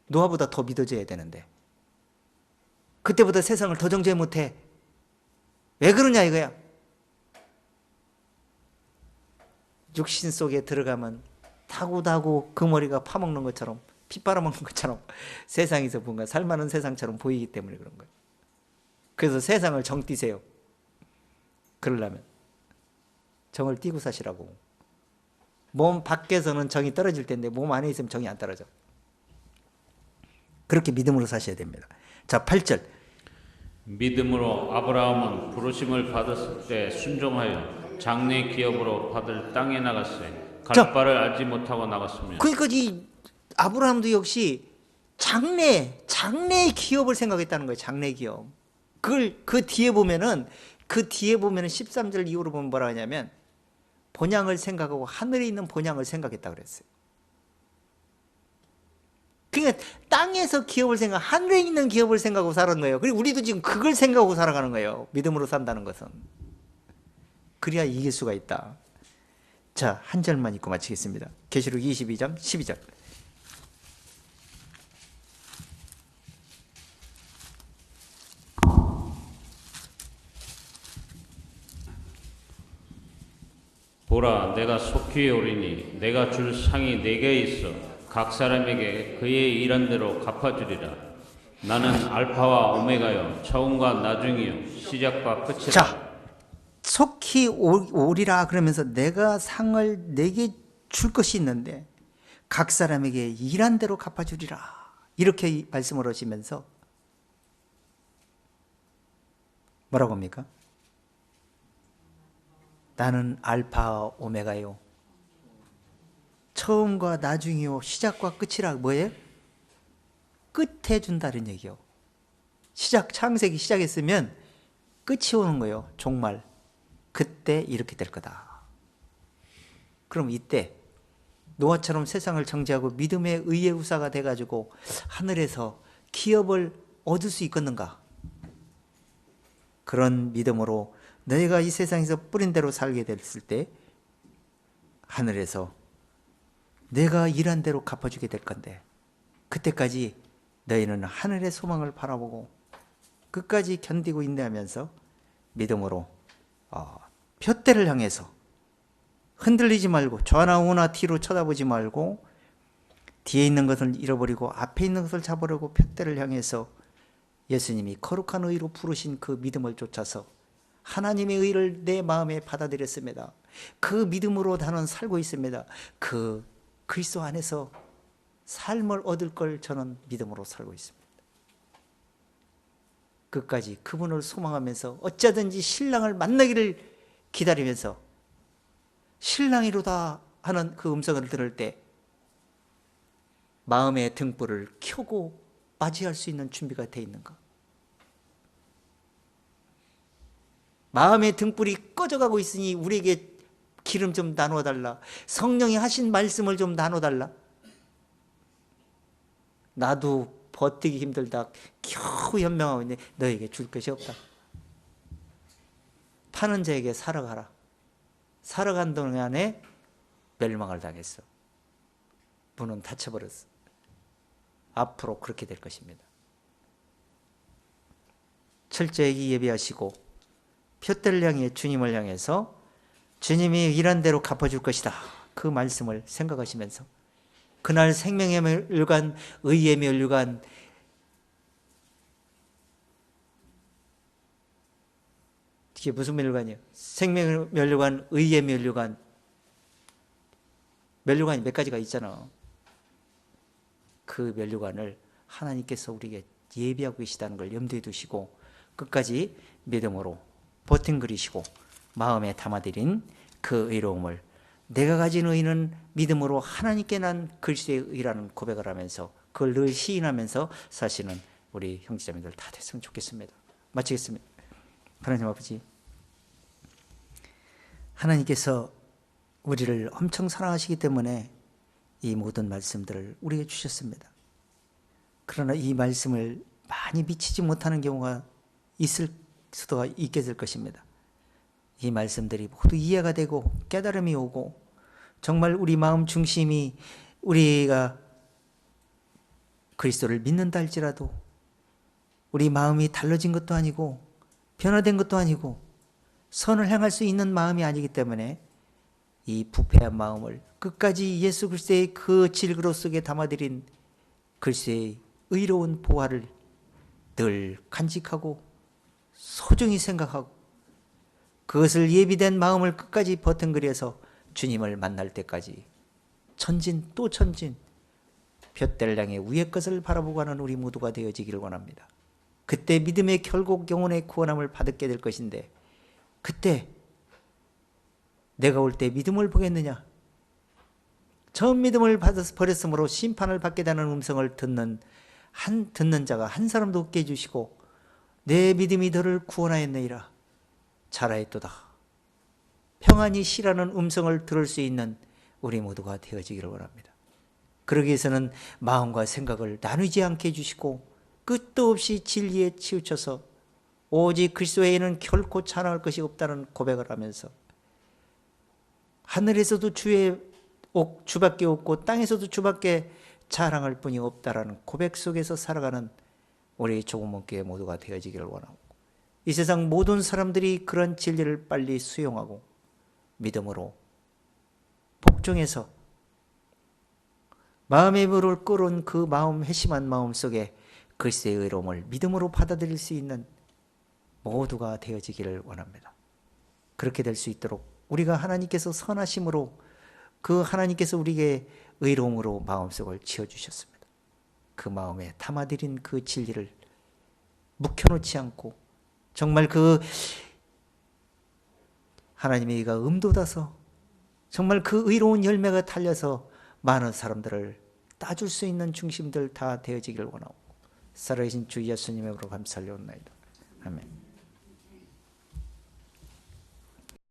노아보다 더 믿어져야 되는데 그때보다 세상을 더 정죄 못해. 왜 그러냐 이거야. 육신 속에 들어가면 다구다구 그 머리가 파먹는 것처럼, 피 빨아먹는 것처럼 세상에서 뭔가 살만한 세상처럼 보이기 때문에 그런 거예요. 그래서 세상을 정 띠세요. 그러려면 정을 띠고 사시라고. 몸 밖에서는 정이 떨어질 텐데 몸 안에 있으면 정이 안 떨어져. 그렇게 믿음으로 사셔야 됩니다. 자, 8절. 믿음으로 아브라함은 부르심을 받았을 때 순종하여 장래 기업으로 받을 땅에 나갔으니 갈 바를 알지 못하고 나갔습니다. 그러니까 이 아브라함도 역시 장래의 기업을 생각했다는 거예요. 장래 기업. 그걸 그 뒤에 보면은 13절 이후로 보면 뭐라 하냐면 본향을 생각하고 하늘에 있는 본향을 생각했다 그랬어요. 그러니까 땅에서 기업을 생각, 하늘에 있는 기업을 생각하고 살았는 거예요. 그리고 우리도 지금 그걸 생각하고 살아가는 거예요. 믿음으로 산다는 것은. 그래야 이길 수가 있다. 자, 한 절만 읽고 마치겠습니다. 계시록 22장 12절. 보라, 내가 속히 오리니 내가 줄 상이 내게 있어 각 사람에게 그의 일한 대로 갚아주리라. 나는 알파와 오메가요 처음과 나중이요 시작과 끝이라. 자, 속히 오리라 그러면서 내가 상을 내게 줄 것이 있는데 각 사람에게 일한 대로 갚아주리라. 이렇게 말씀을 하시면서 뭐라고 합니까? 나는 알파 오메가요 처음과 나중이요 시작과 끝이라. 뭐예요? 끝에 준다는 얘기요. 창세기 시작했으면 끝이 오는 거예요. 종말. 그때 이렇게 될 거다. 그럼 이때 노아처럼 세상을 정죄하고 믿음의 의의 후사가 돼가지고 하늘에서 기업을 얻을 수 있겠는가? 그런 믿음으로 너희가 이 세상에서 뿌린 대로 살게 됐을 때 하늘에서 내가 일한 대로 갚아주게 될 건데 그때까지 너희는 하늘의 소망을 바라보고 끝까지 견디고 인내하면서 믿음으로 푯대를 향해서 흔들리지 말고 좌나 우나 뒤로 쳐다보지 말고 뒤에 있는 것을 잃어버리고 앞에 있는 것을 잡으려고 푯대를 향해서 예수님이 거룩한 의로 부르신 그 믿음을 쫓아서 하나님의 의를 내 마음에 받아들였습니다. 그 믿음으로 나는 살고 있습니다. 그 그리스도 안에서 삶을 얻을 걸 저는 믿음으로 살고 있습니다. 끝까지 그분을 소망하면서 어쩌든지 신랑을 만나기를 기다리면서 신랑이로다 하는 그 음성을 들을 때 마음의 등불을 켜고 맞이할 수 있는 준비가 되어 있는가? 마음의 등불이 꺼져가고 있으니 우리에게 기름 좀 나눠달라. 성령이 하신 말씀을 좀 나눠달라. 나도 버티기 힘들다. 겨우 현명하고 있는데 너에게 줄 것이 없다. 파는 자에게 사러 가라. 사러 간 동안에 멸망을 당했어. 문은 닫혀버렸어. 앞으로 그렇게 될 것입니다. 철저히 예배하시고 푯대를 향해 주님을 향해서 주님이 일한 대로 갚아줄 것이다. 그 말씀을 생각하시면서 그날 생명의 멸류관, 의의 멸류관, 이게 무슨 멸류관이에요? 생명의 멸류관, 의의 멸류관. 멸류관이 몇 가지가 있잖아. 그 멸류관을 하나님께서 우리에게 예비하고 계시다는 걸 염두에 두시고 끝까지 믿음으로 버팅거리시고 마음에 담아들인 그 의로움을 내가 가진 의는 믿음으로 하나님께 난 그리스도의 의라는 고백을 하면서 그걸 늘 시인하면서 사시는 우리 형제자매들 다 됐으면 좋겠습니다. 마치겠습니다. 하나님 아버지, 하나님께서 우리를 엄청 사랑하시기 때문에 이 모든 말씀들을 우리에게 주셨습니다. 그러나 이 말씀을 많이 미치지 못하는 경우가 있을 수도 있게 될 것입니다. 이 말씀들이 모두 이해가 되고 깨달음이 오고 정말 우리 마음 중심이 우리가 그리스도를 믿는다 할지라도 우리 마음이 달라진 것도 아니고 변화된 것도 아니고 선을 행할 수 있는 마음이 아니기 때문에 이 부패한 마음을 끝까지 예수 그리스도의 그 질그릇 속에 담아들인 그리스도의 의로운 보화를 늘 간직하고 소중히 생각하고 그것을 예비된 마음을 끝까지 버팅거려서 주님을 만날 때까지 전진 또 전진 둯될 향해 위의 것을 바라보고 하는 우리 모두가 되어지기를 원합니다. 그때 믿음의 결국 영혼의 구원함을 받게 될 것인데 그때 내가 올 때 믿음을 보겠느냐? 처음 믿음을 받아서 버렸으므로 심판을 받게 되는 음성을 듣는 자가 한 사람도 없게 해주시고 내 믿음이 너를 구원하였느니라 잘하였도다. 평안히 쉬라는 음성을 들을 수 있는 우리 모두가 되어지기를 원합니다. 그러기 위해서는 마음과 생각을 나누지 않게 해주시고 끝도 없이 진리에 치우쳐서 오직 그리스도 외에는 결코 찬양할 것이 없다는 고백을 하면서 하늘에서도 주밖에 없고 땅에서도 주밖에 자랑할 뿐이 없다라는 고백 속에서 살아가는 우리 조금은 교회 모두가 되어지기를 원하고 이 세상 모든 사람들이 그런 진리를 빨리 수용하고 믿음으로 복종해서 마음의 물을 끓은 그 마음 회심한 마음 속에 그리스도의 의로움을 믿음으로 받아들일 수 있는 모두가 되어지기를 원합니다. 그렇게 될 수 있도록 우리가 하나님께서 선하심으로 그 하나님께서 우리에게 의로움으로 마음속을 지어주셨습니다. 그 마음에 담아들인 그 진리를 묵혀놓지 않고 정말 그 하나님의 의가 음돋아서 정말 그 의로운 열매가 달려서 많은 사람들을 따줄 수 있는 중심들 다 되어지기를 원하고 살아계신 주 예수님의 이름으로 감사를 올리옵나이다. 아멘.